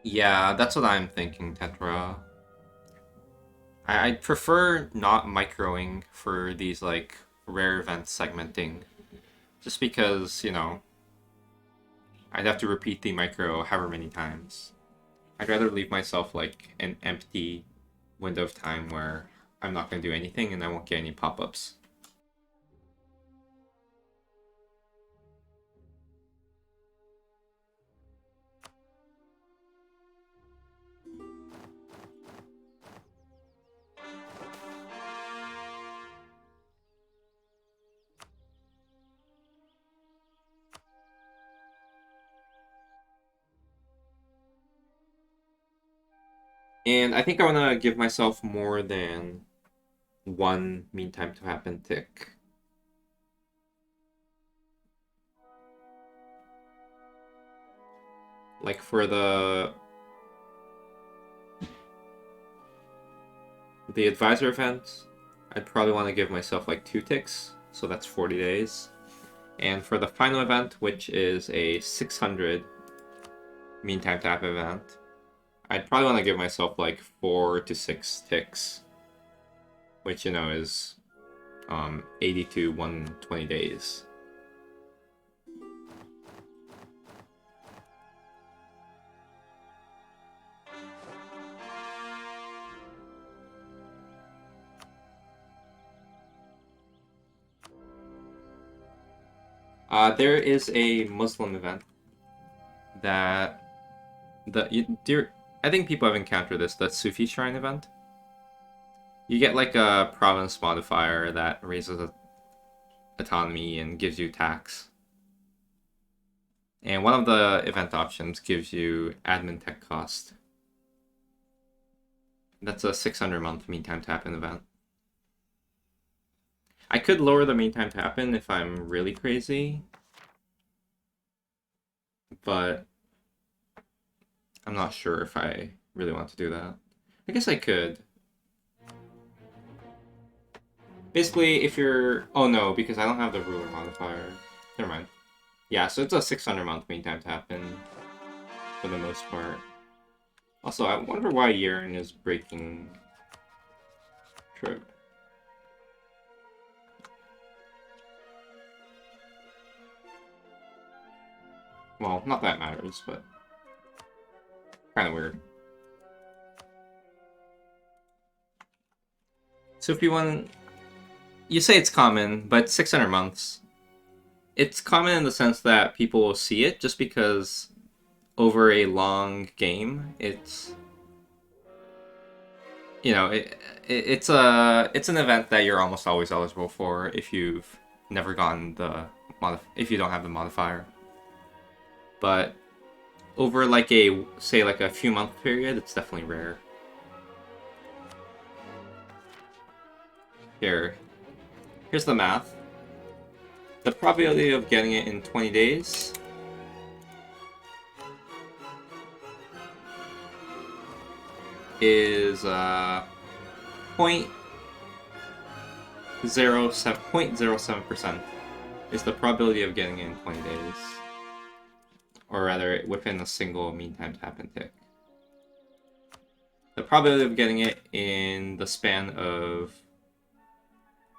A: Yeah, that's what I'm thinking, Tetra. I'd prefer not microing for these like rare event segmenting, just because, you know, I'd have to repeat the micro however many times. I'd rather leave myself like an empty window of time where I'm not going to do anything and I won't get any pop-ups. And I think I want to give myself more than one meantime to happen tick. Like for the advisor event, I'd probably want to give myself like 2 ticks, so that's 40 days. And for the final event, which is a 600 meantime tap event, I'd probably want to give myself like 4 to 6 ticks, which, you know, is 80 to 120 days. There is a Muslim event that I think people have encountered this, the Sufi Shrine event. You get like a province modifier that raises autonomy and gives you tax. And one of the event options gives you admin tech cost. That's a 600 month meantime tap-in event. I could lower the meantime tap-in if I'm really crazy, but I'm not sure if I really want to do that. I guess I could. Basically, if you're... Oh no, because I don't have the ruler modifier. Never mind. Yeah, so it's a 600 month meantime tap-in for the most part. Also, I wonder why Yern is breaking trip. Well, not that matters, but kind of weird. So if you want, you say it's common, but 600 months. It's common in the sense that people will see it just because over a long game, it's it's an event that you're almost always eligible for if you've never gotten the if you don't have the modifier. But over like a few month period, it's definitely rare. Here's the math. The probability of getting it in 20 days is 0.07% is the probability of getting it in 20 days. Or rather, within a single mean time tap and tick. The probability of getting it in the span of,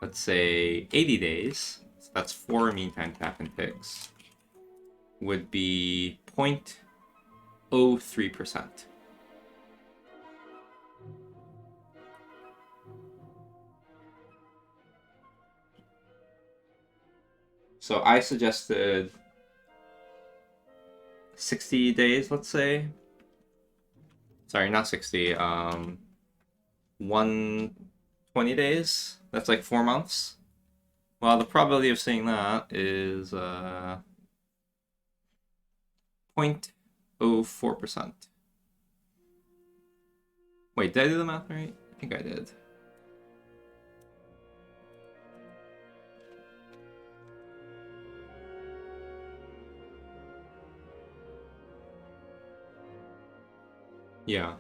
A: let's say, 80 days, so that's 4 mean time tap and ticks, would be 0.03%. So I suggested 60 days, let's say. Sorry, not 60. 120 days. That's like 4 months. Well, the probability of seeing that is 0.04%. Wait, did I do the math right? I think I did. Yeah.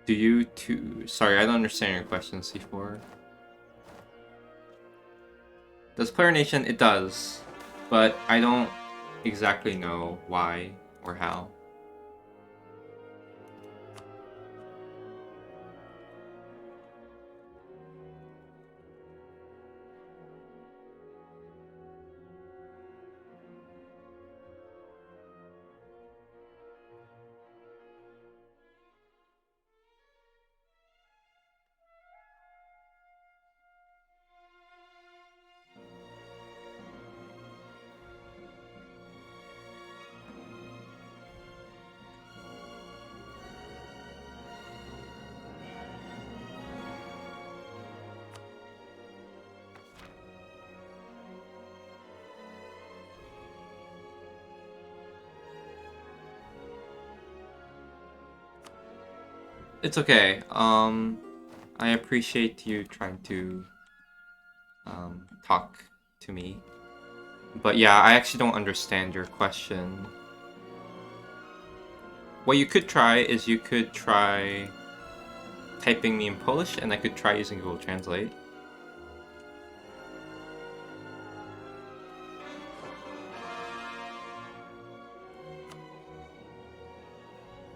A: Do you too? Sorry, I don't understand your question, C4. Does Player Nation? It does, but I don't exactly know why or how. It's okay. I appreciate you trying to talk to me. But yeah, I actually don't understand your question. What you could try is you could try typing me in Polish, and I could try using Google Translate.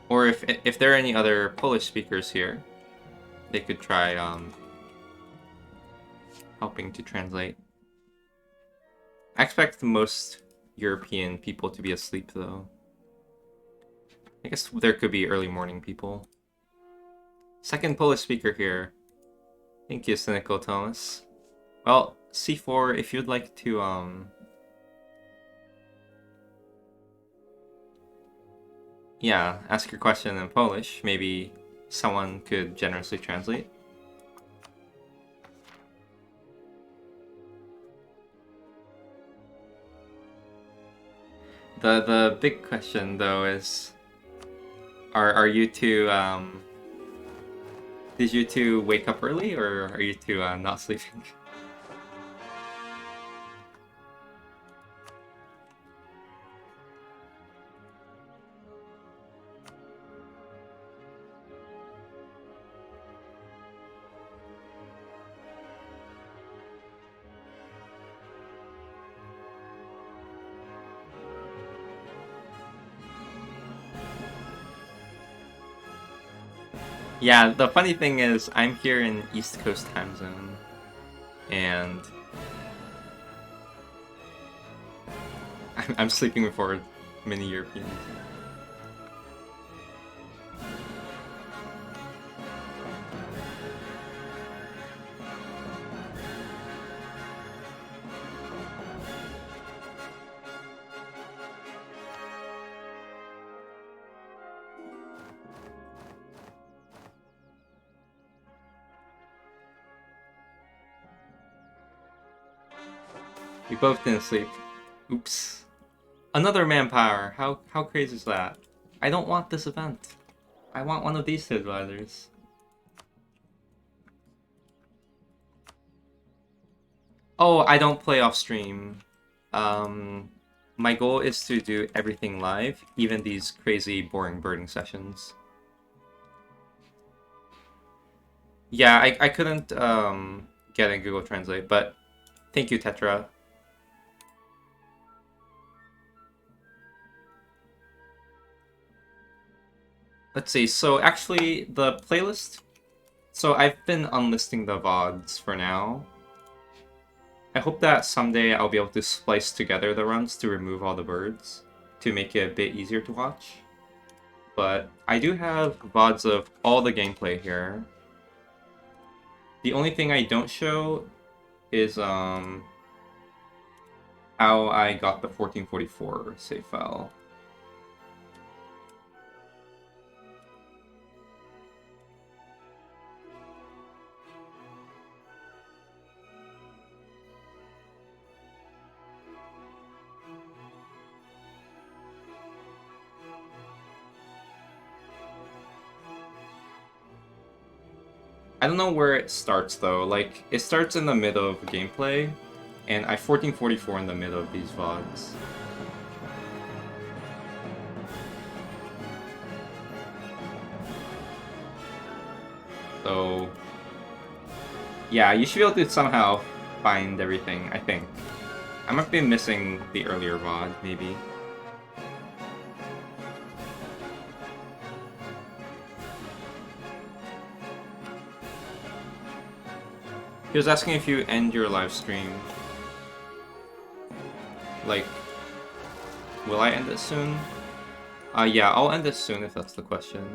A: Or if there are any other Polish speakers here, they could try helping to translate. I expect most European people to be asleep, though. I guess there could be early morning people. Second Polish speaker here. Thank you, Cynical Thomas. Well, C4, if you'd like to, yeah, ask your question in Polish, maybe someone could generously translate. The big question, though, is are you two, did you two wake up early, or are you two not sleeping? Yeah, the funny thing is, I'm here in East Coast time zone, and I'm sleeping before many Europeans. We both didn't sleep. Oops. Another manpower. How crazy is that? I don't want this event. I want one of these stabilizers. Oh, I don't play off stream. Um, my goal is to do everything live, even these crazy, boring birding sessions. Yeah, I couldn't get in Google Translate, but thank you, Tetra. Let's see. So actually, the playlist. So I've been unlisting the VODs for now. I hope that someday I'll be able to splice together the runs to remove all the birds to make it a bit easier to watch. But I do have VODs of all the gameplay here. The only thing I don't show is how I got the 1444 save file. I don't know where it starts though. Like, it starts in the middle of gameplay, and I 1444 in the middle of these VODs. So, yeah, you should be able to somehow find everything, I think. I might be missing the earlier VOD, maybe. He was asking if you end your live stream. Like, will I end it soon? Yeah, I'll end it soon if that's the question.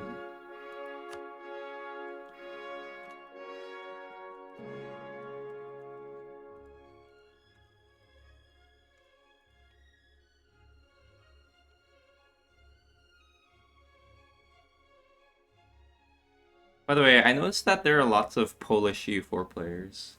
A: By the way, I noticed that there are lots of Polish U4 players.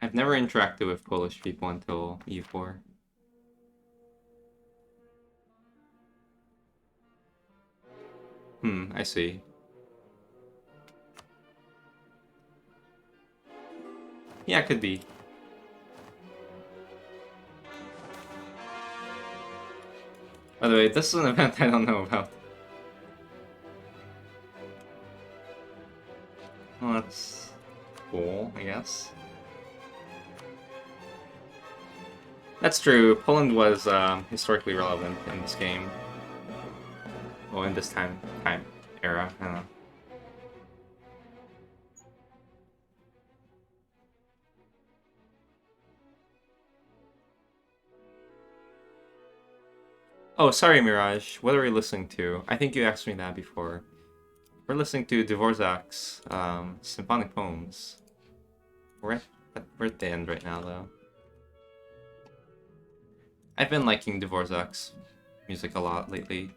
A: I've never interacted with Polish people until U4. I see. Yeah, it could be. By the way, this is an event I don't know about. Well, that's cool, I guess. That's true. Poland was historically relevant in this game. Well, in this time era. I don't know. Oh, sorry, Mirage. What are we listening to? I think you asked me that before. We're listening to Dvorak's symphonic poems. We're at the end right now, though. I've been liking Dvorak's music a lot lately.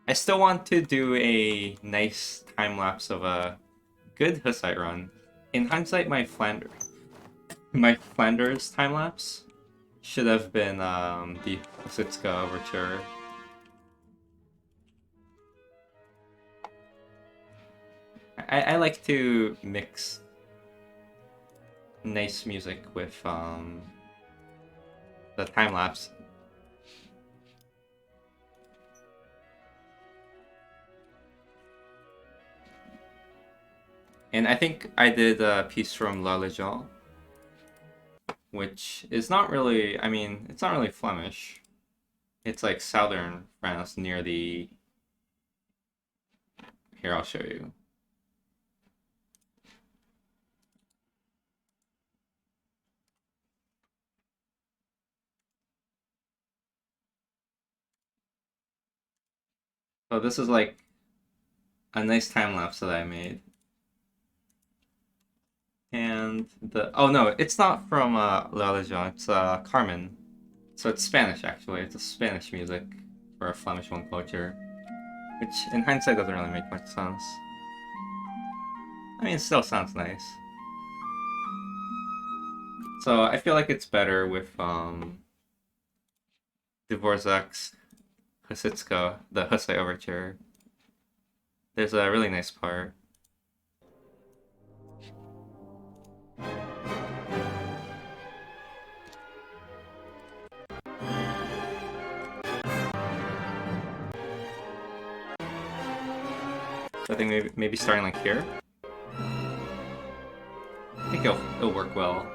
A: I still want to do a nice time-lapse of a good Hussite run. In hindsight, my Flanders time-lapse should have been the Hussitska Overture. I like to mix nice music with the time-lapse. And I think I did a piece from La Legion, which is not really, I mean, it's not really Flemish. It's like southern France near the... Here, I'll show you. So this is like a nice time lapse that I made. And the... Oh no, it's not from La Legion, it's Carmen. So it's Spanish actually, it's a Spanish music for a Flemish one culture. Which in hindsight doesn't really make much sense. I mean, it still sounds nice. So I feel like it's better with Dvorak's Husitska, the Hussite Overture. There's a really nice part. So I think maybe starting like here. I think it'll work well.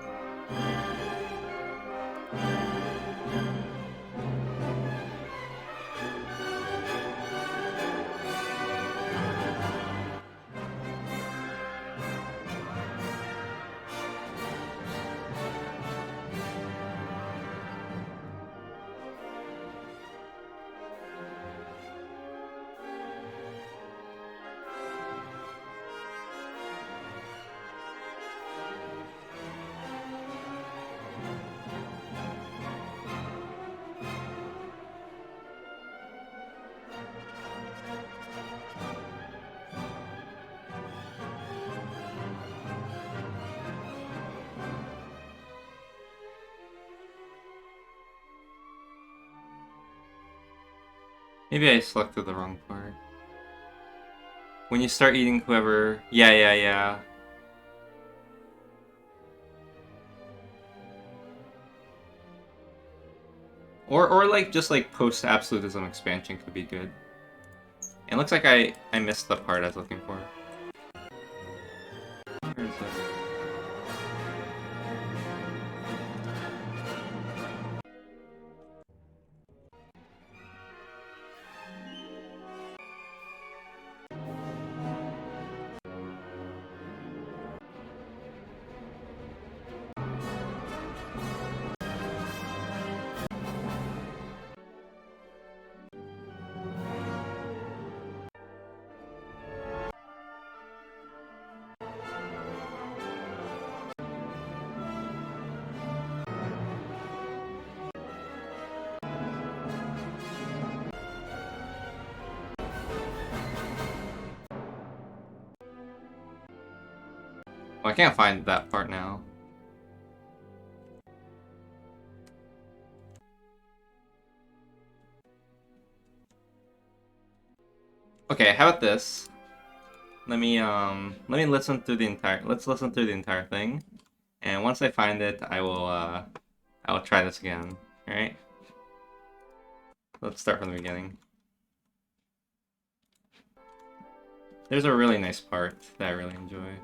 A: Maybe I selected the wrong part. When you start eating whoever... Yeah. Or like, just like post-absolutism expansion could be good. It looks like I missed the part I was looking for. Where is it? Oh, I can't find that part now. Okay, how about this? Let me listen through the entire... Let's listen through the entire thing. And once I find it, I will try this again. Alright? Let's start from the beginning. There's a really nice part that I really enjoy.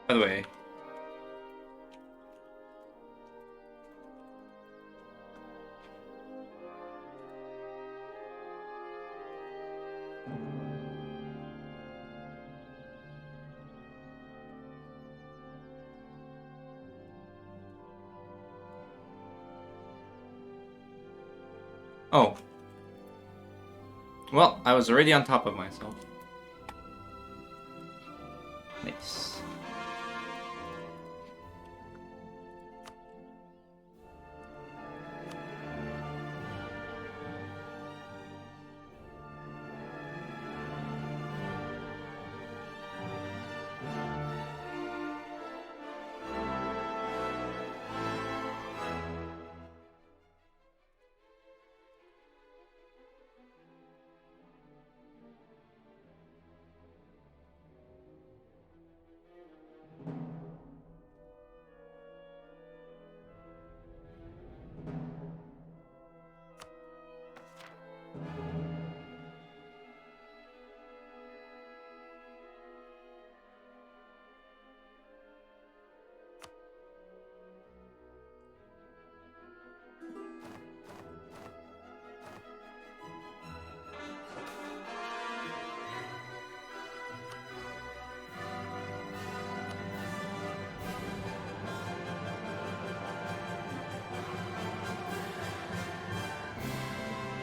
A: By the way, Oh. Well, I was already on top of myself. Nice.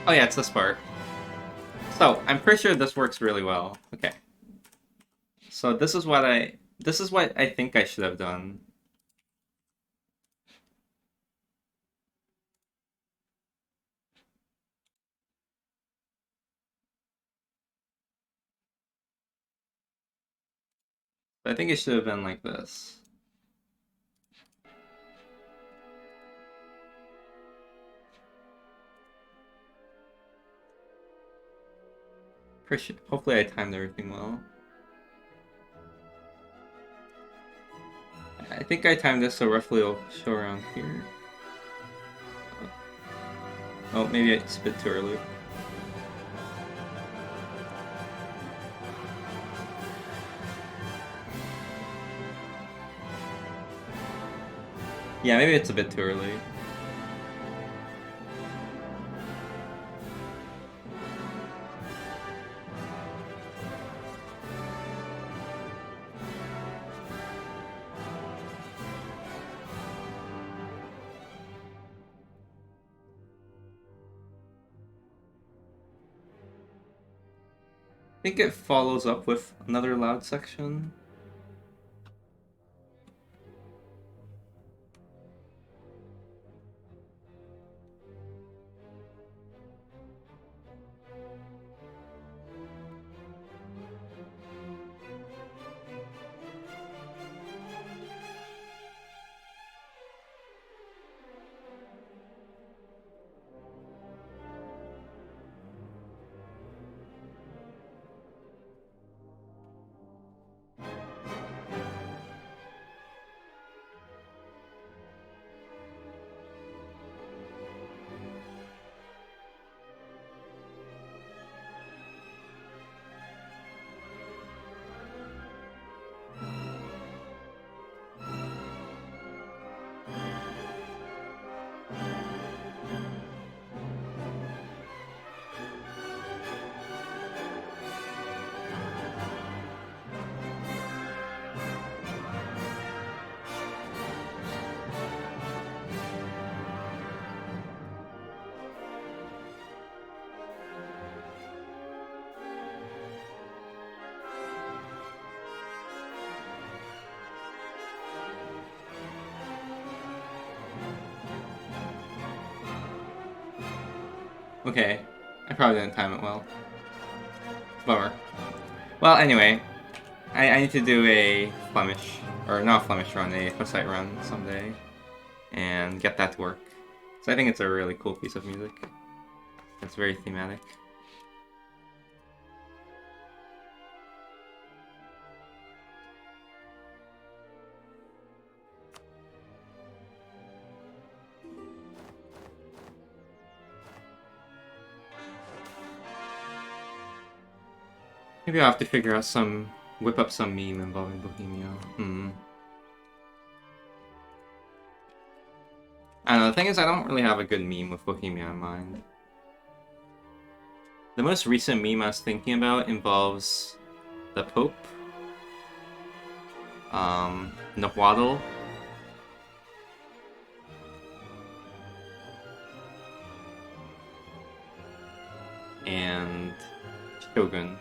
A: Oh yeah, it's the spark. So, I'm pretty sure this works really well. Okay. So this is what I think I should have done. I think it should have been like this. Hopefully I timed everything well. I think I timed this so roughly it'll show around here. Oh, maybe it's a bit too early. Yeah, maybe it's a bit too early. I think it follows up with another loud section. Okay, I probably didn't time it well. Bummer. Well, anyway, I need to do a Flemish, or not Flemish run, a Hussite run someday, and get that to work. So I think it's a really cool piece of music. It's very thematic. Maybe I'll have to figure out whip up some meme involving Bohemia. I don't know, the thing is I don't really have a good meme with Bohemia in mind. The most recent meme I was thinking about involves the Pope, Nahuatl, and Shogun.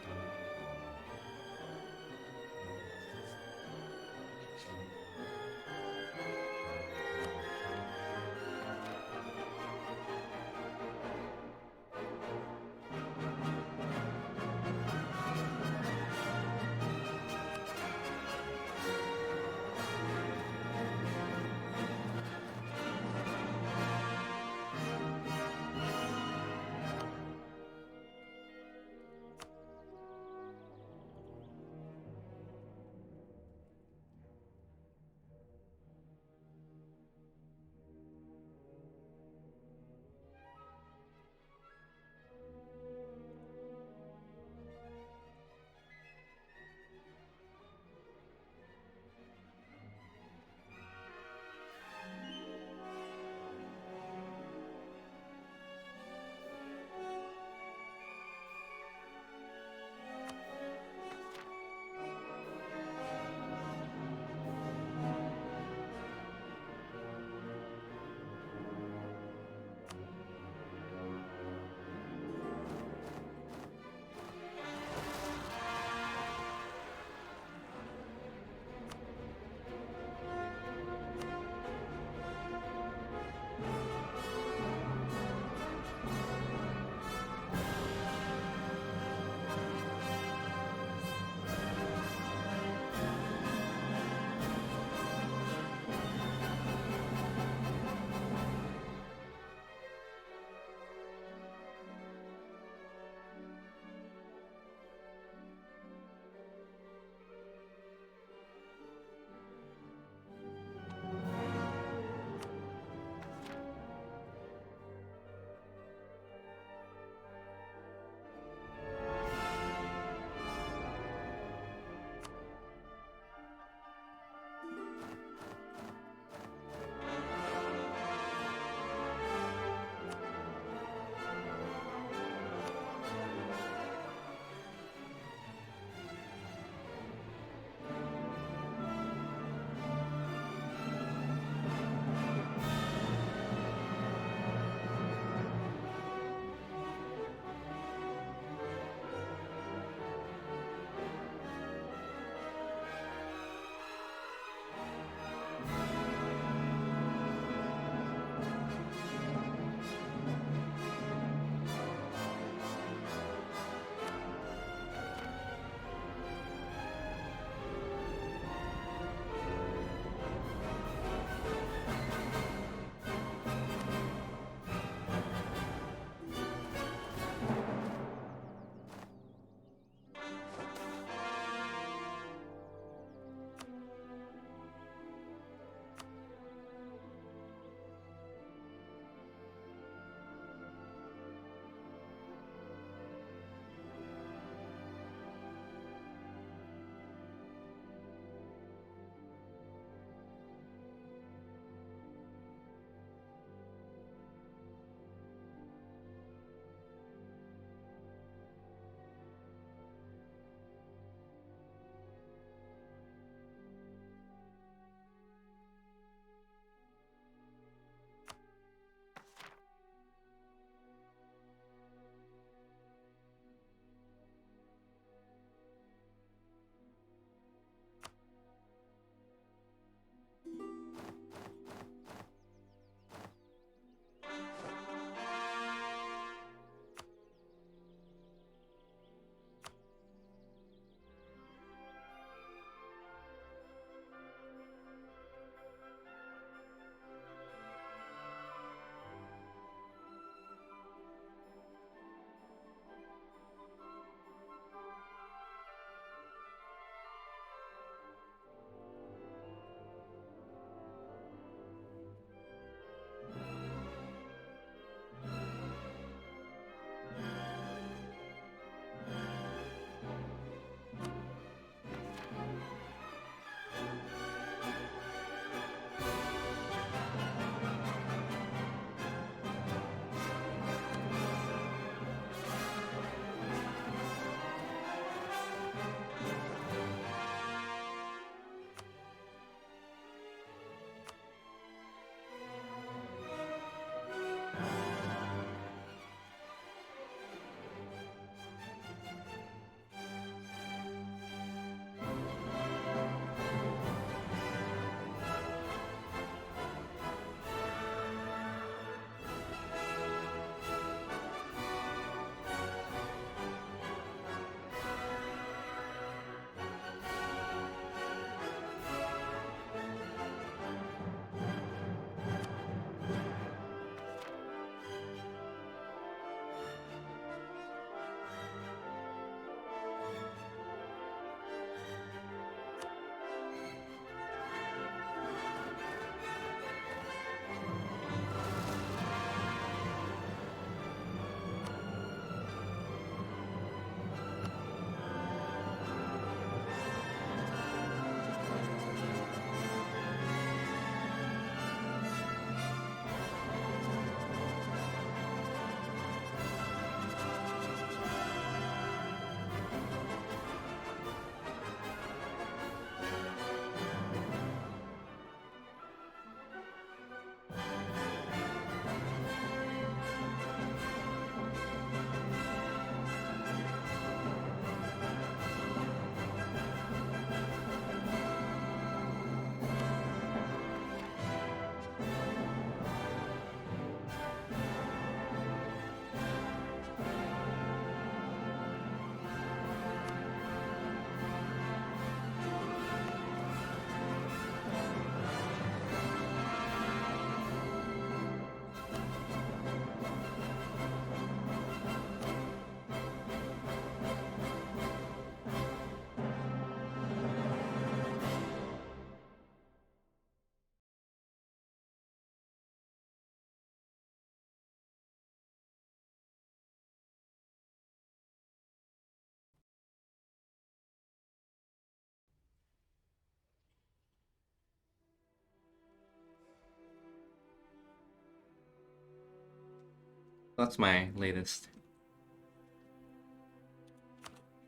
A: That's my latest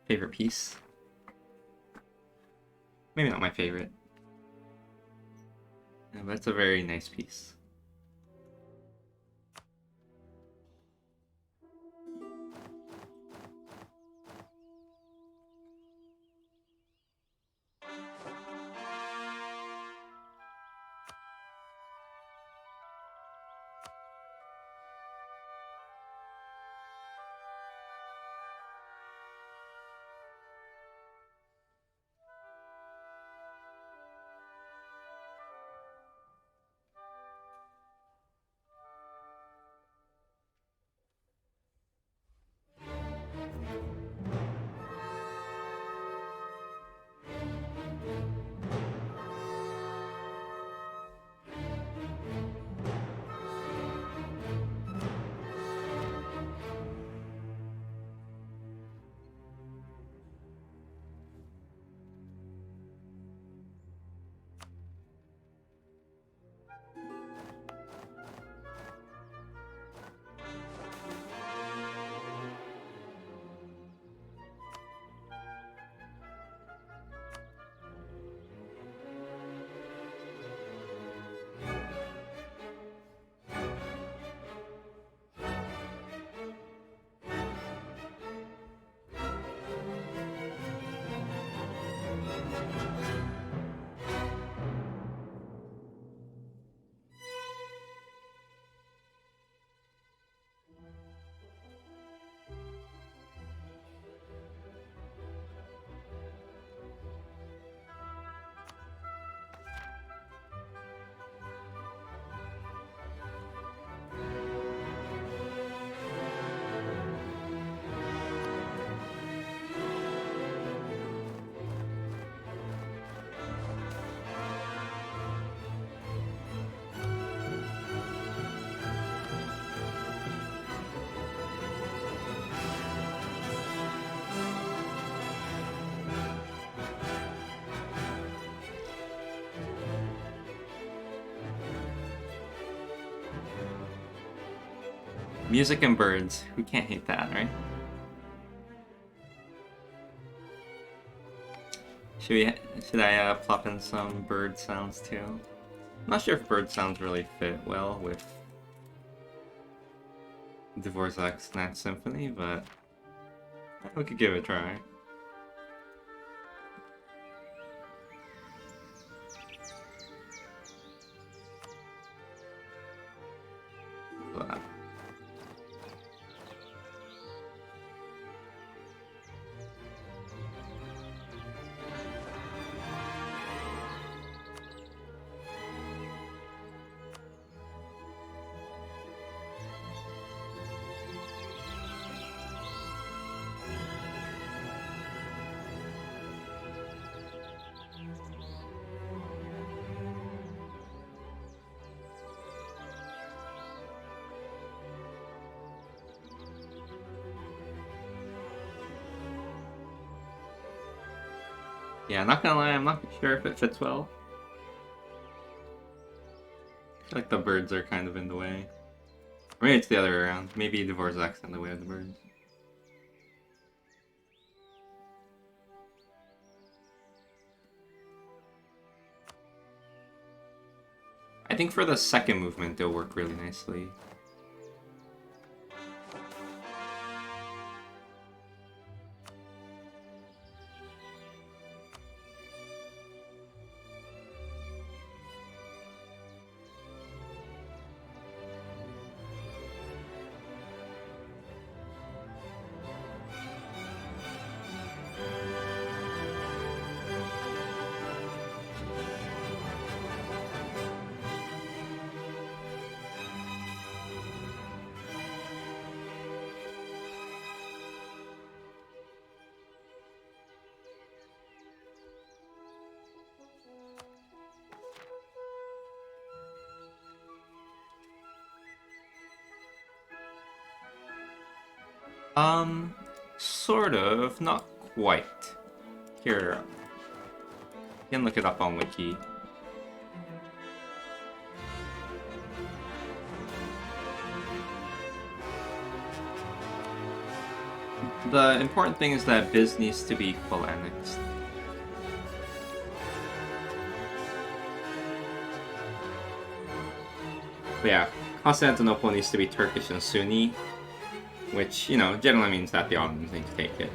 A: favorite piece. Maybe not my favorite. Yeah, but it's a very nice piece. Music and birds. Who can't hate that, right? Should I plop in some bird sounds too? I'm not sure if bird sounds really fit well with Dvorak's Ninth Symphony, but we could give it a try. But yeah, not gonna lie, I'm not sure if it fits well. I feel like the birds are kind of in the way. Or maybe it's the other way around. Maybe Dvorak's in the way of the birds. I think for the second movement, they'll work really nicely. Sort of, not quite. Here, you can look it up on Wiki. the important thing is that Biz needs to be full annexed. But yeah, Constantinople needs to be Turkish and Sunni, which, you know, generally means that the Ottomans need to take it.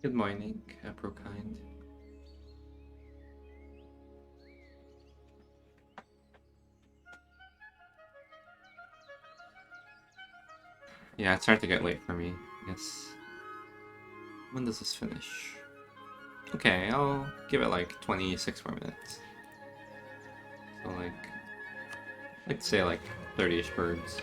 A: Good morning, Prokind. Yeah, it's starting to get late for me. Yes. When does this finish? Okay, I'll give it like 26 more minutes. So like, I'd say like 30-ish birds.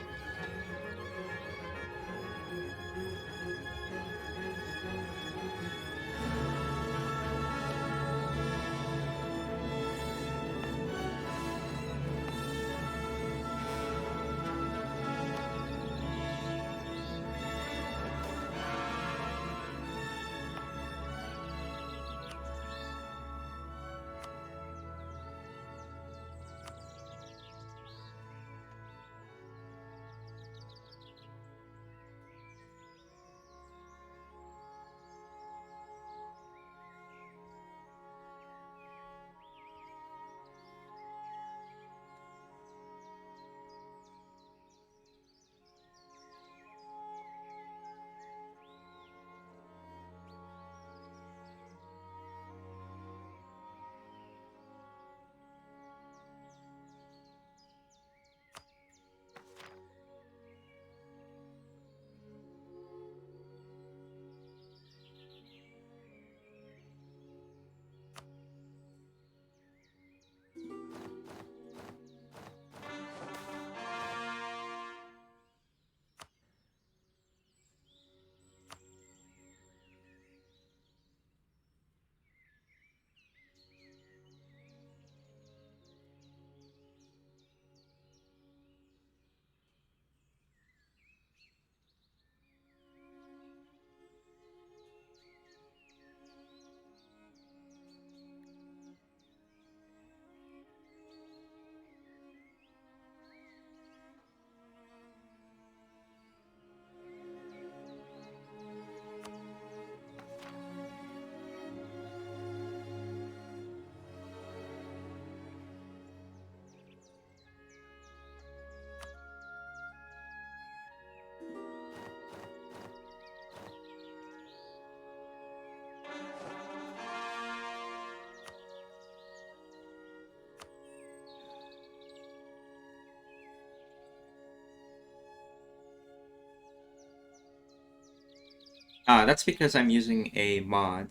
A: That's because I'm using a mod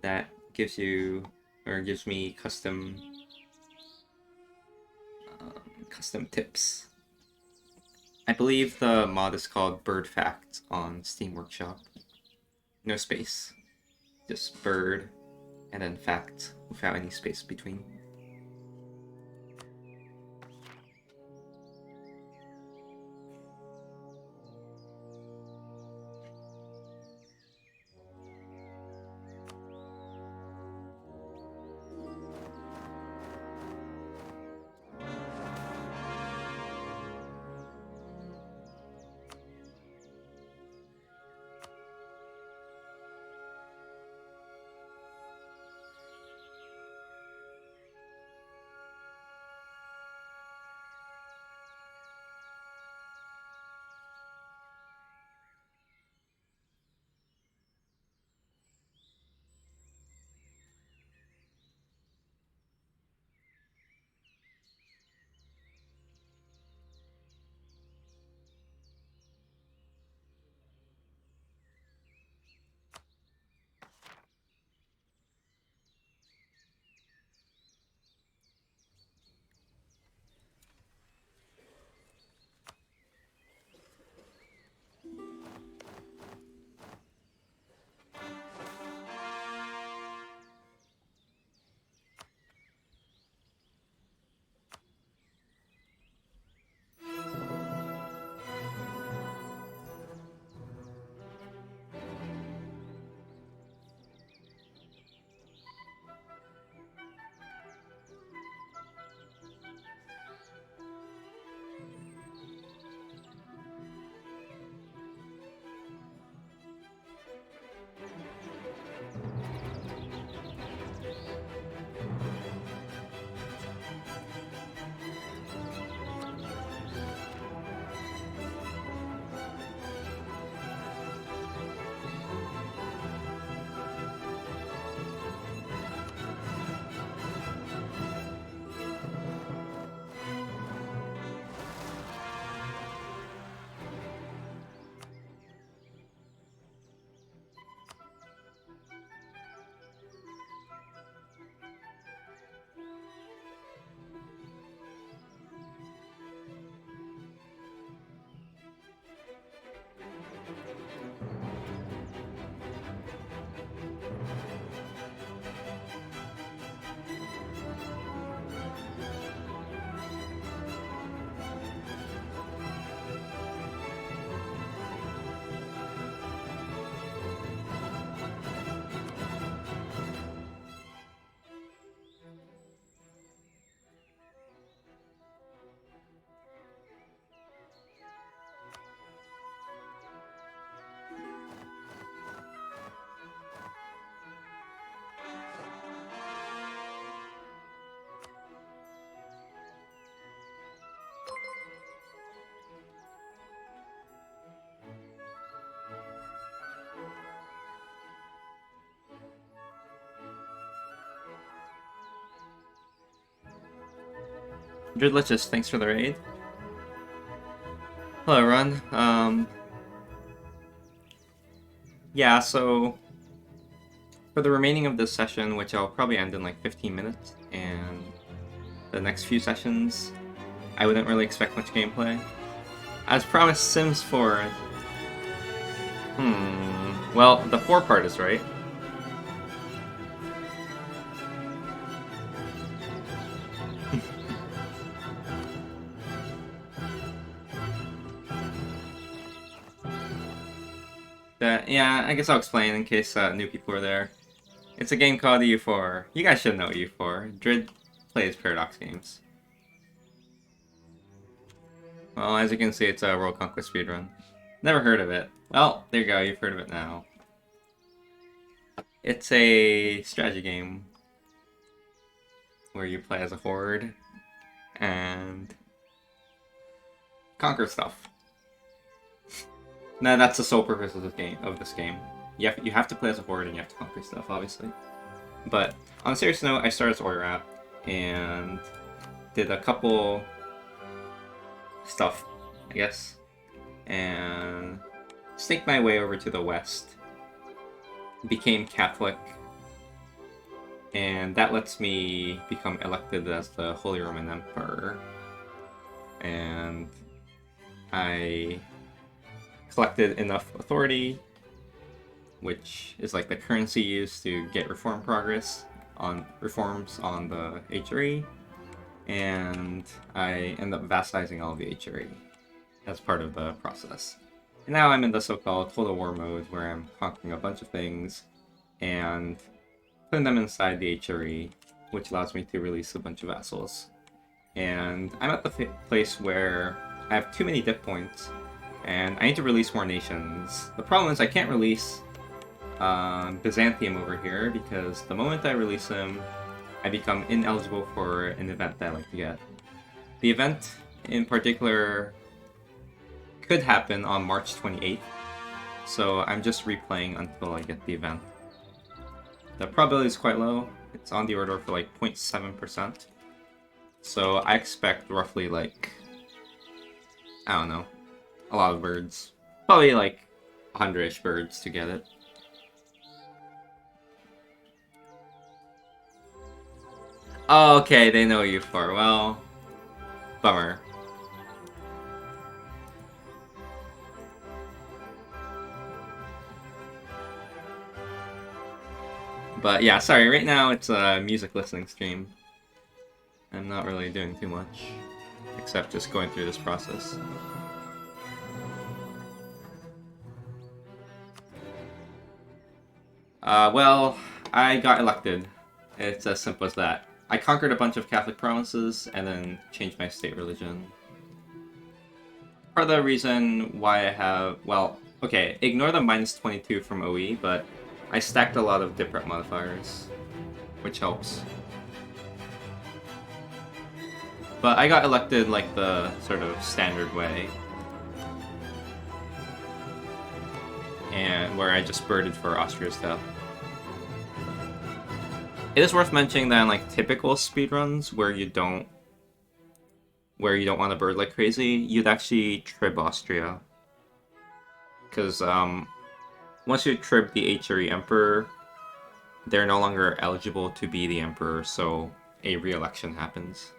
A: that gives you, or gives me custom tips. I believe the mod is called Bird Fact on Steam Workshop. No space. Just bird and then fact without any space between. Dridlicious, thanks for the raid. Hello, everyone. Yeah, so for the remaining of this session, which I'll probably end in like 15 minutes, and the next few sessions, I wouldn't really expect much gameplay. As promised, Sims 4. Well, the 4 part is right. Yeah, I guess I'll explain in case new people are there. It's a game called U4. You guys should know U4. Drid plays Paradox games. Well, as you can see, it's a World Conquest speedrun. Never heard of it. Well, there you go, you've heard of it now. It's a strategy game where you play as a horde and conquer stuff. No, that's the sole purpose of this game. You have to play as a horde and you have to conquer stuff, obviously. But on a serious note, I started as oir30 and did a couple stuff, I guess, and sneaked my way over to the west. Became Catholic, and that lets me become elected as the Holy Roman Emperor. And I collected enough authority, which is like the currency used to get reforms on the HRE, and I end up vassalizing all of the HRE as part of the process. And now I'm in the so-called total war mode, where I'm conquering a bunch of things and putting them inside the HRE, which allows me to release a bunch of vassals. And I'm at the place where I have too many dip points, and I need to release more nations. The problem is I can't release Byzantium over here, because the moment I release him, I become ineligible for an event that I like to get. The event in particular could happen on March 28th, so I'm just replaying until I get the event. The probability is quite low. It's on the order for like 0.7%. So I expect roughly like, I don't know, a lot of birds. Probably like 100-ish birds to get it. Oh, okay, they know you for, well, bummer. But yeah, sorry, right now it's a music listening stream. I'm not really doing too much, except just going through this process. Well, I got elected. It's as simple as that. I conquered a bunch of Catholic provinces and then changed my state religion. Part of the reason why I have, well, okay, ignore the -22 from OE, but I stacked a lot of different modifiers, which helps. But I got elected like the sort of standard way, and where I just birded for Austria's death. It is worth mentioning that in like typical speedruns where you don't want to bird like crazy, you'd actually trib Austria. Because once you trib the HRE Emperor, they're no longer eligible to be the Emperor, so a re-election happens.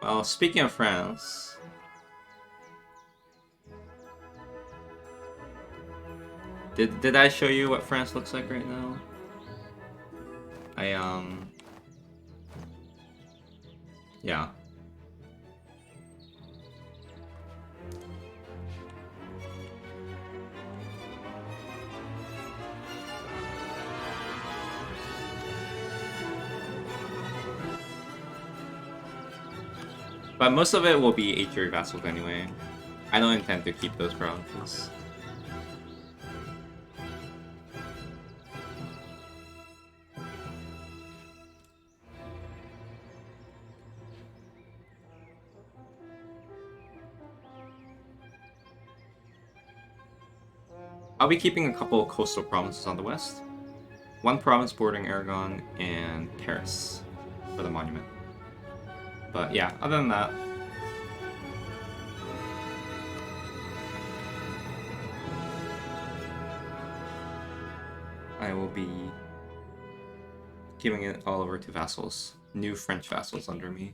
A: Well, speaking of France, did I show you what France looks like right now? Yeah. But most of it will be HRE vassals anyway. I don't intend to keep those provinces. I'll be keeping a couple of coastal provinces on the west. One province bordering Aragon and Paris for the monument. But yeah, other than that, I will be giving it all over to vassals. New French vassals under me.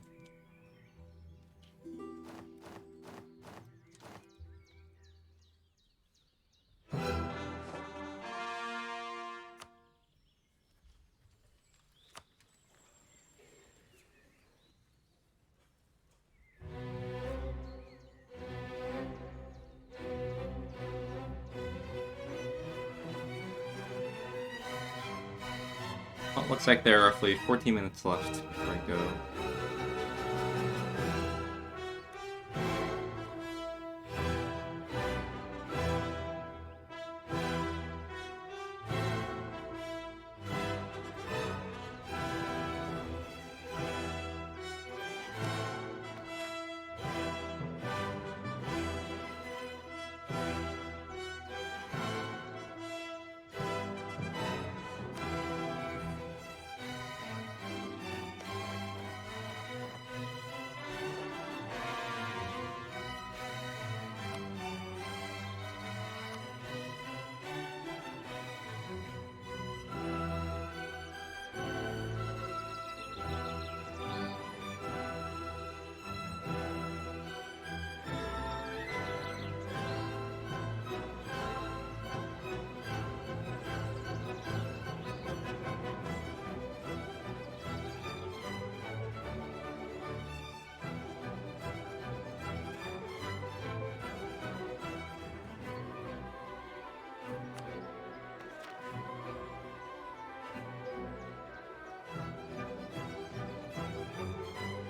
A: Well, looks like there are roughly 14 minutes left before I go.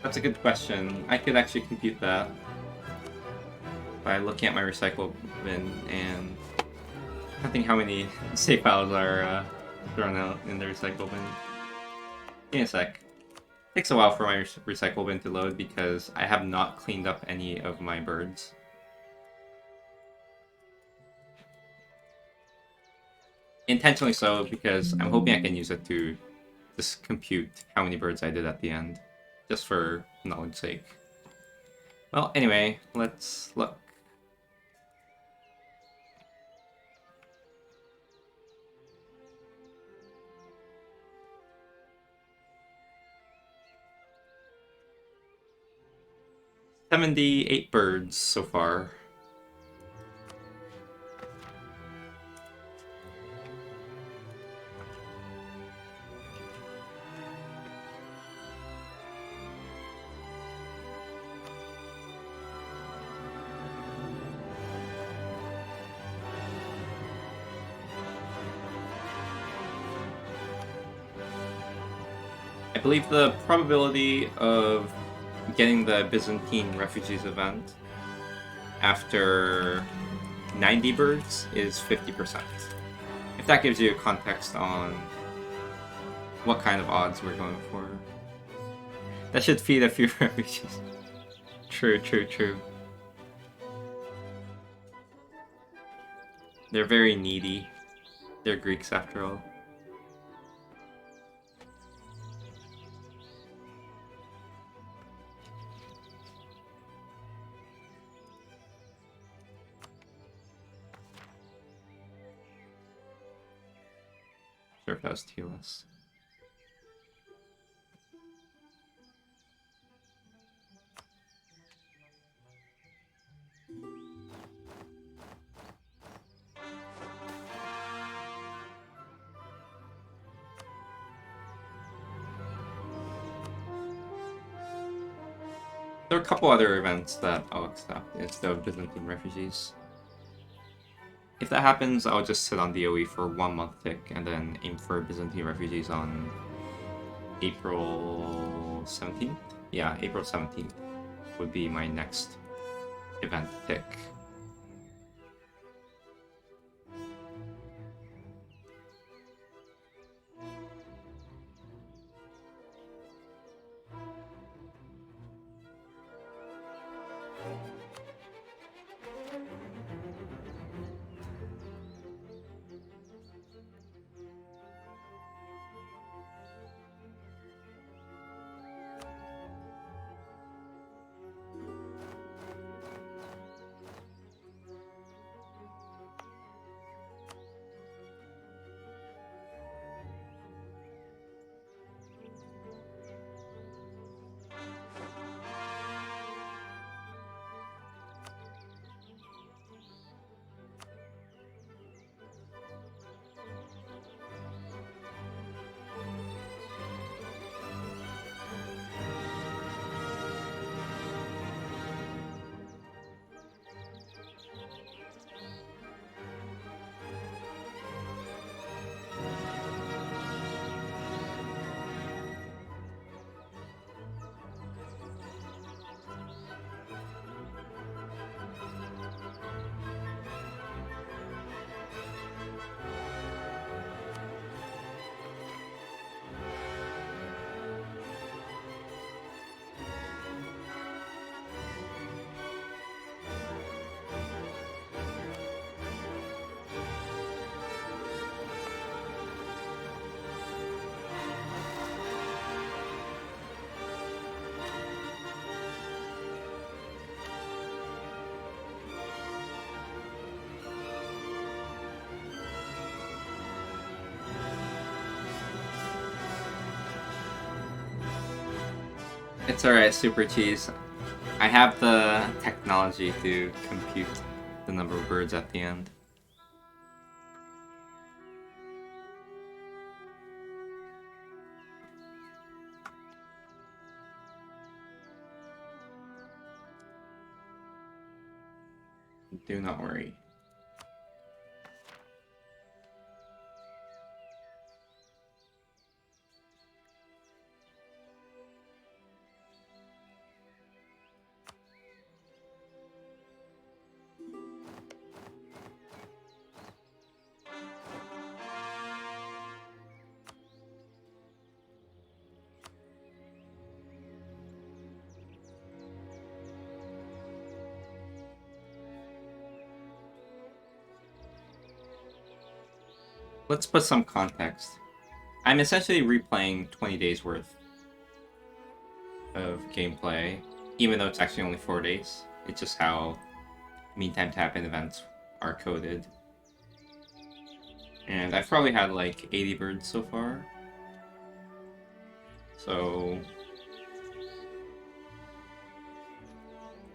A: That's a good question. I could actually compute that by looking at my recycle bin and counting how many save files are thrown out in the recycle bin. Give me a sec. Takes a while for my recycle bin to load because I have not cleaned up any of my birds. Intentionally so, because I'm hoping I can use it to just compute how many birds I did at the end. Just for knowledge's sake. Well, anyway, let's look. $78 birds so far. I believe the probability of getting the Byzantine refugees event after 90 birds is 50%. If that gives you a context on what kind of odds we're going for. That should feed a few refugees. True, true, true. They're very needy. They're Greeks after all. Sure if that was TOS. There are a couple other events that I'll accept instead of Byzantine refugees. If that happens, I'll just sit on DOE for 1 month tick and then aim for Byzantine refugees on April 17th? Yeah, April 17th would be my next event tick. It's alright, Super Cheese. I have the technology to compute the number of birds at the end. Do not worry. Let's put some context. I'm essentially replaying 20 days worth of gameplay, even though it's actually only 4 days. It's just how meantime to happen events are coded. And I've probably had like 80 birds so far. So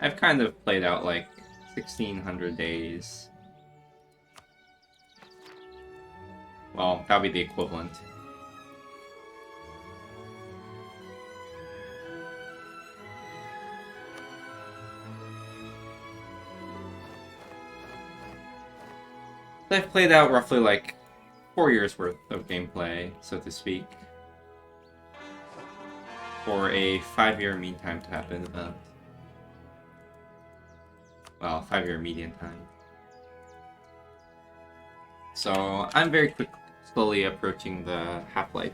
A: I've kind of played out like 1600 days. Well, that would be the equivalent. I've played out roughly like 4 years worth of gameplay, so to speak, for a 5-year mean time to happen event. Well, 5-year median time. So I'm very slowly approaching the half-life.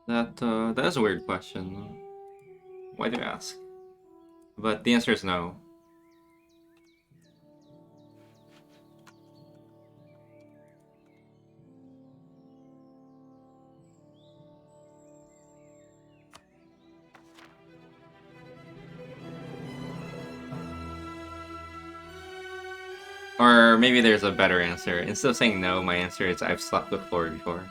A: That is a weird question. Why do you ask? But the answer is no. Or maybe there's a better answer. Instead of saying no, my answer is I've slept with Lord before.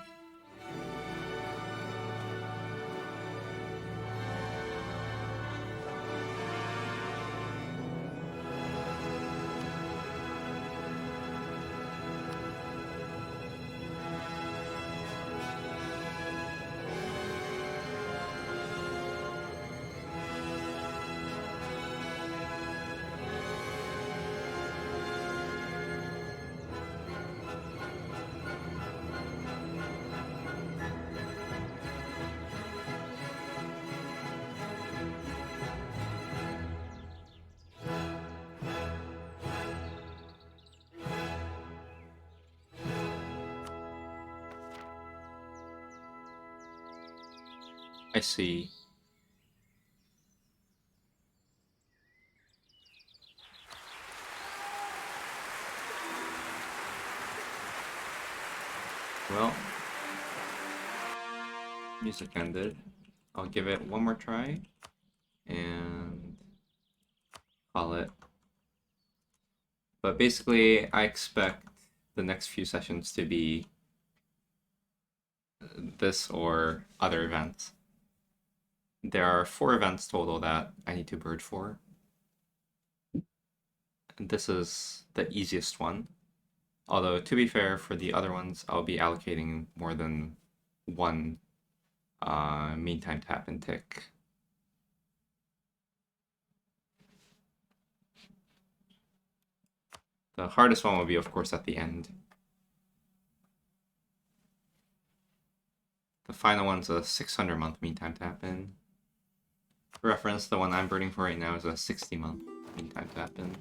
A: I see. Well, music ended. I'll give it one more try and call it. But basically, I expect the next few sessions to be this or other events. There are 4 events total that I need to bird for. And this is the easiest one. Although, to be fair, for the other ones, I'll be allocating more than one meantime tap and tick. The hardest one will be, of course, at the end. The final one's a 600-month meantime tap in. For reference, the one I'm birding for right now is a 60-month meantime tap in.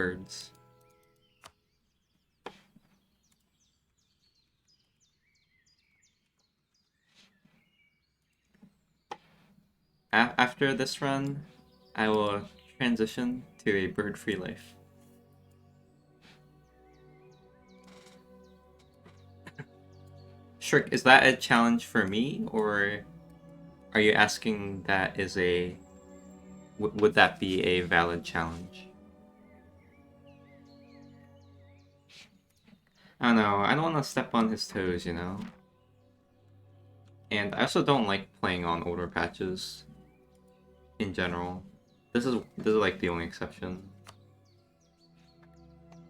A: birds. After this run, I will transition to a bird-free life. Shriek, is that a challenge for me, or are you asking that is a... would that be a valid challenge? I don't know, I don't want to step on his toes, you know? And I also don't like playing on older patches in general. This is like the only exception.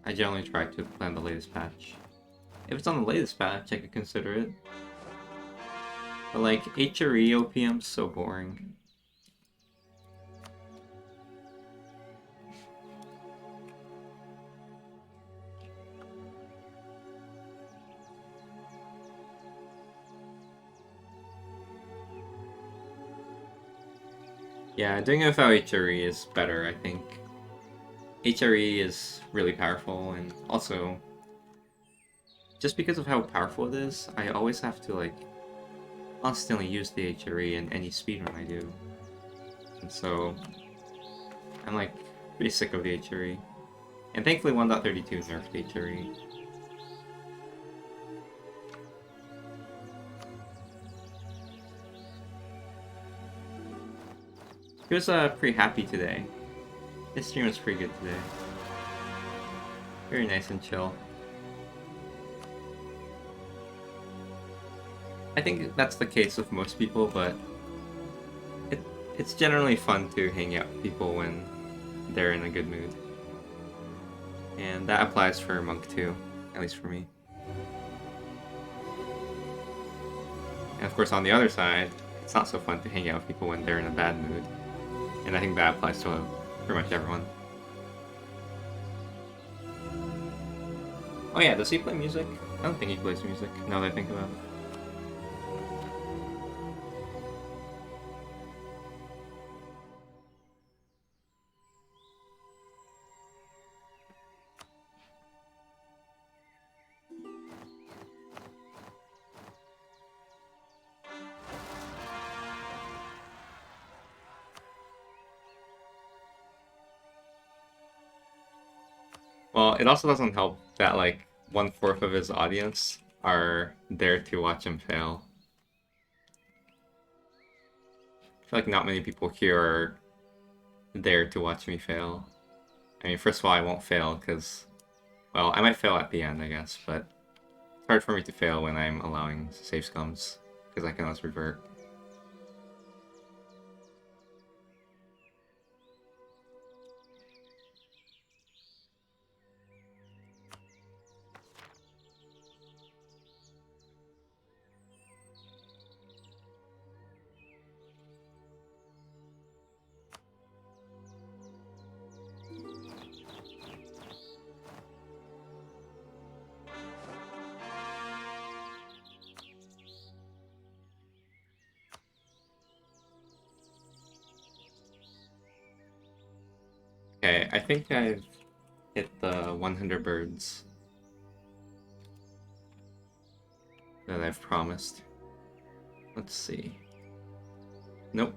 A: I generally try to play on the latest patch. If it's on the latest patch, I could consider it. But like, HRE OPM's so boring. Yeah, doing it without HRE is better, I think. HRE is really powerful, and also, just because of how powerful it is, I always have to, like, constantly use the HRE in any speedrun I do. And so, I'm, like, pretty sick of the HRE. And thankfully 1.32 nerfed HRE. He was pretty happy today. His stream was pretty good today. Very nice and chill. I think that's the case with most people, but it's generally fun to hang out with people when they're in a good mood. And that applies for Monk too, at least for me. And of course on the other side, it's not so fun to hang out with people when they're in a bad mood. And I think that applies to pretty much everyone. Oh yeah, does he play music? I don't think he plays music, now that I think about it. Well, it also doesn't help that, like, 1/4 of his audience are there to watch him fail. I feel like not many people here are there to watch me fail. I mean, first of all, I won't fail because, well, I might fail at the end, I guess, but it's hard for me to fail when I'm allowing save scums because I can always revert. Okay, I think I've hit the 100 birds that I've promised. Let's see. Nope,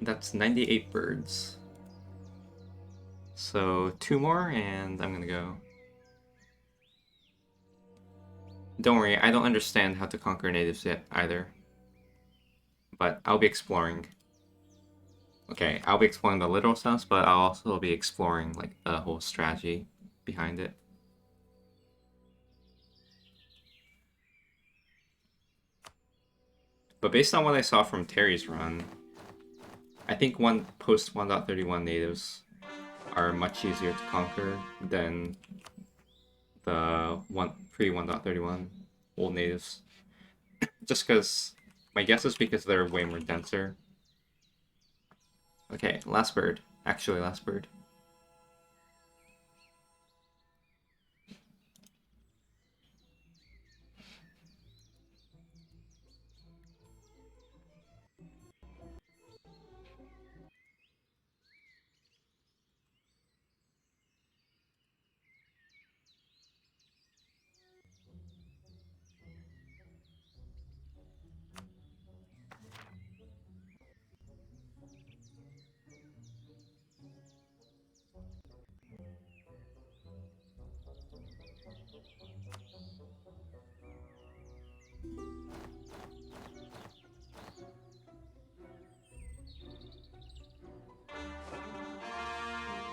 A: that's 98 birds. So 2 more and I'm gonna go. Don't worry, I don't understand how to conquer natives yet either. But I'll be exploring. Okay, I'll be exploring the literal sense, but I'll also be exploring like the whole strategy behind it. But based on what I saw from Terry's run, I think post 1.31 natives are much easier to conquer than the pre 1.31 old natives. Just because my guess is because they're way more denser. Okay, last bird. Actually, last bird.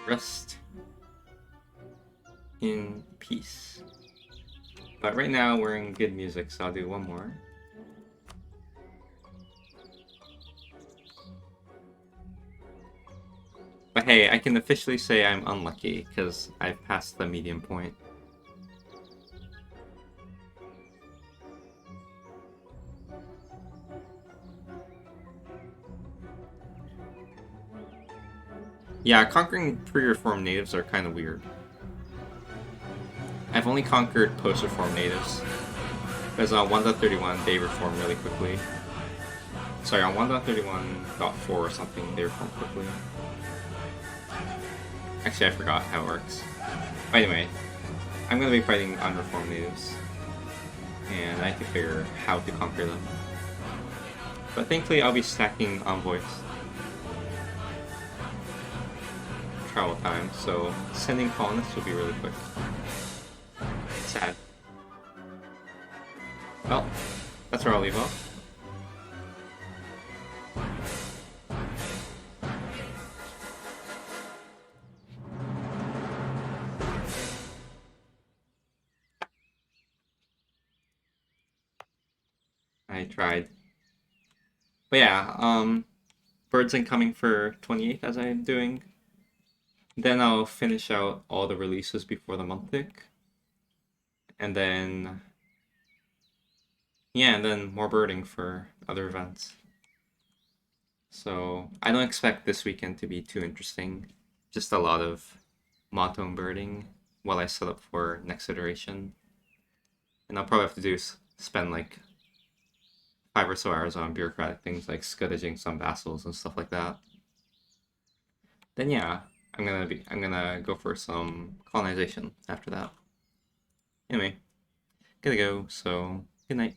A: Rest in peace. But right now we're in good music, so I'll do one more. But hey, I can officially say I'm unlucky, because I've passed the medium point. Yeah, conquering pre-reform natives are kind of weird. I've only conquered post-reform natives, because on 1.31 they reform really quickly. Sorry, on 1.31.4 or something, they reform quickly. Actually, I forgot how it works. But anyway, I'm going to be fighting unreformed natives, and I have to figure how to conquer them. But thankfully, I'll be stacking envoys. Travel time, so sending colonists will be really quick. Sad. Well, that's where I'll leave off. I tried. But yeah, birds incoming for 28th as I am doing. Then I'll finish out all the releases before the month tick. And then... yeah, and then more birding for other events. So I don't expect this weekend to be too interesting. Just a lot of monotone birding while I set up for next iteration. And I'll probably have to spend like 5 or so hours on bureaucratic things like scuttaging some vassals and stuff like that. Then yeah, I'm gonna go for some colonization after that. Anyway, gotta go, so good night.